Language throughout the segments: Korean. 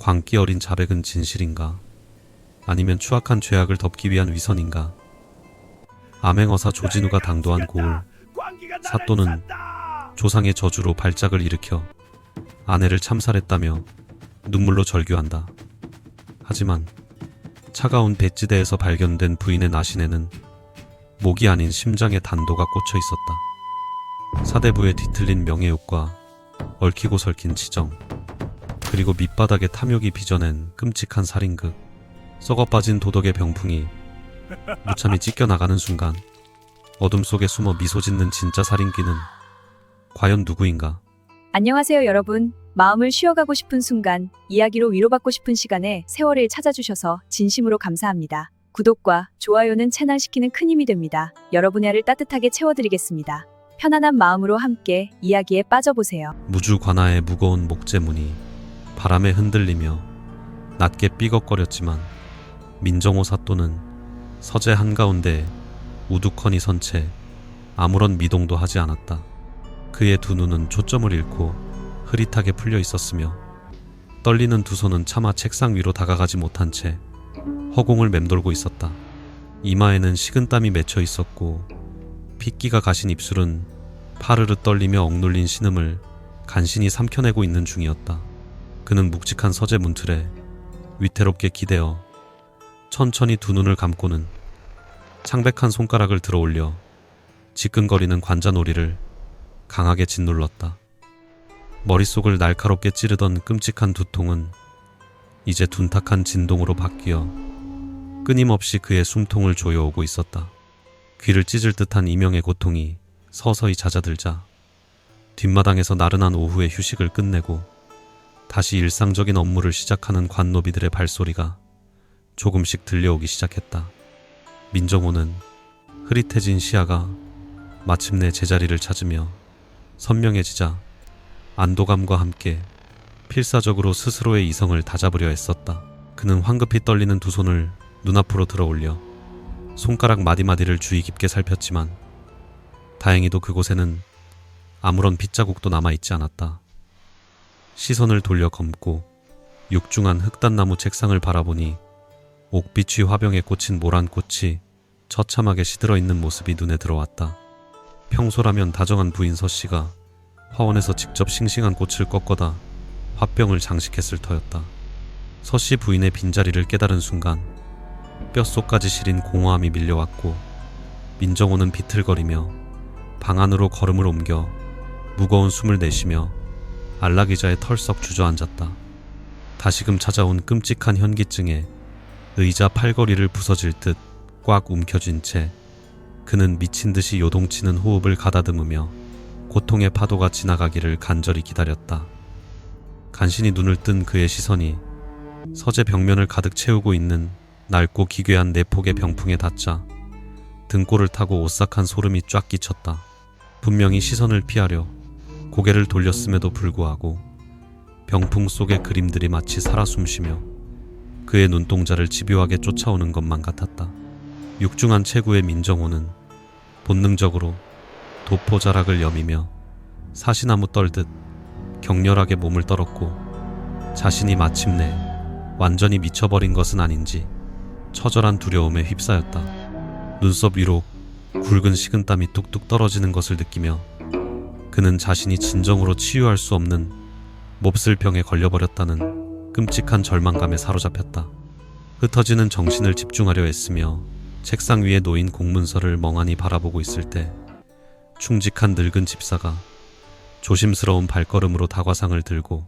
광기 어린 자백은 진실인가? 아니면 추악한 죄악을 덮기 위한 위선인가? 암행어사 조진우가 당도한 고을, 사또는 조상의 저주로 발작을 일으켜 아내를 참살했다며 눈물로 절규한다. 하지만 차가운 배지대에서 발견된 부인의 나신에는 목이 아닌 심장에 단도가 꽂혀 있었다. 사대부의 뒤틀린 명예욕과 얽히고 설킨 치정, 그리고 밑바닥에 탐욕이 빚어낸 끔찍한 살인극, 썩어빠진 도덕의 병풍이 무참히 찢겨나가는 순간 어둠 속에 숨어 미소 짓는 진짜 살인귀는 과연 누구인가? 안녕하세요 여러분. 마음을 쉬어가고 싶은 순간, 이야기로 위로받고 싶은 시간에 세월을 찾아주셔서 진심으로 감사합니다. 구독과 좋아요는 채널시키는 큰 힘이 됩니다. 여러분의 알을 따뜻하게 채워드리겠습니다. 편안한 마음으로 함께 이야기에 빠져보세요. 무주 관아의 무거운 목재문이 바람에 흔들리며 낮게 삐걱거렸지만 민정호 사또는 서재 한가운데 우두커니 선 채 아무런 미동도 하지 않았다. 그의 두 눈은 초점을 잃고 흐릿하게 풀려 있었으며 떨리는 두 손은 차마 책상 위로 다가가지 못한 채 허공을 맴돌고 있었다. 이마에는 식은땀이 맺혀 있었고 핏기가 가신 입술은 파르르 떨리며 억눌린 신음을 간신히 삼켜내고 있는 중이었다. 그는 묵직한 서재 문틀에 위태롭게 기대어 천천히 두 눈을 감고는 창백한 손가락을 들어올려 지끈거리는 관자놀이를 강하게 짓눌렀다. 머릿속을 날카롭게 찌르던 끔찍한 두통은 이제 둔탁한 진동으로 바뀌어 끊임없이 그의 숨통을 조여오고 있었다. 귀를 찢을 듯한 이명의 고통이 서서히 잦아들자 뒷마당에서 나른한 오후의 휴식을 끝내고 다시 일상적인 업무를 시작하는 관노비들의 발소리가 조금씩 들려오기 시작했다. 민정호는 흐릿해진 시야가 마침내 제자리를 찾으며 선명해지자 안도감과 함께 필사적으로 스스로의 이성을 다잡으려 애썼다. 그는 황급히 떨리는 두 손을 눈앞으로 들어올려 손가락 마디마디를 주의 깊게 살폈지만 다행히도 그곳에는 아무런 핏자국도 남아있지 않았다. 시선을 돌려 검고 육중한 흑단나무 책상을 바라보니 옥빛이 화병에 꽂힌 모란꽃이 처참하게 시들어 있는 모습이 눈에 들어왔다. 평소라면 다정한 부인 서씨가 화원에서 직접 싱싱한 꽃을 꺾어다 화병을 장식했을 터였다. 서씨 부인의 빈자리를 깨달은 순간 뼛속까지 시린 공허함이 밀려왔고 민정호는 비틀거리며 방 안으로 걸음을 옮겨 무거운 숨을 내쉬며 안락의자에 털썩 주저앉았다. 다시금 찾아온 끔찍한 현기증에 의자 팔걸이를 부서질 듯 꽉 움켜쥔 채 그는 미친 듯이 요동치는 호흡을 가다듬으며 고통의 파도가 지나가기를 간절히 기다렸다. 간신히 눈을 뜬 그의 시선이 서재 벽면을 가득 채우고 있는 낡고 기괴한 내폭의 병풍에 닿자 등골을 타고 오싹한 소름이 쫙 끼쳤다. 분명히 시선을 피하려 고개를 돌렸음에도 불구하고 병풍 속의 그림들이 마치 살아 숨쉬며 그의 눈동자를 집요하게 쫓아오는 것만 같았다. 육중한 체구의 민정호는 본능적으로 도포자락을 여미며 사시나무 떨듯 격렬하게 몸을 떨었고 자신이 마침내 완전히 미쳐버린 것은 아닌지 처절한 두려움에 휩싸였다. 눈썹 위로 굵은 식은땀이 뚝뚝 떨어지는 것을 느끼며 그는 자신이 진정으로 치유할 수 없는 몹쓸 병에 걸려버렸다는 끔찍한 절망감에 사로잡혔다. 흩어지는 정신을 집중하려 애쓰며 책상 위에 놓인 공문서를 멍하니 바라보고 있을 때 충직한 늙은 집사가 조심스러운 발걸음으로 다과상을 들고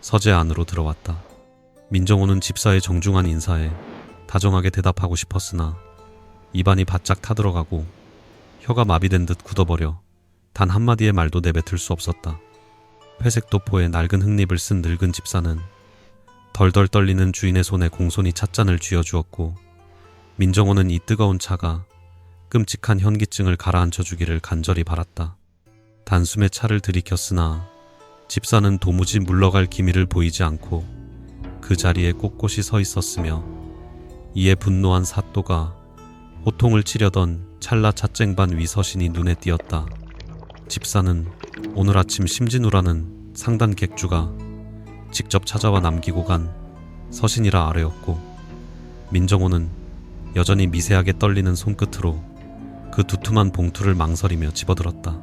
서재 안으로 들어왔다. 민정호는 집사의 정중한 인사에 다정하게 대답하고 싶었으나 입안이 바짝 타들어가고 혀가 마비된 듯 굳어버려 단 한마디의 말도 내뱉을 수 없었다. 회색 도포에 낡은 흙잎을 쓴 늙은 집사는 덜덜 떨리는 주인의 손에 공손히 찻잔을 쥐어주었고 민정호는 이 뜨거운 차가 끔찍한 현기증을 가라앉혀 주기를 간절히 바랐다. 단숨에 차를 들이켰으나 집사는 도무지 물러갈 기미를 보이지 않고 그 자리에 꼿꼿이 서 있었으며 이에 분노한 사또가 호통을 치려던 찰나 찻쟁반 위 서신이 눈에 띄었다. 집사는 오늘 아침 심진우라는 상단 객주가 직접 찾아와 남기고 간 서신이라 아뢰었고, 민정호는 여전히 미세하게 떨리는 손끝으로 그 두툼한 봉투를 망설이며 집어들었다.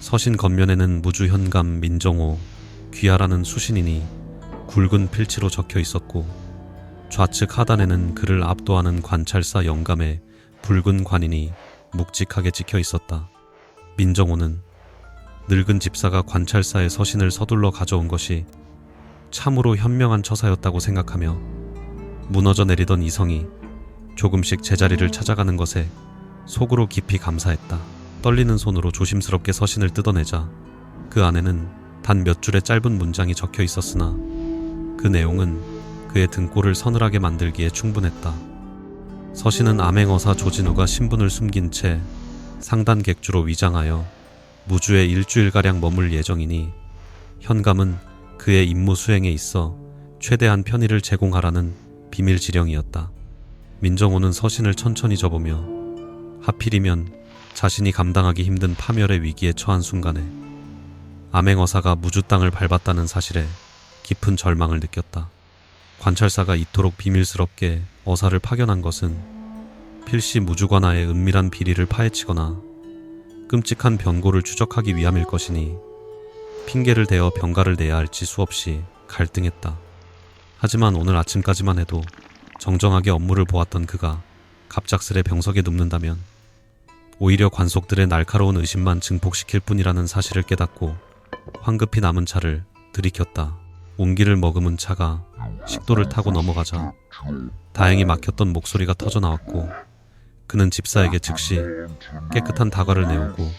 서신 겉면에는 무주 현감 민정호 귀하라는 수신인이 굵은 필치로 적혀 있었고, 좌측 하단에는 그를 압도하는 관찰사 영감의 붉은 관인이 묵직하게 찍혀 있었다. 민정호는 늙은 집사가 관찰사의 서신을 서둘러 가져온 것이 참으로 현명한 처사였다고 생각하며 무너져 내리던 이성이 조금씩 제자리를 찾아가는 것에 속으로 깊이 감사했다. 떨리는 손으로 조심스럽게 서신을 뜯어내자 그 안에는 단 몇 줄의 짧은 문장이 적혀 있었으나 그 내용은 그의 등골을 서늘하게 만들기에 충분했다. 서신은 암행어사 조진우가 신분을 숨긴 채 상단 객주로 위장하여 무주에 일주일가량 머물 예정이니 현감은 그의 임무 수행에 있어 최대한 편의를 제공하라는 비밀 지령이었다. 민정호는 서신을 천천히 접으며 하필이면 자신이 감당하기 힘든 파멸의 위기에 처한 순간에 암행어사가 무주 땅을 밟았다는 사실에 깊은 절망을 느꼈다. 관찰사가 이토록 비밀스럽게 어사를 파견한 것은 필시 무주관하의 은밀한 비리를 파헤치거나 끔찍한 변고를 추적하기 위함일 것이니 핑계를 대어 병가를 내야 할지 수없이 갈등했다. 하지만 오늘 아침까지만 해도 정정하게 업무를 보았던 그가 갑작스레 병석에 눕는다면 오히려 관속들의 날카로운 의심만 증폭시킬 뿐이라는 사실을 깨닫고 황급히 남은 차를 들이켰다. 온기를 머금은 차가 식도를 타고 넘어가자 다행히 막혔던 목소리가 터져 나왔고, 그는 집사에게 즉시 깨끗한 다과를 내오고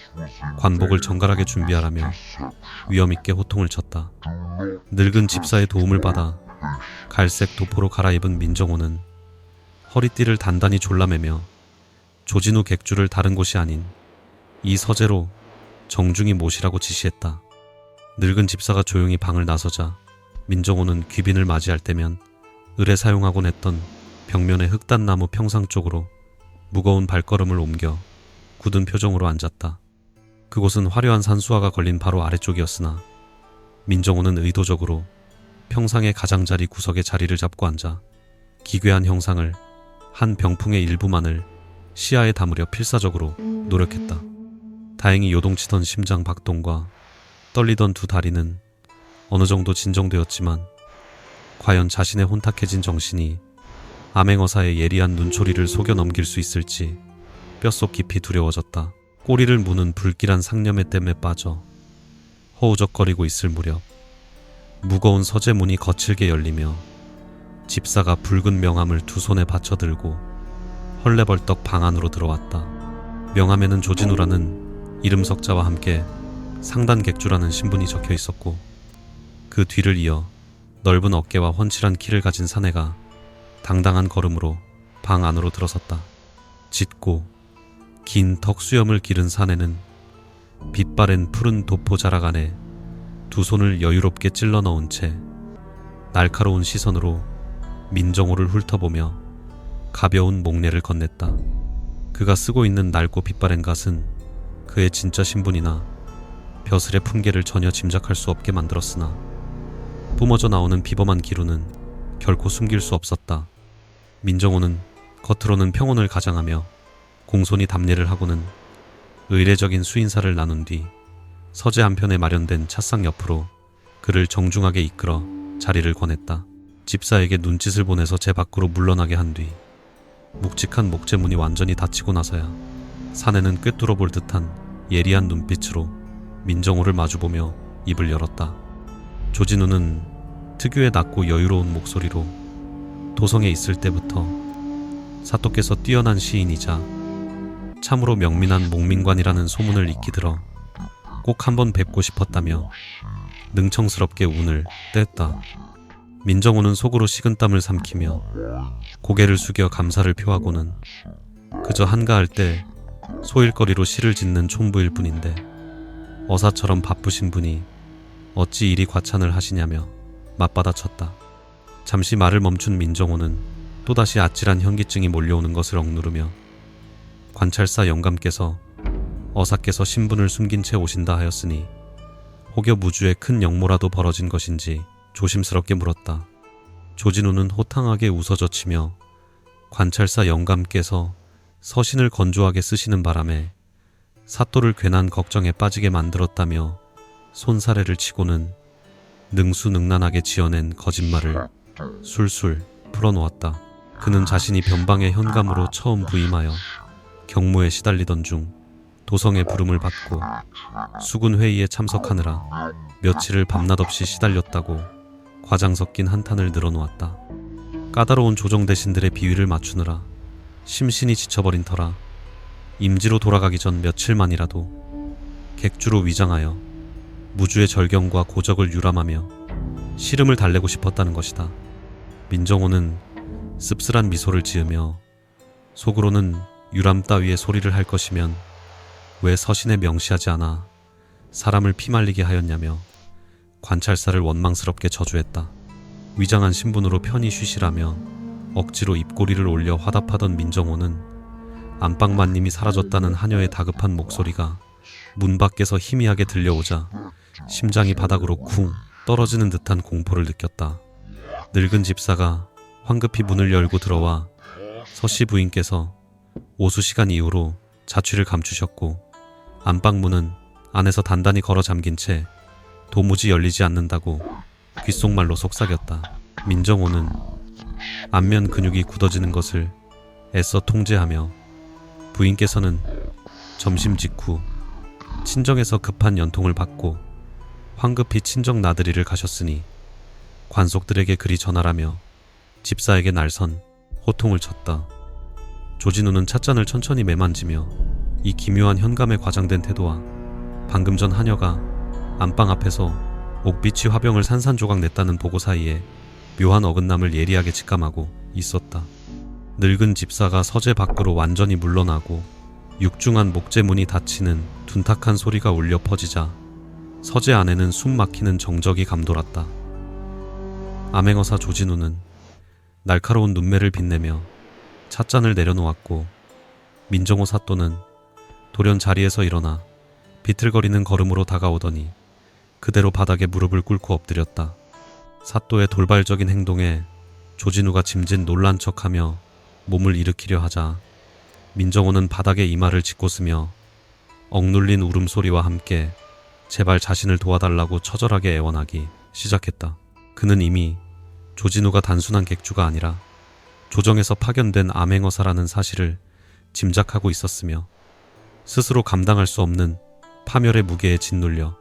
관복을 정갈하게 준비하라며 위엄있게 호통을 쳤다. 늙은 집사의 도움을 받아 갈색 도포로 갈아입은 민정호는 허리띠를 단단히 졸라매며 조진우 객주를 다른 곳이 아닌 이 서재로 정중히 모시라고 지시했다. 늙은 집사가 조용히 방을 나서자 민정호는 귀빈을 맞이할 때면 을에 사용하곤 했던 벽면의 흑단나무 평상 쪽으로 무거운 발걸음을 옮겨 굳은 표정으로 앉았다. 그곳은 화려한 산수화가 걸린 바로 아래쪽이었으나 민정호는 의도적으로 평상의 가장자리 구석에 자리를 잡고 앉아 기괴한 형상을 한 병풍의 일부만을 시야에 담으려 필사적으로 노력했다. 다행히 요동치던 심장 박동과 떨리던 두 다리는 어느 정도 진정되었지만 과연 자신의 혼탁해진 정신이 암행어사의 예리한 눈초리를 속여 넘길 수 있을지 뼛속 깊이 두려워졌다. 꼬리를 무는 불길한 상념의 댐에 빠져 허우적거리고 있을 무렵 무거운 서재 문이 거칠게 열리며 집사가 붉은 명함을 두 손에 받쳐 들고 헐레벌떡 방 안으로 들어왔다. 명함에는 조진우라는 이름 석자와 함께 상단 객주라는 신분이 적혀 있었고, 그 뒤를 이어 넓은 어깨와 훤칠한 키를 가진 사내가 당당한 걸음으로 방 안으로 들어섰다. 짙고 긴 턱수염을 기른 사내는 빛바랜 푸른 도포 자락 안에 두 손을 여유롭게 찔러 넣은 채 날카로운 시선으로 민정호를 훑어보며 가벼운 목례를 건넸다. 그가 쓰고 있는 낡고 빛바랜 갓은 그의 진짜 신분이나 벼슬의 품계를 전혀 짐작할 수 없게 만들었으나 뿜어져 나오는 비범한 기루는 결코 숨길 수 없었다. 민정호는 겉으로는 평온을 가장하며 공손히 답례를 하고는 의례적인 수인사를 나눈 뒤 서재 한편에 마련된 찻상 옆으로 그를 정중하게 이끌어 자리를 권했다. 집사에게 눈짓을 보내서 제 밖으로 물러나게 한 뒤 묵직한 목재문이 완전히 닫히고 나서야 사내는 꿰뚫어 볼 듯한 예리한 눈빛으로 민정호를 마주보며 입을 열었다. 조진우는 특유의 낮고 여유로운 목소리로 도성에 있을 때부터 사토께서 뛰어난 시인이자 참으로 명민한 목민관이라는 소문을 익히 들어 꼭 한번 뵙고 싶었다며 능청스럽게 운을 뗐다. 민정호는 속으로 식은땀을 삼키며 고개를 숙여 감사를 표하고는 그저 한가할 때 소일거리로 시를 짓는 촌부일 뿐인데 어사처럼 바쁘신 분이 어찌 이리 과찬을 하시냐며 맞받아쳤다. 잠시 말을 멈춘 민정호는 또다시 아찔한 현기증이 몰려오는 것을 억누르며 관찰사 영감께서 어사께서 신분을 숨긴 채 오신다 하였으니 혹여 무주에 큰 역모라도 벌어진 것인지 조심스럽게 물었다. 조진우는 호탕하게 웃어젖히며 관찰사 영감께서 서신을 건조하게 쓰시는 바람에 사또를 괜한 걱정에 빠지게 만들었다며 손사래를 치고는 능수능란하게 지어낸 거짓말을 술술 풀어놓았다. 그는 자신이 변방의 현감으로 처음 부임하여 경무에 시달리던 중 도성의 부름을 받고 수군 회의에 참석하느라 며칠을 밤낮없이 시달렸다고 과장 섞인 한탄을 늘어놓았다. 까다로운 조정 대신들의 비위를 맞추느라 심신이 지쳐버린 터라 임지로 돌아가기 전 며칠만이라도 객주로 위장하여 무주의 절경과 고적을 유람하며 시름을 달래고 싶었다는 것이다. 민정호는 씁쓸한 미소를 지으며 속으로는 유람 따위의 소리를 할 것이면 왜 서신에 명시하지 않아 사람을 피말리게 하였냐며 관찰사를 원망스럽게 저주했다. 위장한 신분으로 편히 쉬시라며 억지로 입꼬리를 올려 화답하던 민정호는 안방마님이 사라졌다는 하녀의 다급한 목소리가 문 밖에서 희미하게 들려오자 심장이 바닥으로 쿵 떨어지는 듯한 공포를 느꼈다. 늙은 집사가 황급히 문을 열고 들어와 서씨 부인께서 오수 시간 이후로 자취를 감추셨고 안방문은 안에서 단단히 걸어 잠긴 채 도무지 열리지 않는다고 귓속말로 속삭였다. 민정호는 안면 근육이 굳어지는 것을 애써 통제하며 부인께서는 점심 직후 친정에서 급한 연통을 받고 황급히 친정 나들이를 가셨으니 관속들에게 그리 전하라며 집사에게 날선 호통을 쳤다. 조진우는 찻잔을 천천히 매만지며 이 기묘한 현감에 과장된 태도와 방금 전 하녀가 안방 앞에서 옥빛이 화병을 산산조각 냈다는 보고 사이에 묘한 어긋남을 예리하게 직감하고 있었다. 늙은 집사가 서재 밖으로 완전히 물러나고 육중한 목재문이 닫히는 둔탁한 소리가 울려 퍼지자 서재 안에는 숨 막히는 정적이 감돌았다. 암행어사 조진우는 날카로운 눈매를 빛내며 찻잔을 내려놓았고 민정호 사또는 돌연 자리에서 일어나 비틀거리는 걸음으로 다가오더니 그대로 바닥에 무릎을 꿇고 엎드렸다. 사또의 돌발적인 행동에 조진우가 짐짓 놀란 척하며 몸을 일으키려 하자 민정호는 바닥에 이마를 짚고쓰며 억눌린 울음소리와 함께 제발 자신을 도와달라고 처절하게 애원하기 시작했다. 그는 이미 조진우가 단순한 객주가 아니라 조정에서 파견된 암행어사라는 사실을 짐작하고 있었으며 스스로 감당할 수 없는 파멸의 무게에 짓눌려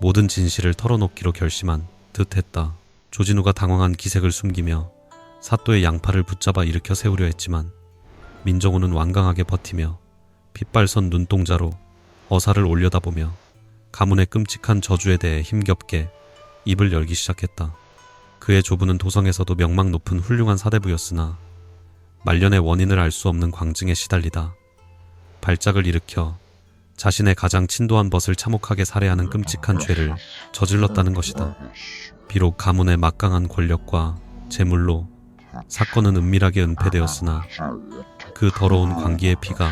모든 진실을 털어놓기로 결심한 듯했다. 조진우가 당황한 기색을 숨기며 사또의 양팔을 붙잡아 일으켜 세우려 했지만 민정호는 완강하게 버티며 핏발선 눈동자로 어사를 올려다보며 가문의 끔찍한 저주에 대해 힘겹게 입을 열기 시작했다. 그의 조부는 도성에서도 명망 높은 훌륭한 사대부였으나 말년의 원인을 알 수 없는 광증에 시달리다 발작을 일으켜 자신의 가장 친도한 벗을 참혹하게 살해하는 끔찍한 죄를 저질렀다는 것이다. 비록 가문의 막강한 권력과 재물로 사건은 은밀하게 은폐되었으나 그 더러운 광기의 피가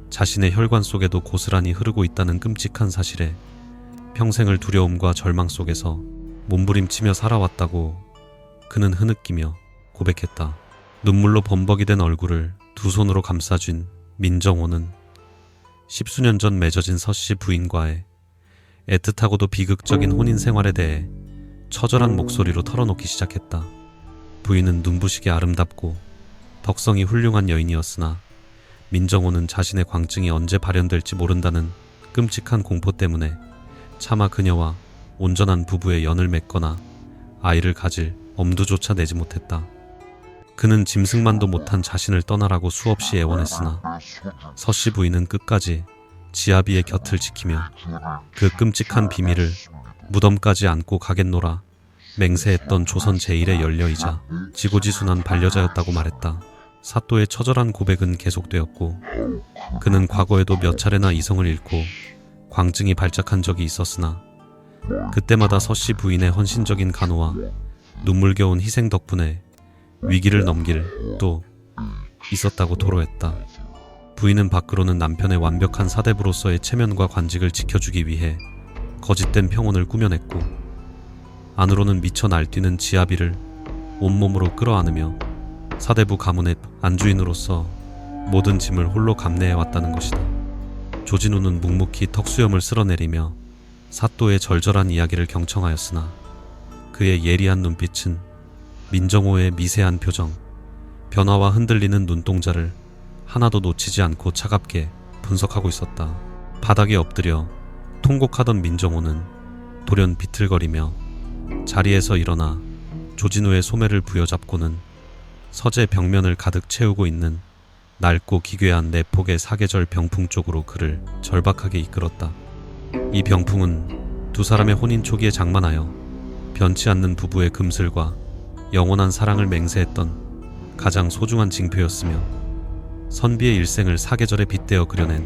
자신의 혈관 속에도 고스란히 흐르고 있다는 끔찍한 사실에 평생을 두려움과 절망 속에서 몸부림치며 살아왔다고 그는 흐느끼며 고백했다. 눈물로 범벅이 된 얼굴을 두 손으로 감싸쥔 민정호는 10수년 전 맺어진 서씨 부인과의 애틋하고도 비극적인 혼인 생활에 대해 처절한 목소리로 털어놓기 시작했다. 부인은 눈부시게 아름답고 덕성이 훌륭한 여인이었으나 민정호는 자신의 광증이 언제 발현될지 모른다는 끔찍한 공포 때문에 차마 그녀와 온전한 부부의 연을 맺거나 아이를 가질 엄두조차 내지 못했다. 그는 짐승만도 못한 자신을 떠나라고 수없이 애원했으나 서씨 부인은 끝까지 지아비의 곁을 지키며 그 끔찍한 비밀을 무덤까지 안고 가겠노라 맹세했던 조선 제1의 연려이자 지고지순한 반려자였다고 말했다. 사또의 처절한 고백은 계속되었고 그는 과거에도 몇 차례나 이성을 잃고 광증이 발작한 적이 있었으나 그때마다 서씨 부인의 헌신적인 간호와 눈물겨운 희생 덕분에 위기를 넘길 또 있었다고 토로했다. 부인은 밖으로는 남편의 완벽한 사대부로서의 체면과 관직을 지켜주기 위해 거짓된 평온을 꾸며냈고 안으로는 미쳐 날뛰는 지아비를 온몸으로 끌어안으며 사대부 가문의 안주인으로서 모든 짐을 홀로 감내해왔다는 것이다. 조진우는 묵묵히 턱수염을 쓸어내리며 사또의 절절한 이야기를 경청하였으나 그의 예리한 눈빛은 민정호의 미세한 표정, 변화와 흔들리는 눈동자를 하나도 놓치지 않고 차갑게 분석하고 있었다. 바닥에 엎드려 통곡하던 민정호는 돌연 비틀거리며 자리에서 일어나 조진우의 소매를 부여잡고는 서재 벽면을 가득 채우고 있는 낡고 기괴한 내폭의 사계절 병풍 쪽으로 그를 절박하게 이끌었다. 이 병풍은 두 사람의 혼인 초기에 장만하여 변치 않는 부부의 금슬과 영원한 사랑을 맹세했던 가장 소중한 징표였으며 선비의 일생을 사계절에 빗대어 그려낸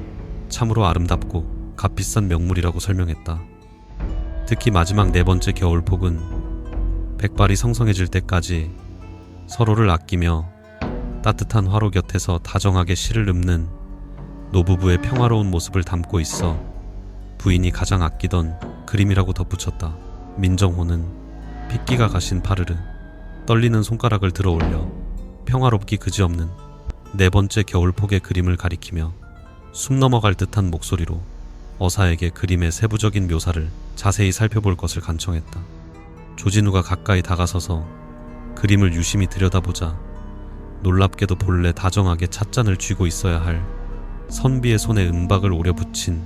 참으로 아름답고 값비싼 명물이라고 설명했다. 특히 마지막 네 번째 겨울폭은 백발이 성성해질 때까지 서로를 아끼며 따뜻한 화로 곁에서 다정하게 시를 읊는 노부부의 평화로운 모습을 담고 있어 부인이 가장 아끼던 그림이라고 덧붙였다. 민정호는 핏기가 가신 파르르 떨리는 손가락을 들어 올려 평화롭기 그지없는 네 번째 겨울폭의 그림을 가리키며 숨 넘어갈 듯한 목소리로 어사에게 그림의 세부적인 묘사를 자세히 살펴볼 것을 간청했다. 조진우가 가까이 다가서서 그림을 유심히 들여다보자 놀랍게도 본래 다정하게 찻잔을 쥐고 있어야 할 선비의 손에 은박을 오려 붙인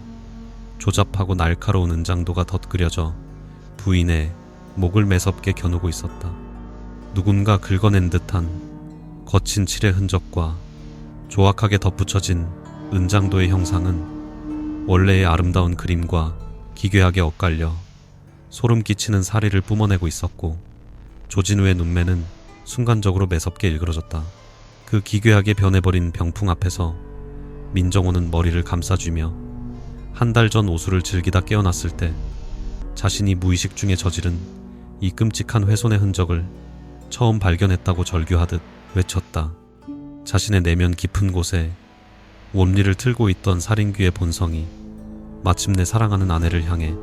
조잡하고 날카로운 은장도가 덧그려져 부인의 목을 매섭게 겨누고 있었다. 누군가 긁어낸 듯한 거친 칠의 흔적과 조악하게 덧붙여진 은장도의 형상은 원래의 아름다운 그림과 기괴하게 엇갈려 소름 끼치는 사리를 뿜어내고 있었고 조진우의 눈매는 순간적으로 매섭게 일그러졌다. 그 기괴하게 변해버린 병풍 앞에서 민정호는 머리를 감싸쥐며 한 달 전 오수를 즐기다 깨어났을 때 자신이 무의식 중에 저지른 이 끔찍한 훼손의 흔적을 처음 발견했다고 절규하듯 외쳤다. 자신의 내면 깊은 곳에 원리를 틀고 있던 살인귀의 본성이 마침내 사랑하는 아내를 향해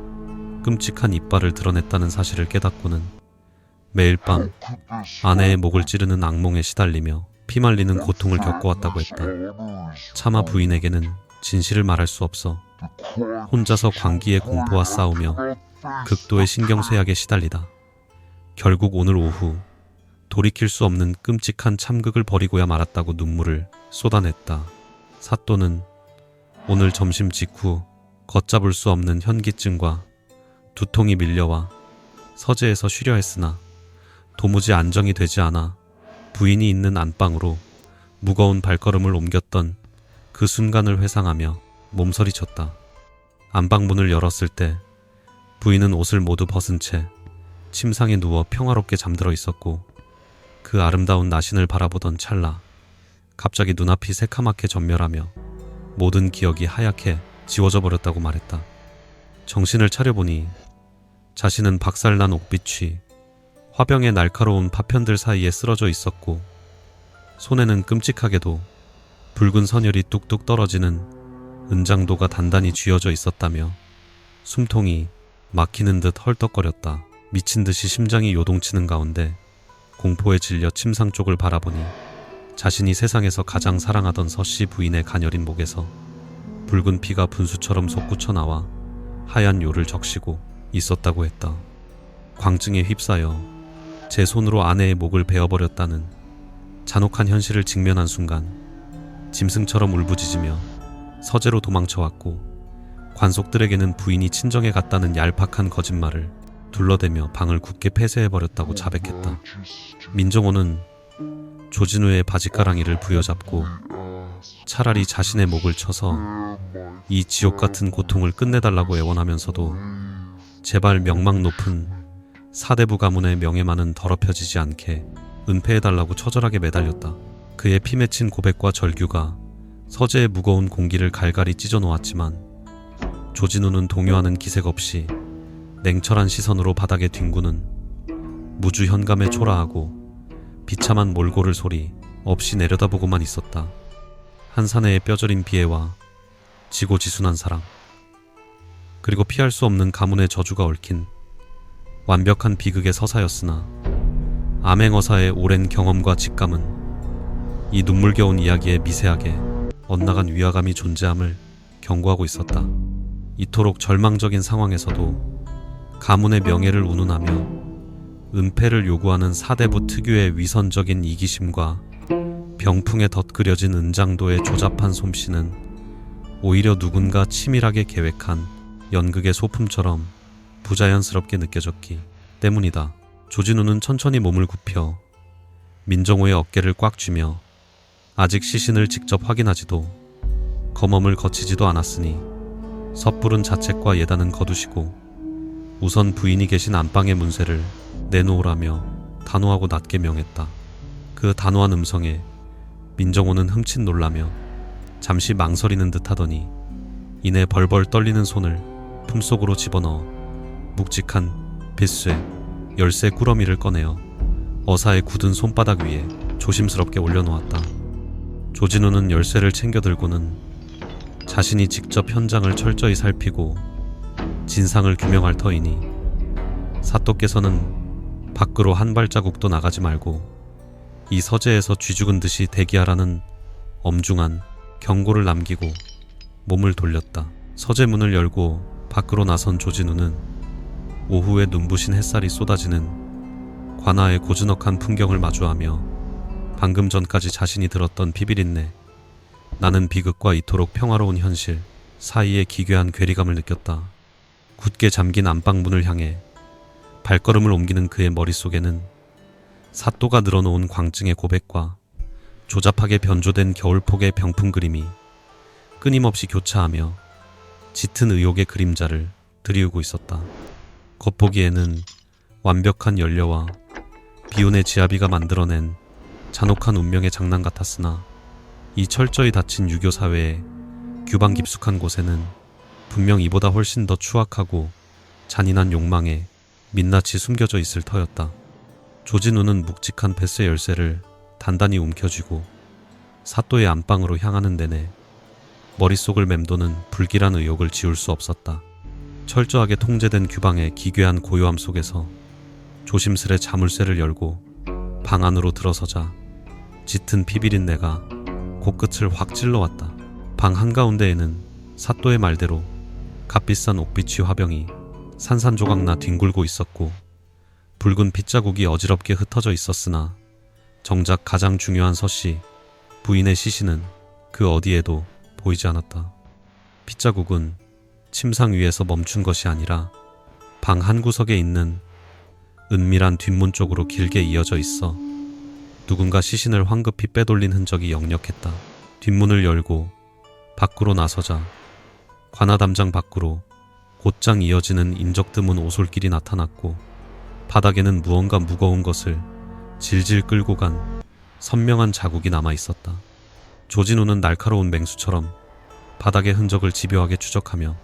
끔찍한 이빨을 드러냈다는 사실을 깨닫고는 매일 밤 아내의 목을 찌르는 악몽에 시달리며 피말리는 고통을 겪어왔다고 했다. 차마 부인에게는 진실을 말할 수 없어 혼자서 광기의 공포와 싸우며 극도의 신경쇠약에 시달리다 결국 오늘 오후 돌이킬 수 없는 끔찍한 참극을 벌이고야 말았다고 눈물을 쏟아냈다. 사또는 오늘 점심 직후 걷잡을 수 없는 현기증과 두통이 밀려와 서재에서 쉬려 했으나 도무지 안정이 되지 않아 부인이 있는 안방으로 무거운 발걸음을 옮겼던 그 순간을 회상하며 몸서리쳤다. 안방문을 열었을 때 부인은 옷을 모두 벗은 채 침상에 누워 평화롭게 잠들어 있었고 그 아름다운 나신을 바라보던 찰나 갑자기 눈앞이 새카맣게 전멸하며 모든 기억이 하얗게 지워져 버렸다고 말했다. 정신을 차려보니 자신은 박살난 옥빛이 화병의 날카로운 파편들 사이에 쓰러져 있었고 손에는 끔찍하게도 붉은 선혈이 뚝뚝 떨어지는 은장도가 단단히 쥐어져 있었다며 숨통이 막히는 듯 헐떡거렸다. 미친 듯이 심장이 요동치는 가운데 공포에 질려 침상 쪽을 바라보니 자신이 세상에서 가장 사랑하던 서씨 부인의 가녀린 목에서 붉은 피가 분수처럼 솟구쳐 나와 하얀 요를 적시고 있었다고 했다. 광증에 휩싸여 제 손으로 아내의 목을 베어버렸다는 잔혹한 현실을 직면한 순간 짐승처럼 울부짖으며 서재로 도망쳐왔고 관속들에게는 부인이 친정에 갔다는 얄팍한 거짓말을 둘러대며 방을 굳게 폐쇄해버렸다고 자백했다. 민정호는 조진우의 바지가랑이를 부여잡고 차라리 자신의 목을 쳐서 이 지옥 같은 고통을 끝내달라고 애원하면서도 제발 명망 높은 사대부 가문의 명예만은 더럽혀지지 않게 은폐해달라고 처절하게 매달렸다. 그의 피 맺힌 고백과 절규가 서재의 무거운 공기를 갈갈이 찢어놓았지만 조진우는 동요하는 기색 없이 냉철한 시선으로 바닥에 뒹구는 무주 현감에 초라하고 비참한 몰골을 소리 없이 내려다보고만 있었다. 한 사내의 뼈저린 비애와 지고지순한 사랑, 그리고 피할 수 없는 가문의 저주가 얽힌 완벽한 비극의 서사였으나 암행어사의 오랜 경험과 직감은 이 눈물겨운 이야기에 미세하게 엇나간 위화감이 존재함을 경고하고 있었다. 이토록 절망적인 상황에서도 가문의 명예를 운운하며 은폐를 요구하는 사대부 특유의 위선적인 이기심과 병풍에 덧그려진 은장도의 조잡한 솜씨는 오히려 누군가 치밀하게 계획한 연극의 소품처럼 부자연스럽게 느껴졌기 때문이다. 조진우는 천천히 몸을 굽혀 민정호의 어깨를 꽉 쥐며 아직 시신을 직접 확인하지도 검엄을 거치지도 않았으니 섣부른 자책과 예단은 거두시고 우선 부인이 계신 안방의 문쇠를 내놓으라며 단호하고 낮게 명했다. 그 단호한 음성에 민정호는 흠칫 놀라며 잠시 망설이는 듯 하더니 이내 벌벌 떨리는 손을 품속으로 집어넣어 묵직한 빗쇠 열쇠 꾸러미를 꺼내어 어사의 굳은 손바닥 위에 조심스럽게 올려놓았다. 조진우는 열쇠를 챙겨 들고는 자신이 직접 현장을 철저히 살피고 진상을 규명할 터이니 사또께서는 밖으로 한 발자국도 나가지 말고 이 서재에서 쥐죽은 듯이 대기하라는 엄중한 경고를 남기고 몸을 돌렸다. 서재 문을 열고 밖으로 나선 조진우는 오후에 눈부신 햇살이 쏟아지는 관아의 고즈넉한 풍경을 마주하며 방금 전까지 자신이 들었던 비비린내, 나는 비극과 이토록 평화로운 현실 사이의 기괴한 괴리감을 느꼈다. 굳게 잠긴 안방문을 향해 발걸음을 옮기는 그의 머릿속에는 사또가 늘어놓은 광증의 고백과 조잡하게 변조된 겨울폭의 병풍 그림이 끊임없이 교차하며 짙은 의혹의 그림자를 드리우고 있었다. 겉보기에는 완벽한 연료와 비운의 지아비가 만들어낸 잔혹한 운명의 장난 같았으나 이 철저히 닫힌 유교 사회의 규방 깊숙한 곳에는 분명 이보다 훨씬 더 추악하고 잔인한 욕망에 민낯이 숨겨져 있을 터였다. 조진우는 묵직한 뱃쇠 열쇠를 단단히 움켜쥐고 사또의 안방으로 향하는 내내 머릿속을 맴도는 불길한 의혹을 지울 수 없었다. 철저하게 통제된 규방의 기괴한 고요함 속에서 조심스레 자물쇠를 열고 방 안으로 들어서자 짙은 피비린내가 코끝을 확 찔러왔다. 방 한가운데에는 사또의 말대로 값비싼 옥비치 화병이 산산조각나 뒹굴고 있었고 붉은 핏자국이 어지럽게 흩어져 있었으나 정작 가장 중요한 서씨 부인의 시신은 그 어디에도 보이지 않았다. 핏자국은 침상 위에서 멈춘 것이 아니라 방 한구석에 있는 은밀한 뒷문 쪽으로 길게 이어져 있어 누군가 시신을 황급히 빼돌린 흔적이 역력했다. 뒷문을 열고 밖으로 나서자 관아담장 밖으로 곧장 이어지는 인적 드문 오솔길이 나타났고 바닥에는 무언가 무거운 것을 질질 끌고 간 선명한 자국이 남아 있었다. 조진우는 날카로운 맹수처럼 바닥의 흔적을 집요하게 추적하며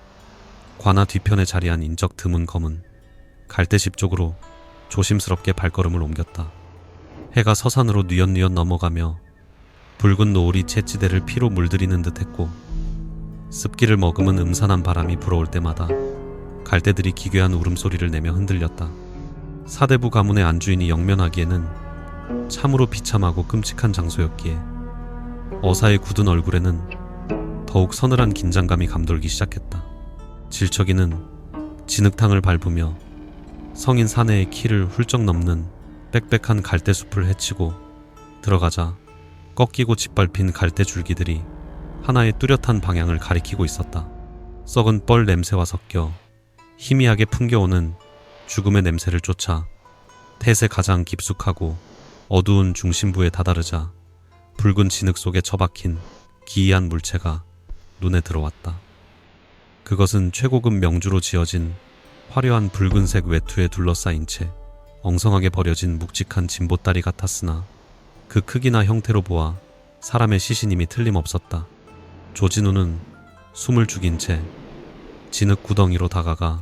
관아 뒤편에 자리한 인적 드문 검은 갈대십 쪽으로 조심스럽게 발걸음을 옮겼다. 해가 서산으로 뉘엿뉘엿 넘어가며 붉은 노을이 채지대를 피로 물들이는 듯했고 습기를 머금은 음산한 바람이 불어올 때마다 갈대들이 기괴한 울음소리를 내며 흔들렸다. 사대부 가문의 안주인이 영면하기에는 참으로 비참하고 끔찍한 장소였기에 어사의 굳은 얼굴에는 더욱 서늘한 긴장감이 감돌기 시작했다. 질척이는 진흙탕을 밟으며 성인 사내의 키를 훌쩍 넘는 빽빽한 갈대숲을 헤치고 들어가자 꺾이고 짓밟힌 갈대 줄기들이 하나의 뚜렷한 방향을 가리키고 있었다. 썩은 뻘 냄새와 섞여 희미하게 풍겨오는 죽음의 냄새를 쫓아 텟의 가장 깊숙하고 어두운 중심부에 다다르자 붉은 진흙 속에 처박힌 기이한 물체가 눈에 들어왔다. 그것은 최고급 명주로 지어진 화려한 붉은색 외투에 둘러싸인 채 엉성하게 버려진 묵직한 진보다리 같았으나 그 크기나 형태로 보아 사람의 시신임이 틀림없었다. 조진우는 숨을 죽인 채 진흙 구덩이로 다가가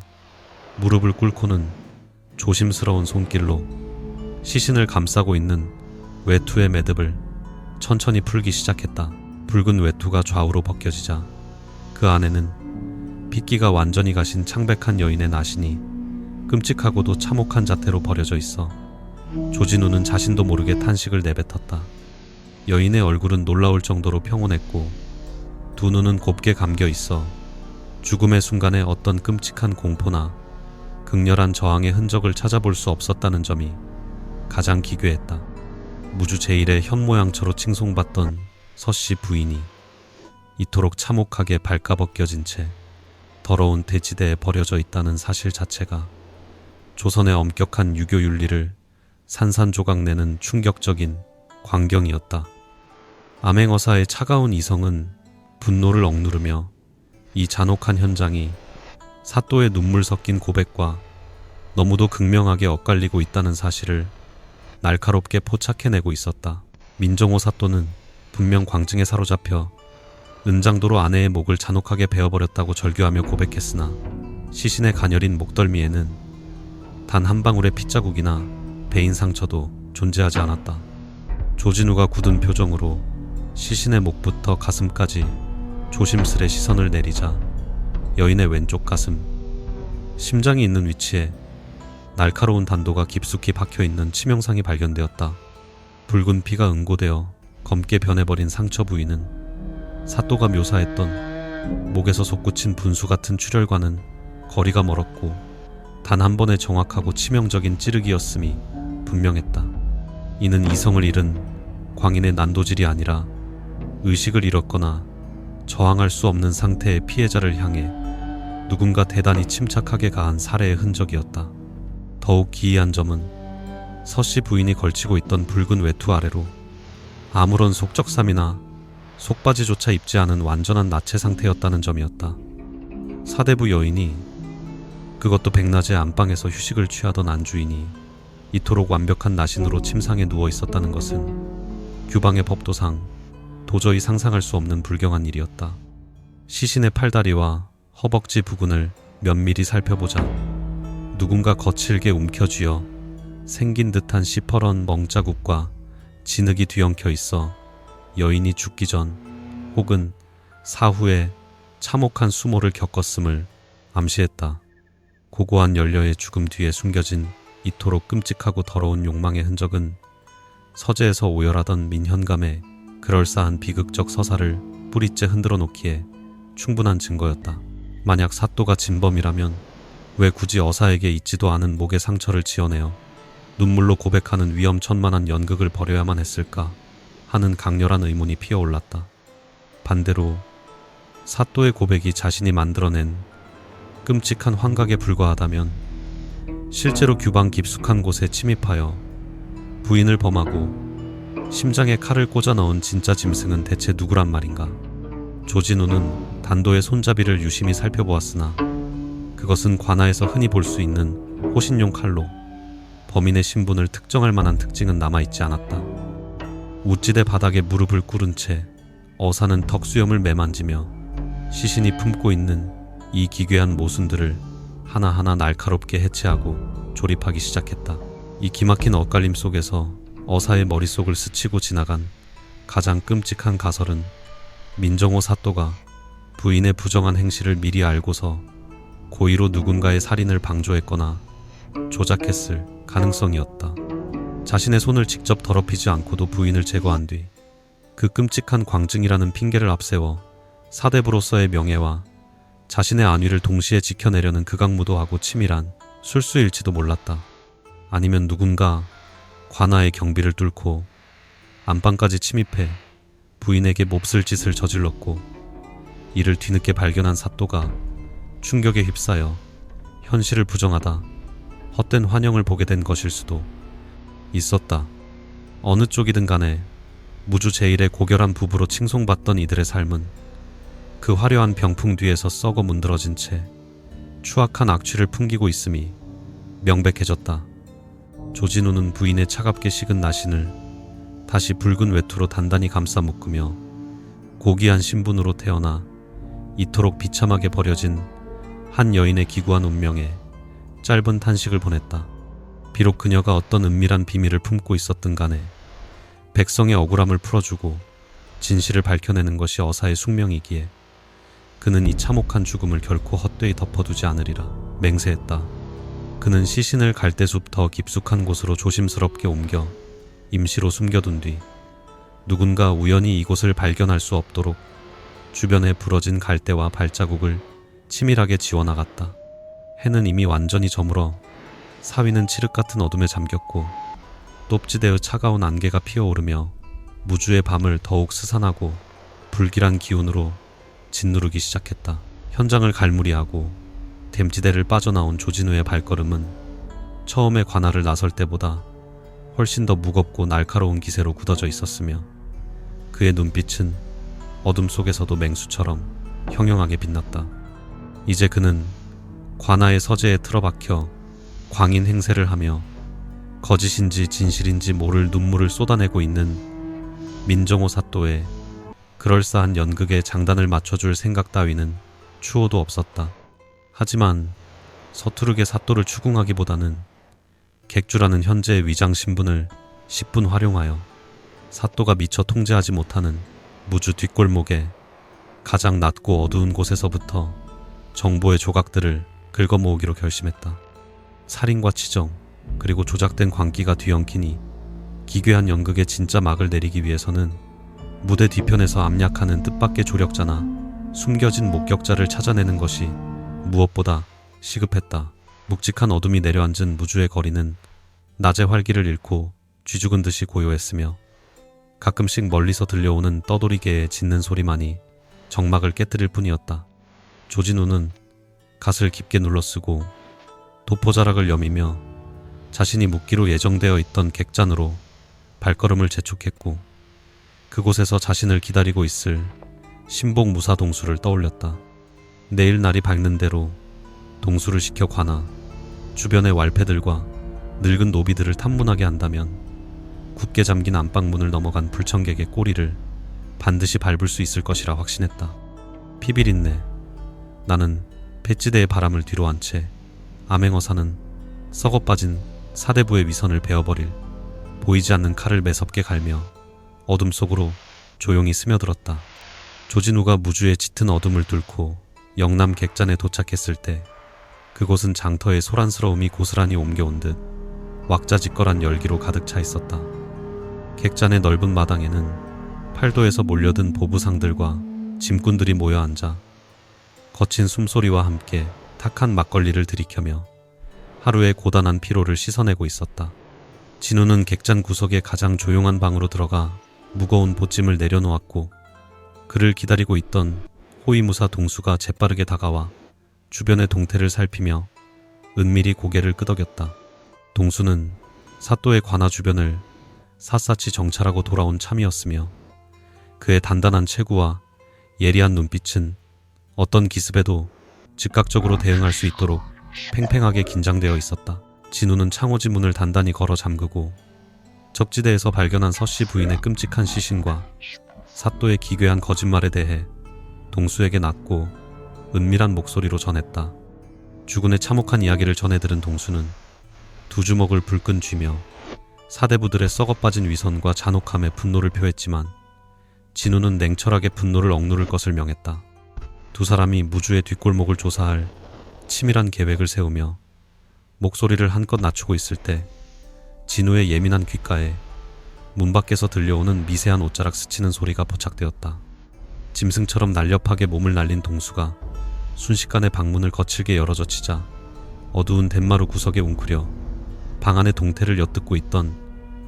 무릎을 꿇고는 조심스러운 손길로 시신을 감싸고 있는 외투의 매듭을 천천히 풀기 시작했다. 붉은 외투가 좌우로 벗겨지자 그 안에는 핏기가 완전히 가신 창백한 여인의 나신이 끔찍하고도 참혹한 자태로 버려져 있어 조진우는 자신도 모르게 탄식을 내뱉었다. 여인의 얼굴은 놀라울 정도로 평온했고 두 눈은 곱게 감겨 있어 죽음의 순간에 어떤 끔찍한 공포나 극렬한 저항의 흔적을 찾아볼 수 없었다는 점이 가장 기괴했다. 무주 제1의 현모양처로 칭송받던 서씨 부인이 이토록 참혹하게 발가벗겨진 채 더러운 대지대에 버려져 있다는 사실 자체가 조선의 엄격한 유교 윤리를 산산조각내는 충격적인 광경이었다. 암행어사의 차가운 이성은 분노를 억누르며 이 잔혹한 현장이 사또의 눈물 섞인 고백과 너무도 극명하게 엇갈리고 있다는 사실을 날카롭게 포착해내고 있었다. 민정호 사또는 분명 광증에 사로잡혀 은장도로 아내의 목을 잔혹하게 베어버렸다고 절규하며 고백했으나 시신의 가녀린 목덜미에는 단 한 방울의 핏자국이나 베인 상처도 존재하지 않았다. 조진우가 굳은 표정으로 시신의 목부터 가슴까지 조심스레 시선을 내리자 여인의 왼쪽 가슴, 심장이 있는 위치에 날카로운 단도가 깊숙이 박혀있는 치명상이 발견되었다. 붉은 피가 응고되어 검게 변해버린 상처 부위는 사또가 묘사했던 목에서 솟구친 분수 같은 출혈과는 거리가 멀었고 단 한 번의 정확하고 치명적인 찌르기였음이 분명했다. 이는 이성을 잃은 광인의 난도질이 아니라 의식을 잃었거나 저항할 수 없는 상태의 피해자를 향해 누군가 대단히 침착하게 가한 살해의 흔적이었다. 더욱 기이한 점은 서씨 부인이 걸치고 있던 붉은 외투 아래로 아무런 속적삼이나 속바지조차 입지 않은 완전한 나체 상태였다는 점이었다. 사대부 여인이, 그것도 백낮에 안방에서 휴식을 취하던 안주인이 이토록 완벽한 나신으로 침상에 누워 있었다는 것은 규방의 법도상 도저히 상상할 수 없는 불경한 일이었다. 시신의 팔다리와 허벅지 부근을 면밀히 살펴보자 누군가 거칠게 움켜쥐어 생긴 듯한 시퍼런 멍자국과 진흙이 뒤엉켜 있어 여인이 죽기 전 혹은 사후에 참혹한 수모를 겪었음을 암시했다. 고고한 연려의 죽음 뒤에 숨겨진 이토록 끔찍하고 더러운 욕망의 흔적은 서재에서 오열하던 민현감의 그럴싸한 비극적 서사를 뿌리째 흔들어 놓기에 충분한 증거였다. 만약 사또가 진범이라면 왜 굳이 어사에게 있지도 않은 목의 상처를 지어내어 눈물로 고백하는 위험천만한 연극을 벌여야만 했을까 하는 강렬한 의문이 피어올랐다. 반대로 사또의 고백이 자신이 만들어낸 끔찍한 환각에 불과하다면 실제로 규방 깊숙한 곳에 침입하여 부인을 범하고 심장에 칼을 꽂아 넣은 진짜 짐승은 대체 누구란 말인가. 조진우는 단도의 손잡이를 유심히 살펴보았으나 그것은 관아에서 흔히 볼 수 있는 호신용 칼로 범인의 신분을 특정할 만한 특징은 남아있지 않았다. 우찌대 바닥에 무릎을 꿇은 채 어사는 턱수염을 매만지며 시신이 품고 있는 이 기괴한 모순들을 하나하나 날카롭게 해체하고 조립하기 시작했다. 이 기막힌 엇갈림 속에서 어사의 머릿속을 스치고 지나간 가장 끔찍한 가설은 민정호 사또가 부인의 부정한 행실을 미리 알고서 고의로 누군가의 살인을 방조했거나 조작했을 가능성이었다. 자신의 손을 직접 더럽히지 않고도 부인을 제거한 뒤 그 끔찍한 광증이라는 핑계를 앞세워 사대부로서의 명예와 자신의 안위를 동시에 지켜내려는 극악무도하고 치밀한 술수일지도 몰랐다. 아니면 누군가 관아의 경비를 뚫고 안방까지 침입해 부인에게 몹쓸 짓을 저질렀고 이를 뒤늦게 발견한 사또가 충격에 휩싸여 현실을 부정하다 헛된 환영을 보게 된 것일 수도 있었다. 어느 쪽이든 간에 무주 제1의 고결한 부부로 칭송받던 이들의 삶은 그 화려한 병풍 뒤에서 썩어 문드러진 채 추악한 악취를 풍기고 있음이 명백해졌다. 조진우는 부인의 차갑게 식은 나신을 다시 붉은 외투로 단단히 감싸 묶으며 고귀한 신분으로 태어나 이토록 비참하게 버려진 한 여인의 기구한 운명에 짧은 탄식을 보냈다. 비록 그녀가 어떤 은밀한 비밀을 품고 있었든 간에 백성의 억울함을 풀어주고 진실을 밝혀내는 것이 어사의 숙명이기에 그는 이 참혹한 죽음을 결코 헛되이 덮어두지 않으리라 맹세했다. 그는 시신을 갈대숲 더 깊숙한 곳으로 조심스럽게 옮겨 임시로 숨겨둔 뒤 누군가 우연히 이곳을 발견할 수 없도록 주변에 부러진 갈대와 발자국을 치밀하게 지워나갔다. 해는 이미 완전히 저물어 사위는 칠흑 같은 어둠에 잠겼고 높지대의 차가운 안개가 피어오르며 무주의 밤을 더욱 스산하고 불길한 기운으로 짓누르기 시작했다. 현장을 갈무리하고 댐지대를 빠져나온 조진우의 발걸음은 처음에 관할을 나설 때보다 훨씬 더 무겁고 날카로운 기세로 굳어져 있었으며 그의 눈빛은 어둠 속에서도 맹수처럼 형형하게 빛났다. 이제 그는 관아의 서재에 틀어박혀 광인 행세를 하며 거짓인지 진실인지 모를 눈물을 쏟아내고 있는 민정호 사또의 그럴싸한 연극에 장단을 맞춰줄 생각 따위는 추호도 없었다. 하지만 서투르게 사또를 추궁하기보다는 객주라는 현재의 위장 신분을 10분 활용하여 사또가 미처 통제하지 못하는 무주 뒷골목에 가장 낮고 어두운 곳에서부터 정보의 조각들을 긁어모으기로 결심했다. 살인과 치정 그리고 조작된 광기가 뒤엉키니 기괴한 연극의 진짜 막을 내리기 위해서는 무대 뒤편에서 압력하는 뜻밖의 조력자나 숨겨진 목격자를 찾아내는 것이 무엇보다 시급했다. 묵직한 어둠이 내려앉은 무주의 거리는 낮의 활기를 잃고 쥐죽은 듯이 고요했으며 가끔씩 멀리서 들려오는 떠돌이개의 짖는 소리만이 정막을 깨뜨릴 뿐이었다. 조진우는 갓을 깊게 눌러쓰고 도포자락을 여미며 자신이 묻기로 예정되어 있던 객잔으로 발걸음을 재촉했고 그곳에서 자신을 기다리고 있을 신복 무사 동수를 떠올렸다. 내일 날이 밝는 대로 동수를 시켜 관아 주변의 왈패들과 늙은 노비들을 탐문하게 한다면 굳게 잠긴 안방문을 넘어간 불청객의 꼬리를 반드시 밟을 수 있을 것이라 확신했다. 피비린내. 나는 배지대의 바람을 뒤로 한 채 암행어사는 썩어빠진 사대부의 위선을 베어버릴 보이지 않는 칼을 매섭게 갈며 어둠 속으로 조용히 스며들었다. 조진우가 무주의 짙은 어둠을 뚫고 영남 객잔에 도착했을 때 그곳은 장터의 소란스러움이 고스란히 옮겨온 듯 왁자지껄한 열기로 가득 차 있었다. 객잔의 넓은 마당에는 팔도에서 몰려든 보부상들과 짐꾼들이 모여 앉아 거친 숨소리와 함께 탁한 막걸리를 들이켜며 하루의 고단한 피로를 씻어내고 있었다. 진우는 객잔 구석의 가장 조용한 방으로 들어가 무거운 보찜을 내려놓았고 그를 기다리고 있던 호위무사 동수가 재빠르게 다가와 주변의 동태를 살피며 은밀히 고개를 끄덕였다. 동수는 사또의 관아 주변을 샅샅이 정찰하고 돌아온 참이었으며 그의 단단한 체구와 예리한 눈빛은 어떤 기습에도 즉각적으로 대응할 수 있도록 팽팽하게 긴장되어 있었다. 진우는 창호지 문을 단단히 걸어 잠그고 적지대에서 발견한 서씨 부인의 끔찍한 시신과 사또의 기괴한 거짓말에 대해 동수에게 낮고 은밀한 목소리로 전했다. 주군의 참혹한 이야기를 전해 들은 동수는 두 주먹을 불끈 쥐며 사대부들의 썩어빠진 위선과 잔혹함에 분노를 표했지만 진우는 냉철하게 분노를 억누를 것을 명했다. 두 사람이 무주의 뒷골목을 조사할 치밀한 계획을 세우며 목소리를 한껏 낮추고 있을 때 진우의 예민한 귓가에 문 밖에서 들려오는 미세한 옷자락 스치는 소리가 포착되었다. 짐승처럼 날렵하게 몸을 날린 동수가 순식간에 방문을 거칠게 열어젖히자 어두운 덴마루 구석에 웅크려 방 안의 동태를 엿듣고 있던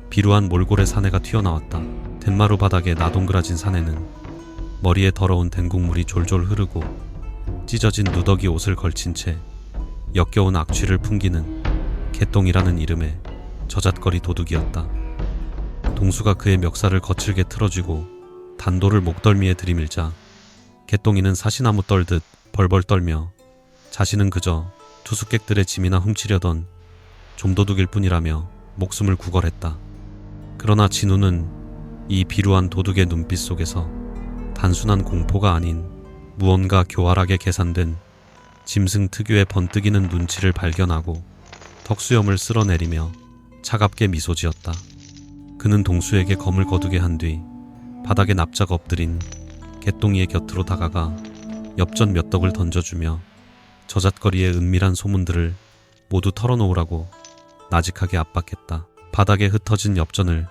비루한 몰골의 사내가 튀어나왔다. 덴마루 바닥에 나동그라진 사내는 머리에 더러운 덴국물이 졸졸 흐르고 찢어진 누더기 옷을 걸친 채 역겨운 악취를 풍기는 개똥이라는 이름의 저잣거리 도둑이었다. 동수가 그의 멱살을 거칠게 틀어쥐고 단도를 목덜미에 들이밀자 개똥이는 사시나무 떨듯 벌벌 떨며 자신은 그저 투숙객들의 짐이나 훔치려던 좀도둑일 뿐이라며 목숨을 구걸했다. 그러나 진우는 이 비루한 도둑의 눈빛 속에서 단순한 공포가 아닌 무언가 교활하게 계산된 짐승 특유의 번뜩이는 눈치를 발견하고 턱수염을 쓸어내리며 차갑게 미소 지었다. 그는 동수에게 검을 거두게 한 뒤 바닥에 납작 엎드린 개똥이의 곁으로 다가가 엽전 몇 덕을 던져주며 저잣거리의 은밀한 소문들을 모두 털어놓으라고 나직하게 압박했다. 바닥에 흩어진 엽전을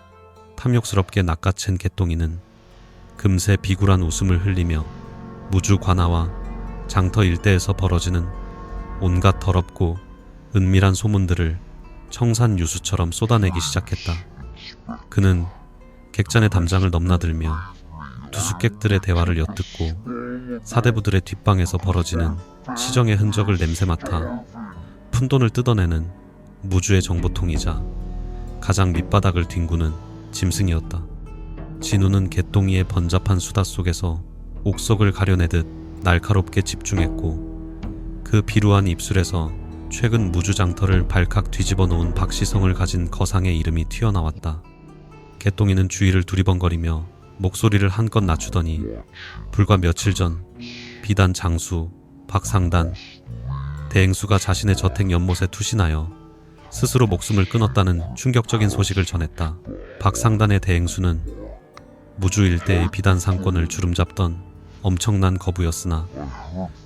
탐욕스럽게 낚아챈 개똥이는 금세 비굴한 웃음을 흘리며 무주 관아와 장터 일대에서 벌어지는 온갖 더럽고 은밀한 소문들을 청산유수처럼 쏟아내기 시작했다. 그는 객잔의 담장을 넘나들며 투숙객들의 대화를 엿듣고 사대부들의 뒷방에서 벌어지는 시정의 흔적을 냄새맡아 푼돈을 뜯어내는 무주의 정보통이자 가장 밑바닥을 뒹구는 짐승이었다. 진우는 개똥이의 번잡한 수다 속에서 옥석을 가려내듯 날카롭게 집중했고 그 비루한 입술에서 최근 무주장터를 발칵 뒤집어 놓은 박시성을 가진 거상의 이름이 튀어나왔다. 개똥이는 주위를 두리번거리며 목소리를 한껏 낮추더니 불과 며칠 전 비단 장수 박상단 대행수가 자신의 저택 연못에 투신하여 스스로 목숨을 끊었다는 충격적인 소식을 전했다. 박상단의 대행수는 무주 일대의 비단 상권을 주름잡던 엄청난 거부였으나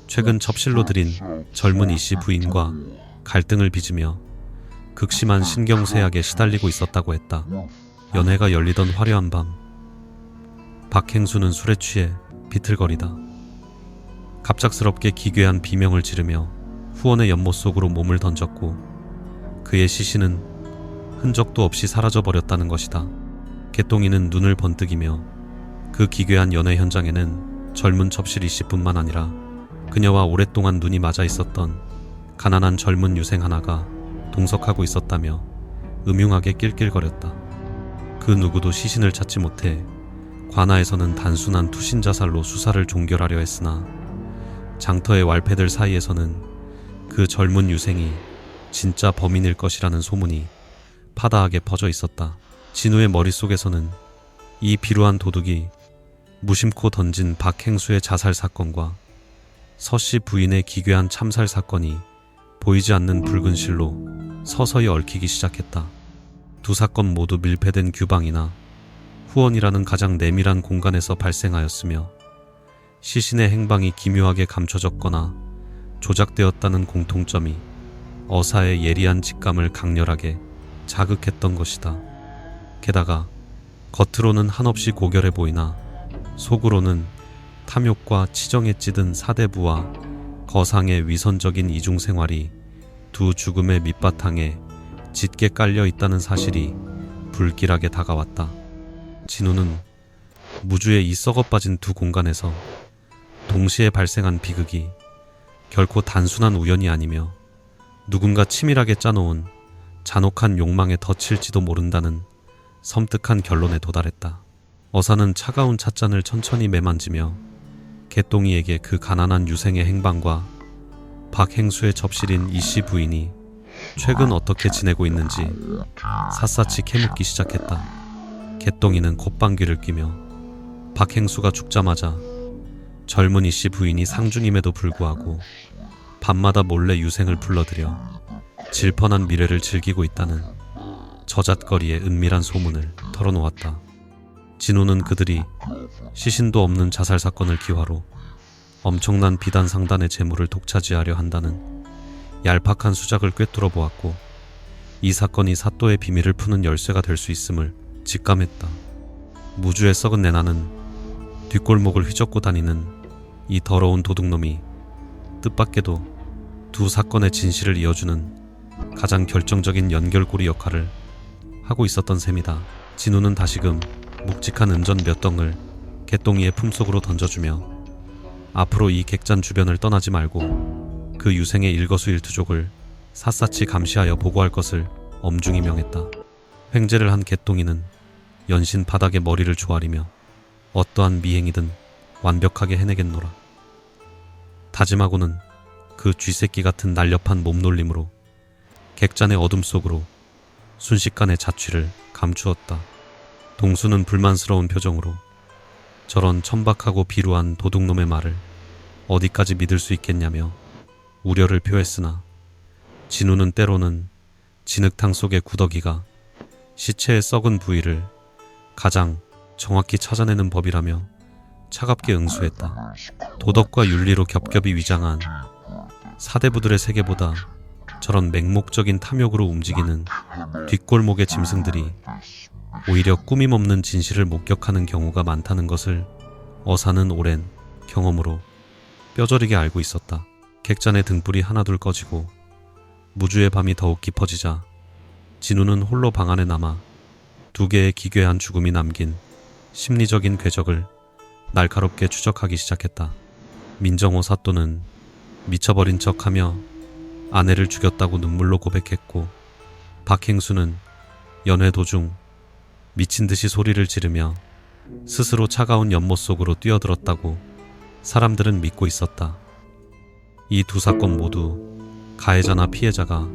최근 접실로 들인 젊은 이씨 부인과 갈등을 빚으며 극심한 신경쇠약에 시달리고 있었다고 했다. 연회가 열리던 화려한 밤, 박행수는 술에 취해 비틀거리다 갑작스럽게 기괴한 비명을 지르며 후원의 연못 속으로 몸을 던졌고 그의 시신은 흔적도 없이 사라져버렸다는 것이다. 개똥이는 눈을 번뜩이며 그 기괴한 연회 현장에는 젊은 접실 이씨뿐만 아니라 그녀와 오랫동안 눈이 맞아 있었던 가난한 젊은 유생 하나가 동석하고 있었다며 음흉하게 낄낄거렸다. 그 누구도 시신을 찾지 못해 관아에서는 단순한 투신 자살로 수사를 종결하려 했으나 장터의 왈패들 사이에서는 그 젊은 유생이 진짜 범인일 것이라는 소문이 파다하게 퍼져 있었다. 진우의 머릿속에서는 이 비루한 도둑이 무심코 던진 박행수의 자살 사건과 서씨 부인의 기괴한 참살 사건이 보이지 않는 붉은 실로 서서히 얽히기 시작했다. 두 사건 모두 밀폐된 규방이나 후원이라는 가장 내밀한 공간에서 발생하였으며 시신의 행방이 기묘하게 감춰졌거나 조작되었다는 공통점이 어사의 예리한 직감을 강렬하게 자극했던 것이다. 게다가 겉으로는 한없이 고결해 보이나 속으로는 탐욕과 치정에 찌든 사대부와 거상의 위선적인 이중생활이 두 죽음의 밑바탕에 짙게 깔려 있다는 사실이 불길하게 다가왔다. 진우는 무주의 이 썩어빠진 두 공간에서 동시에 발생한 비극이 결코 단순한 우연이 아니며 누군가 치밀하게 짜놓은 잔혹한 욕망에 덧칠지도 모른다는 섬뜩한 결론에 도달했다. 어사는 차가운 찻잔을 천천히 매만지며 개똥이에게 그 가난한 유생의 행방과 박행수의 접실인 이씨 부인이 최근 어떻게 지내고 있는지 샅샅이 캐묻기 시작했다. 개똥이는 콧방귀를 뀌며 박행수가 죽자마자 젊은 이씨 부인이 상중임에도 불구하고 밤마다 몰래 유생을 불러들여 질펀한 미래를 즐기고 있다는 저잣거리의 은밀한 소문을 털어놓았다. 진우는 그들이 시신도 없는 자살 사건을 기화로 엄청난 비단 상단의 재물을 독차지하려 한다는 얄팍한 수작을 꿰뚫어 보았고 이 사건이 사또의 비밀을 푸는 열쇠가 될 수 있음을 직감했다. 무주의 썩은 내나는 뒷골목을 휘젓고 다니는 이 더러운 도둑놈이 뜻밖에도 두 사건의 진실을 이어주는 가장 결정적인 연결고리 역할을 하고 있었던 셈이다. 진우는 다시금 묵직한 은전 몇 덩을 개똥이의 품속으로 던져주며 앞으로 이 객잔 주변을 떠나지 말고 그 유생의 일거수일투족을 샅샅이 감시하여 보고할 것을 엄중히 명했다. 횡재를 한 개똥이는 연신 바닥에 머리를 조아리며 어떠한 미행이든 완벽하게 해내겠노라 다짐하고는 그 쥐새끼 같은 날렵한 몸놀림으로 객잔의 어둠 속으로 순식간에 자취를 감추었다. 동수는 불만스러운 표정으로 저런 천박하고 비루한 도둑놈의 말을 어디까지 믿을 수 있겠냐며 우려를 표했으나 진우는 때로는 진흙탕 속의 구더기가 시체의 썩은 부위를 가장 정확히 찾아내는 법이라며 차갑게 응수했다. 도덕과 윤리로 겹겹이 위장한 사대부들의 세계보다 저런 맹목적인 탐욕으로 움직이는 뒷골목의 짐승들이 오히려 꾸밈없는 진실을 목격하는 경우가 많다는 것을 어사는 오랜 경험으로 뼈저리게 알고 있었다. 객잔의 등불이 하나둘 꺼지고 무주의 밤이 더욱 깊어지자 진우는 홀로 방 안에 남아 두 개의 기괴한 죽음이 남긴 심리적인 궤적을 날카롭게 추적하기 시작했다. 민정호 사또는 미쳐버린 척하며 아내를 죽였다고 눈물로 고백했고, 박행수는 연회 도중 미친 듯이 소리를 지르며 스스로 차가운 연못 속으로 뛰어들었다고 사람들은 믿고 있었다. 이 두 사건 모두 가해자나 피해자가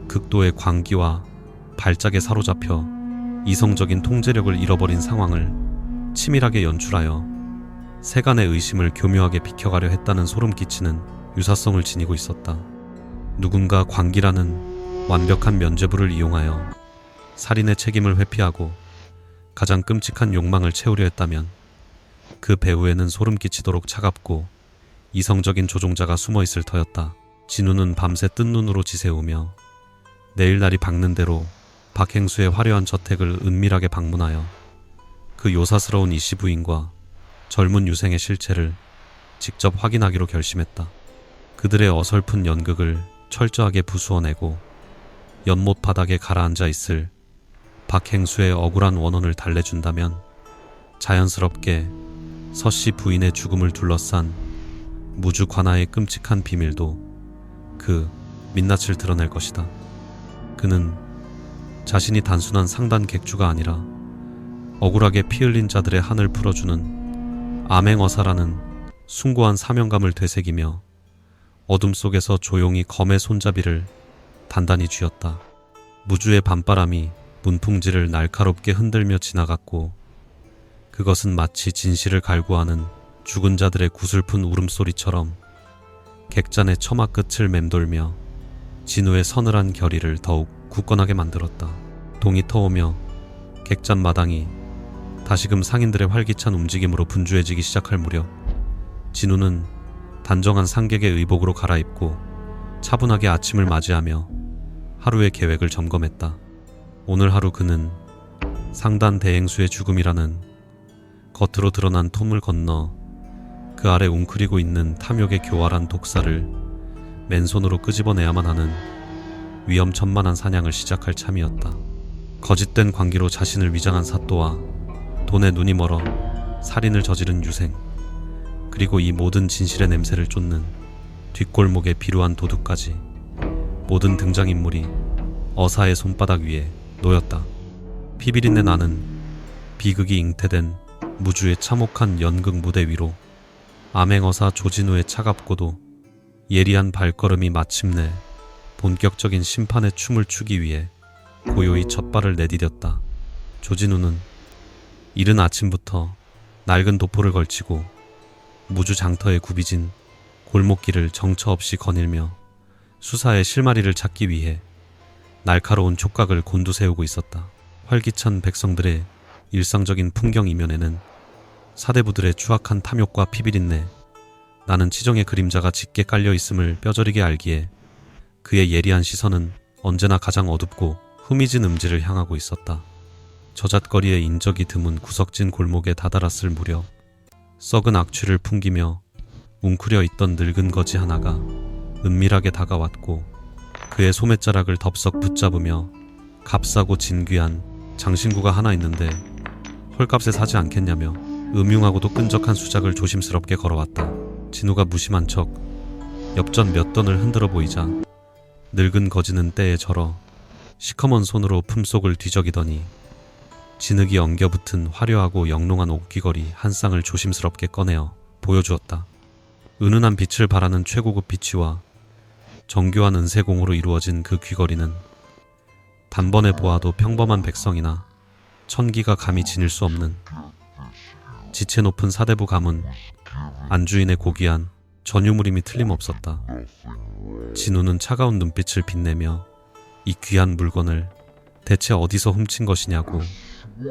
극도의 광기와 발작에 사로잡혀 이성적인 통제력을 잃어버린 상황을 치밀하게 연출하여 세간의 의심을 교묘하게 비켜가려 했다는 소름 끼치는 유사성을 지니고 있었다. 누군가 광기라는 완벽한 면죄부를 이용하여 살인의 책임을 회피하고 가장 끔찍한 욕망을 채우려 했다면 그 배후에는 소름 끼치도록 차갑고 이성적인 조종자가 숨어 있을 터였다. 진우는 밤새 뜬 눈으로 지새우며 내일 날이 밝는 대로 박행수의 화려한 저택을 은밀하게 방문하여 그 요사스러운 이씨 부인과 젊은 유생의 실체를 직접 확인하기로 결심했다. 그들의 어설픈 연극을 철저하게 부수어내고 연못 바닥에 가라앉아 있을 박행수의 억울한 원혼을 달래준다면 자연스럽게 서씨 부인의 죽음을 둘러싼 무주 관아의 끔찍한 비밀도 그 민낯을 드러낼 것이다. 그는 자신이 단순한 상단 객주가 아니라 억울하게 피 흘린 자들의 한을 풀어주는 암행어사라는 숭고한 사명감을 되새기며 어둠 속에서 조용히 검의 손잡이를 단단히 쥐었다. 무주의 밤바람이 문풍지를 날카롭게 흔들며 지나갔고, 그것은 마치 진실을 갈구하는 죽은 자들의 구슬픈 울음소리처럼 객잔의 처마 끝을 맴돌며 진우의 서늘한 결의를 더욱 굳건하게 만들었다. 동이 터오며 객잔 마당이 다시금 상인들의 활기찬 움직임으로 분주해지기 시작할 무렵 진우는 단정한 상객의 의복으로 갈아입고 차분하게 아침을 맞이하며 하루의 계획을 점검했다. 오늘 하루 그는 상단 대행수의 죽음이라는 겉으로 드러난 톰을 건너 그 아래 웅크리고 있는 탐욕의 교활한 독사를 맨손으로 끄집어내야만 하는 위험천만한 사냥을 시작할 참이었다. 거짓된 관계로 자신을 위장한 사또와 돈에 눈이 멀어 살인을 저지른 유생, 그리고 이 모든 진실의 냄새를 쫓는 뒷골목의 비루한 도둑까지 모든 등장인물이 어사의 손바닥 위에 놓였다. 피비린내 나는 비극이 잉태된 무주의 참혹한 연극 무대 위로 암행어사 조진우의 차갑고도 예리한 발걸음이 마침내 본격적인 심판의 춤을 추기 위해 고요히 첫 발을 내디뎠다. 조진우는 이른 아침부터 낡은 도포를 걸치고 무주 장터에 굽이진 골목길을 정처 없이 거닐며 수사의 실마리를 찾기 위해 날카로운 촉각을 곤두세우고 있었다. 활기찬 백성들의 일상적인 풍경 이면에는 사대부들의 추악한 탐욕과 피비린내, 나는 치정의 그림자가 짙게 깔려 있음을 뼈저리게 알기에 그의 예리한 시선은 언제나 가장 어둡고 흐미진 음지를 향하고 있었다. 저잣거리의 인적이 드문 구석진 골목에 다다랐을 무렵 썩은 악취를 풍기며 웅크려 있던 늙은 거지 하나가 은밀하게 다가왔고 그의 소매자락을 덥석 붙잡으며 값싸고 진귀한 장신구가 하나 있는데 헐값에 사지 않겠냐며 음흉하고도 끈적한 수작을 조심스럽게 걸어왔다. 진우가 무심한 척 엽전 몇 던을 흔들어 보이자 늙은 거지는 때에 절어 시커먼 손으로 품속을 뒤적이더니 진흙이 엉겨붙은 화려하고 영롱한 옥귀걸이 한 쌍을 조심스럽게 꺼내어 보여주었다. 은은한 빛을 발하는 최고급 비치와 정교한 은세공으로 이루어진 그 귀걸이는 단번에 보아도 평범한 백성이나 천기가 감히 지닐 수 없는 지체 높은 사대부 가문 안주인의 고귀한 전유물임이 틀림없었다. 진우는 차가운 눈빛을 빛내며 이 귀한 물건을 대체 어디서 훔친 것이냐고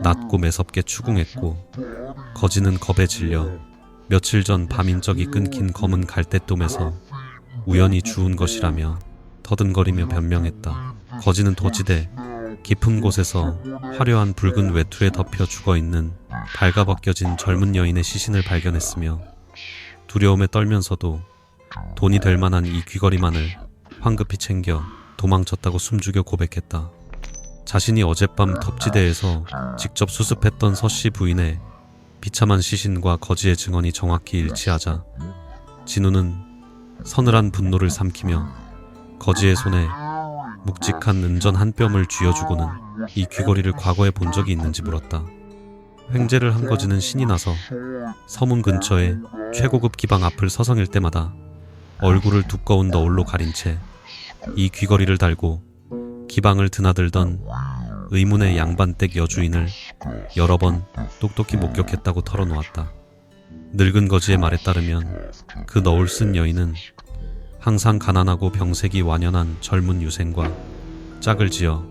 낮고 매섭게 추궁했고, 거지는 겁에 질려 며칠 전 밤인적이 끊긴 검은 갈대돔에서 우연히 주운 것이라며 더듬거리며 변명했다. 거지는 도지대 깊은 곳에서 화려한 붉은 외투에 덮여 죽어있는 발가벗겨진 젊은 여인의 시신을 발견했으며 두려움에 떨면서도 돈이 될 만한 이 귀걸이만을 황급히 챙겨 도망쳤다고 숨죽여 고백했다. 자신이 어젯밤 덥지대에서 직접 수습했던 서씨 부인의 비참한 시신과 거지의 증언이 정확히 일치하자 진우는 서늘한 분노를 삼키며 거지의 손에 묵직한 은전 한 뼘을 쥐어주고는 이 귀걸이를 과거에 본 적이 있는지 물었다. 횡재를 한 거지는 신이 나서 서문 근처에 최고급 기방 앞을 서성일 때마다 얼굴을 두꺼운 너울로 가린 채 이 귀걸이를 달고 기방을 드나들던 의문의 양반댁 여주인을 여러 번 똑똑히 목격했다고 털어놓았다. 늙은 거지의 말에 따르면 그 너울 쓴 여인은 항상 가난하고 병색이 완연한 젊은 유생과 짝을 지어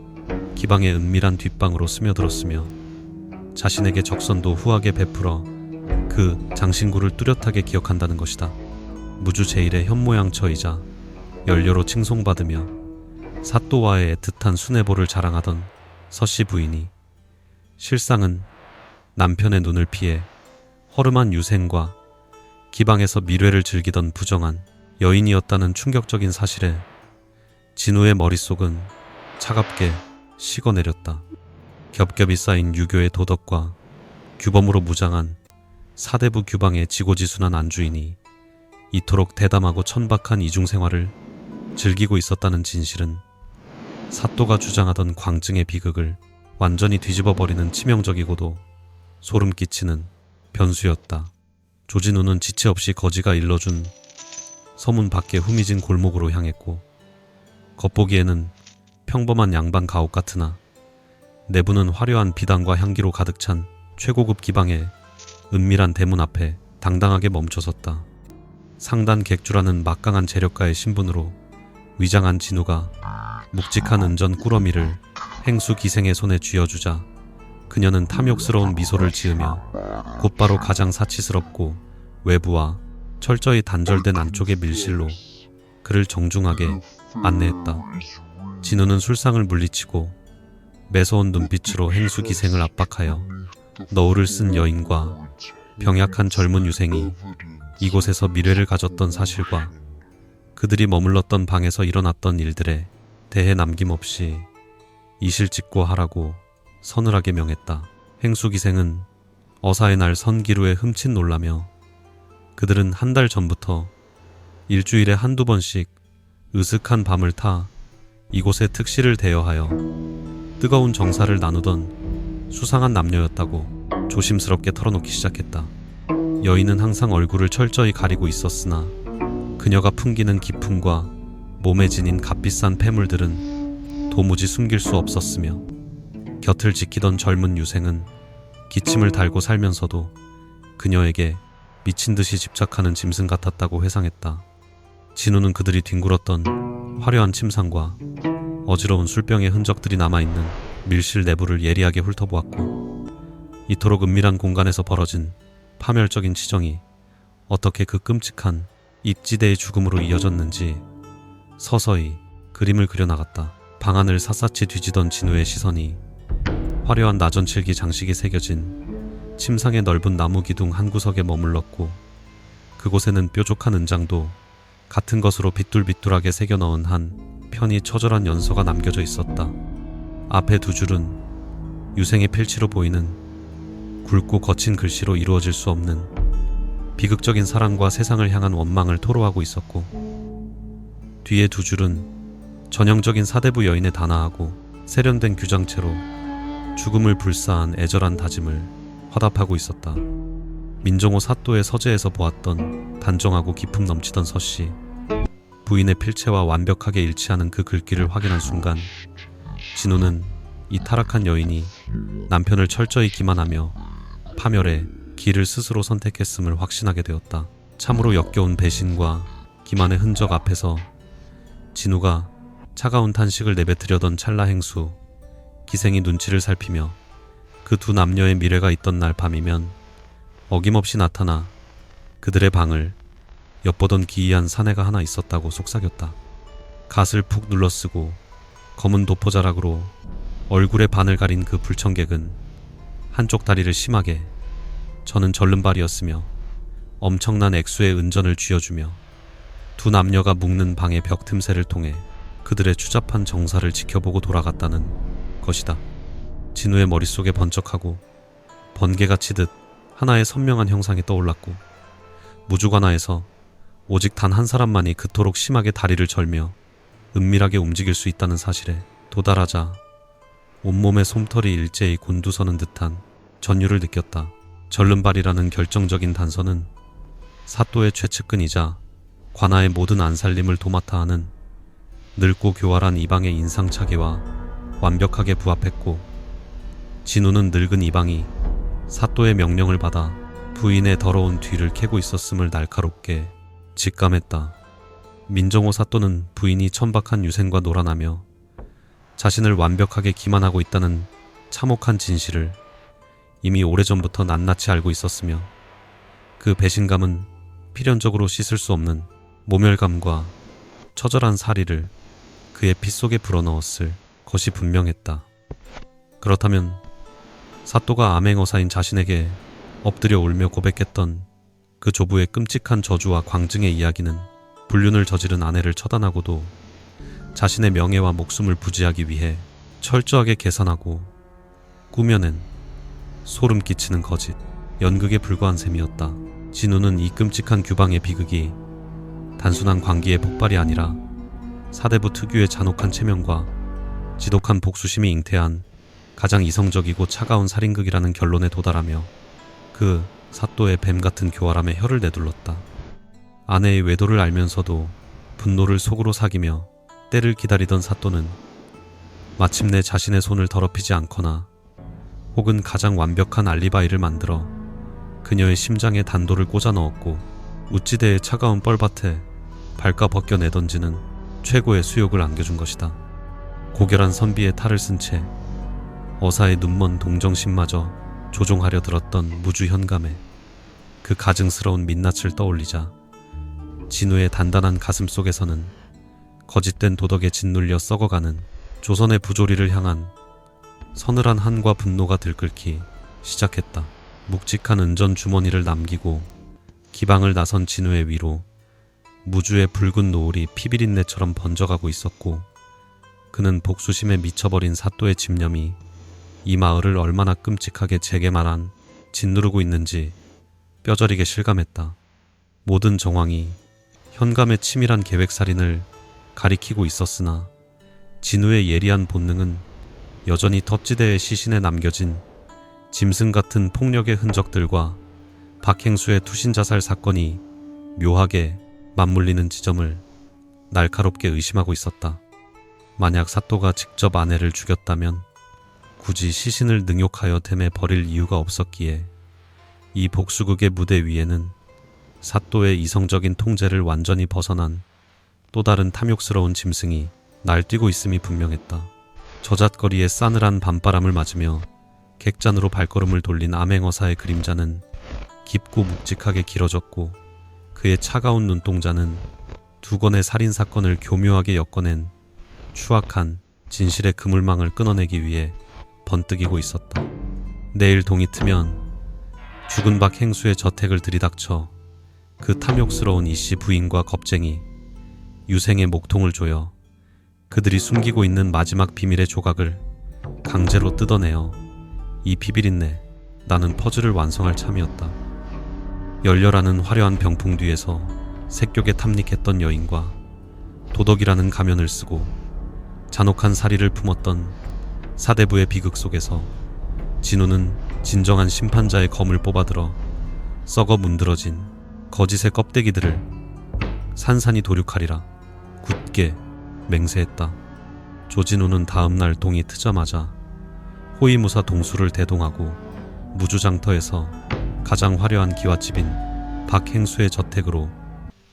기방의 은밀한 뒷방으로 스며들었으며 자신에게 적선도 후하게 베풀어 그 장신구를 뚜렷하게 기억한다는 것이다. 무주 제1의 현모양처이자 연료로 칭송받으며 사또와의 애틋한 수뇌보를 자랑하던 서씨 부인이 실상은 남편의 눈을 피해 허름한 유생과 기방에서 미래를 즐기던 부정한 여인이었다는 충격적인 사실에 진우의 머릿속은 차갑게 식어내렸다. 겹겹이 쌓인 유교의 도덕과 규범으로 무장한 사대부 규방의 지고지순한 안주인이 이토록 대담하고 천박한 이중생활을 즐기고 있었다는 진실은 사또가 주장하던 광증의 비극을 완전히 뒤집어버리는 치명적이고도 소름 끼치는 변수였다. 조진우는 지체 없이 거지가 일러준 서문 밖의 후미진 골목으로 향했고 겉보기에는 평범한 양반 가옥 같으나 내부는 화려한 비단과 향기로 가득 찬 최고급 기방의 은밀한 대문 앞에 당당하게 멈춰섰다. 상단 객주라는 막강한 재력가의 신분으로 위장한 진우가 묵직한 은전 꾸러미를 행수 기생의 손에 쥐어주자 그녀는 탐욕스러운 미소를 지으며 곧바로 가장 사치스럽고 외부와 철저히 단절된 안쪽의 밀실로 그를 정중하게 안내했다. 진우는 술상을 물리치고 매서운 눈빛으로 행수 기생을 압박하여 너울을 쓴 여인과 병약한 젊은 유생이 이곳에서 미래를 가졌던 사실과 그들이 머물렀던 방에서 일어났던 일들에 대해 남김없이 이실직고하라고 서늘하게 명했다. 행수기생은 어사의 날 선기루에 흠칫 놀라며 그들은 한 달 전부터 일주일에 한두 번씩 으슥한 밤을 타 이곳에 특실을 대여하여 뜨거운 정사를 나누던 수상한 남녀였다고 조심스럽게 털어놓기 시작했다. 여인은 항상 얼굴을 철저히 가리고 있었으나 그녀가 풍기는 기품과 몸에 지닌 값비싼 폐물들은 도무지 숨길 수 없었으며 곁을 지키던 젊은 유생은 기침을 달고 살면서도 그녀에게 미친 듯이 집착하는 짐승 같았다고 회상했다. 진우는 그들이 뒹굴었던 화려한 침상과 어지러운 술병의 흔적들이 남아있는 밀실 내부를 예리하게 훑어보았고 이토록 은밀한 공간에서 벌어진 파멸적인 치정이 어떻게 그 끔찍한 입지대의 죽음으로 이어졌는지 서서히 그림을 그려나갔다. 방안을 샅샅이 뒤지던 진우의 시선이 화려한 나전칠기 장식이 새겨진 침상의 넓은 나무 기둥 한 구석에 머물렀고 그곳에는 뾰족한 은장도 같은 것으로 빗둘빗둘하게 새겨 넣은 한 편이 처절한 연서가 남겨져 있었다. 앞에 두 줄은 유생의 필치로 보이는 굵고 거친 글씨로 이루어질 수 없는 비극적인 사랑과 세상을 향한 원망을 토로하고 있었고 뒤에 두 줄은 전형적인 사대부 여인의 단아하고 세련된 규장체로 죽음을 불사한 애절한 다짐을 화답하고 있었다. 민정호 사또의 서재에서 보았던 단정하고 기품 넘치던 서씨 부인의 필체와 완벽하게 일치하는 그 글귀를 확인한 순간 진우는 이 타락한 여인이 남편을 철저히 기만하며 파멸의 길을 스스로 선택했음을 확신하게 되었다. 참으로 역겨운 배신과 기만의 흔적 앞에서 진우가 차가운 탄식을 내뱉으려던 찰나 행수 기생이 눈치를 살피며 그 두 남녀의 미래가 있던 날 밤이면 어김없이 나타나 그들의 방을 엿보던 기이한 사내가 하나 있었다고 속삭였다. 갓을 푹 눌러쓰고 검은 도포자락으로 얼굴의 반을 가린 그 불청객은 한쪽 다리를 심하게, 저는 절름발이었으며 엄청난 액수의 은전을 쥐어주며 두 남녀가 묵는 방의 벽 틈새를 통해 그들의 추잡한 정사를 지켜보고 돌아갔다는 것이다. 진우의 머릿속에 번쩍하고 번개가 치듯 하나의 선명한 형상이 떠올랐고, 무주관하에서 오직 단 한 사람만이 그토록 심하게 다리를 절며 은밀하게 움직일 수 있다는 사실에 도달하자 온몸의 솜털이 일제히 곤두서는 듯한 전율을 느꼈다. 절름발이라는 결정적인 단서는 사또의 최측근이자 관아의 모든 안살림을 도맡아 하는 늙고 교활한 이방의 인상차게와 완벽하게 부합했고, 진우는 늙은 이방이 사또의 명령을 받아 부인의 더러운 뒤를 캐고 있었음을 날카롭게 직감했다. 민정호 사또는 부인이 천박한 유생과 놀아나며 자신을 완벽하게 기만하고 있다는 참혹한 진실을 이미 오래전부터 낱낱이 알고 있었으며, 그 배신감은 필연적으로 씻을 수 없는 모멸감과 처절한 사리를 그의 피 속에 불어넣었을 것이 분명했다. 그렇다면 사또가 암행어사인 자신에게 엎드려 울며 고백했던 그 조부의 끔찍한 저주와 광증의 이야기는 불륜을 저지른 아내를 처단하고도 자신의 명예와 목숨을 부지하기 위해 철저하게 계산하고 꾸며낸 소름 끼치는 거짓, 연극에 불과한 셈이었다. 진우는 이 끔찍한 규방의 비극이 단순한 광기의 폭발이 아니라 사대부 특유의 잔혹한 체면과 지독한 복수심이 잉태한 가장 이성적이고 차가운 살인극이라는 결론에 도달하며 그 사또의 뱀같은 교활함에 혀를 내둘렀다. 아내의 외도를 알면서도 분노를 속으로 사기며 때를 기다리던 사또는 마침내 자신의 손을 더럽히지 않거나 혹은 가장 완벽한 알리바이를 만들어 그녀의 심장에 단도를 꽂아 넣었고, 우찌대의 차가운 뻘밭에 발가 벗겨 내던지는 최고의 수욕을 안겨준 것이다. 고결한 선비의 탈을 쓴 채 어사의 눈먼 동정심마저 조종하려 들었던 무주 현감에 그 가증스러운 민낯을 떠올리자 진우의 단단한 가슴 속에서는 거짓된 도덕에 짓눌려 썩어가는 조선의 부조리를 향한 서늘한 한과 분노가 들끓기 시작했다. 묵직한 은전 주머니를 남기고 기방을 나선 진우의 위로 무주의 붉은 노을이 피비린내처럼 번져가고 있었고, 그는 복수심에 미쳐버린 사또의 집념이 이 마을을 얼마나 끔찍하게 재개만한 짓누르고 있는지 뼈저리게 실감했다. 모든 정황이 현감의 치밀한 계획살인을 가리키고 있었으나 진우의 예리한 본능은 여전히 덕지대의 시신에 남겨진 짐승 같은 폭력의 흔적들과 박행수의 투신자살 사건이 묘하게 맞물리는 지점을 날카롭게 의심하고 있었다. 만약 사또가 직접 아내를 죽였다면 굳이 시신을 능욕하여 댐에 버릴 이유가 없었기에 이 복수극의 무대 위에는 사또의 이성적인 통제를 완전히 벗어난 또 다른 탐욕스러운 짐승이 날뛰고 있음이 분명했다. 저잣거리의 싸늘한 밤바람을 맞으며 객잔으로 발걸음을 돌린 암행어사의 그림자는 깊고 묵직하게 길어졌고, 그의 차가운 눈동자는 두 건의 살인사건을 교묘하게 엮어낸 추악한 진실의 그물망을 끊어내기 위해 번뜩이고 있었다. 내일 동이 트면 죽은 박 행수의 저택을 들이닥쳐 그 탐욕스러운 이씨 부인과 겁쟁이 유생의 목통을 조여 그들이 숨기고 있는 마지막 비밀의 조각을 강제로 뜯어내어 이 비비린내 나는 퍼즐을 완성할 참이었다. 열렬하는 화려한 병풍 뒤에서 색욕에 탐닉했던 여인과 도덕이라는 가면을 쓰고 잔혹한 사리를 품었던 사대부의 비극 속에서 진우는 진정한 심판자의 검을 뽑아들어 썩어 문드러진 거짓의 껍데기들을 산산이 도륙하리라 굳게 맹세했다. 조진우는 다음날 동이 트자마자 호위무사 동수를 대동하고 무주장터에서 가장 화려한 기와집인 박행수의 저택으로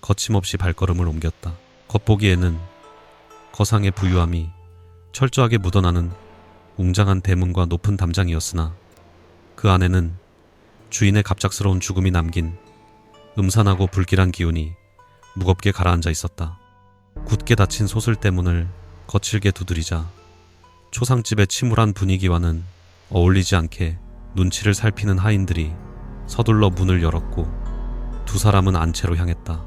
거침없이 발걸음을 옮겼다. 겉보기에는 거상의 부유함이 철저하게 묻어나는 웅장한 대문과 높은 담장이었으나 그 안에는 주인의 갑작스러운 죽음이 남긴 음산하고 불길한 기운이 무겁게 가라앉아 있었다. 굳게 닫힌 소슬 대문을 거칠게 두드리자 초상집의 침울한 분위기와는 어울리지 않게 눈치를 살피는 하인들이 서둘러 문을 열었고 두 사람은 안채로 향했다.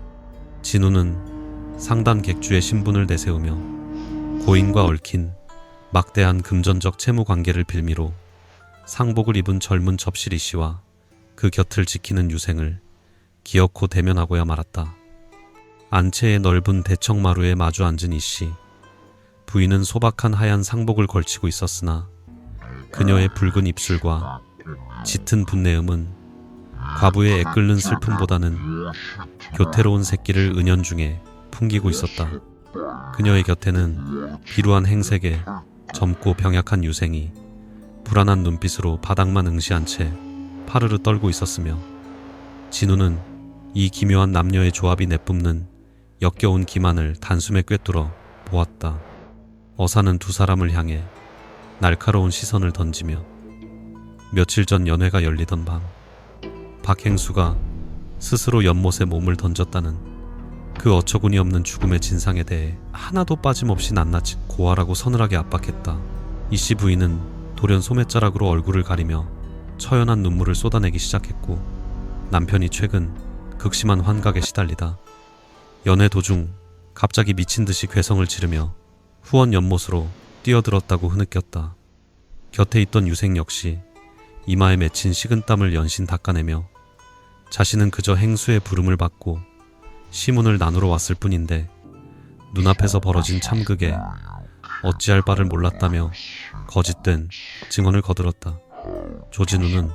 진우는 상단 객주의 신분을 내세우며 고인과 얽힌 막대한 금전적 채무 관계를 빌미로 상복을 입은 젊은 접실이 씨와 그 곁을 지키는 유생을 기어코 대면하고야 말았다. 안채의 넓은 대청마루에 마주 앉은 이 씨. 부인은 소박한 하얀 상복을 걸치고 있었으나 그녀의 붉은 입술과 짙은 분내음은 과부의 애끓는 슬픔보다는 교태로운 새끼를 은연중에 풍기고 있었다. 그녀의 곁에는 비루한 행색에 젊고 병약한 유생이 불안한 눈빛으로 바닥만 응시한 채 파르르 떨고 있었으며 진우는 이 기묘한 남녀의 조합이 내뿜는 역겨운 기만을 단숨에 꿰뚫어 보았다. 어사는 두 사람을 향해 날카로운 시선을 던지며 며칠 전 연회가 열리던 밤 박행수가 스스로 연못에 몸을 던졌다는 그 어처구니 없는 죽음의 진상에 대해 하나도 빠짐없이 낱낱이 고하라고 서늘하게 압박했다. 이씨 부인은 돌연 소매자락으로 얼굴을 가리며 처연한 눈물을 쏟아내기 시작했고 남편이 최근 극심한 환각에 시달리다 연회 도중 갑자기 미친 듯이 괴성을 지르며 후원 연못으로 뛰어들었다고 흐느꼈다. 곁에 있던 유생 역시 이마에 맺힌 식은땀을 연신 닦아내며 자신은 그저 행수의 부름을 받고 시문을 나누러 왔을 뿐인데 눈앞에서 벌어진 참극에 어찌할 바를 몰랐다며 거짓된 증언을 거들었다. 조진우는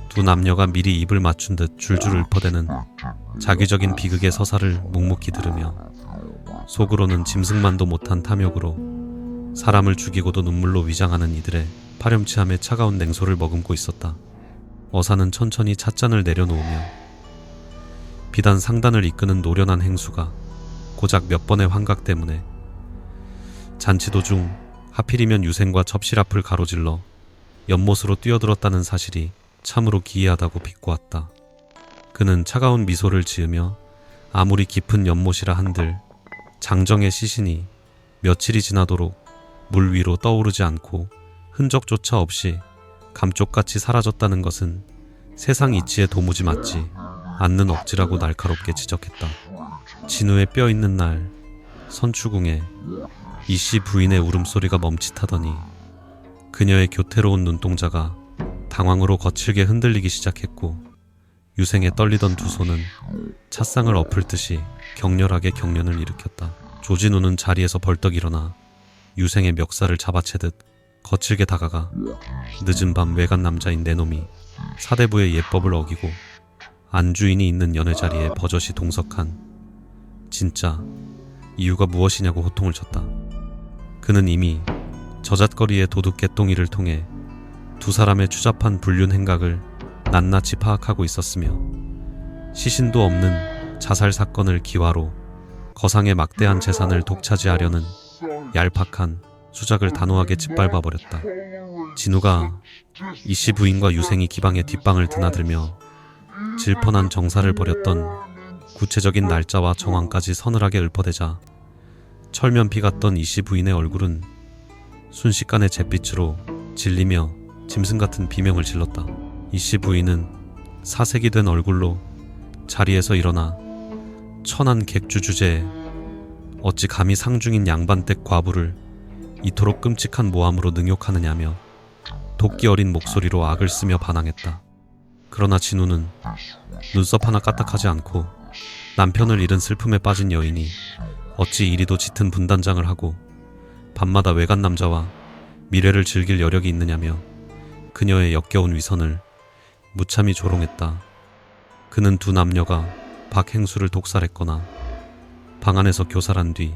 두 남녀가 미리 입을 맞춘 듯 줄줄 읊어대는 자기적인 비극의 서사를 묵묵히 들으며 속으로는 짐승만도 못한 탐욕으로 사람을 죽이고도 눈물로 위장하는 이들의 파렴치함에 차가운 냉소를 머금고 있었다. 어사는 천천히 찻잔을 내려놓으며 비단 상단을 이끄는 노련한 행수가 고작 몇 번의 환각 때문에 잔치 도중 하필이면 유생과 접실 앞을 가로질러 연못으로 뛰어들었다는 사실이 참으로 기이하다고 비꼬았다. 그는 차가운 미소를 지으며 아무리 깊은 연못이라 한들 장정의 시신이 며칠이 지나도록 물 위로 떠오르지 않고 흔적조차 없이 감쪽같이 사라졌다는 것은 세상 이치에 도무지 맞지 않는 억지라고 날카롭게 지적했다. 진우의 뼈 있는 날 선추궁에 이씨 부인의 울음소리가 멈칫하더니 그녀의 교태로운 눈동자가 당황으로 거칠게 흔들리기 시작했고 유생에 떨리던 두 손은 찻상을 엎을 듯이 격렬하게 경련을 일으켰다. 조진우는 자리에서 벌떡 일어나 유생의 멱살을 잡아채듯 거칠게 다가가 늦은 밤 외간 남자인 내 놈이 사대부의 예법을 어기고 안주인이 있는 연회 자리에 버젓이 동석한 진짜 이유가 무엇이냐고 호통을 쳤다. 그는 이미 저잣거리의 도둑 개똥이를 통해 두 사람의 추잡한 불륜 행각을 낱낱이 파악하고 있었으며 시신도 없는 자살 사건을 기화로 거상의 막대한 재산을 독차지하려는 얄팍한 수작을 단호하게 짓밟아버렸다. 진우가 이씨 부인과 유생이 기방의 뒷방을 드나들며 질펀한 정사를 벌였던 구체적인 날짜와 정황까지 서늘하게 읊어대자 철면피 같던 이씨 부인의 얼굴은 순식간에 잿빛으로 질리며 짐승 같은 비명을 질렀다. 이씨 부인은 사색이 된 얼굴로 자리에서 일어나 천한 객주 주제에 어찌 감히 상중인 양반댁 과부를 이토록 끔찍한 모함으로 능욕하느냐며 도끼 어린 목소리로 악을 쓰며 반항했다. 그러나 진우는 눈썹 하나 까딱하지 않고 남편을 잃은 슬픔에 빠진 여인이 어찌 이리도 짙은 분단장을 하고 밤마다 외간 남자와 미래를 즐길 여력이 있느냐며 그녀의 역겨운 위선을 무참히 조롱했다. 그는 두 남녀가 박행수를 독살했거나 방 안에서 교살한 뒤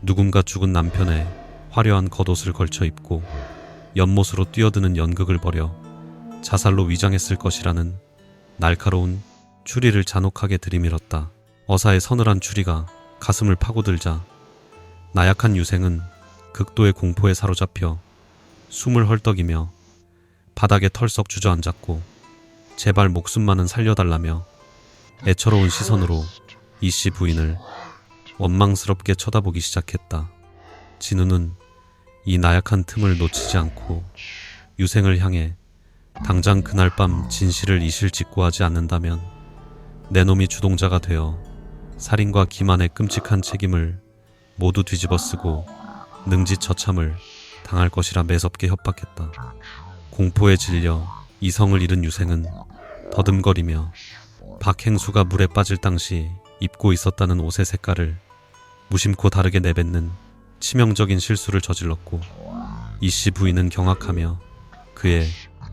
누군가 죽은 남편의 화려한 겉옷을 걸쳐 입고 연못으로 뛰어드는 연극을 벌여 자살로 위장했을 것이라는 날카로운 추리를 잔혹하게 들이밀었다. 어사의 서늘한 추리가 가슴을 파고들자 나약한 유생은 극도의 공포에 사로잡혀 숨을 헐떡이며 바닥에 털썩 주저앉았고 제발 목숨만은 살려달라며 애처로운 시선으로 이씨 부인을 원망스럽게 쳐다보기 시작했다. 진우는 이 나약한 틈을 놓치지 않고 유생을 향해 당장 그날 밤 진실을 이실직고하지 않는다면 내 놈이 주동자가 되어 살인과 기만의 끔찍한 책임을 모두 뒤집어쓰고 능지처참을 당할 것이라 매섭게 협박했다. 공포에 질려 이성을 잃은 유생은 더듬거리며 박행수가 물에 빠질 당시 입고 있었다는 옷의 색깔을 무심코 다르게 내뱉는 치명적인 실수를 저질렀고 이씨 부인은 경악하며 그의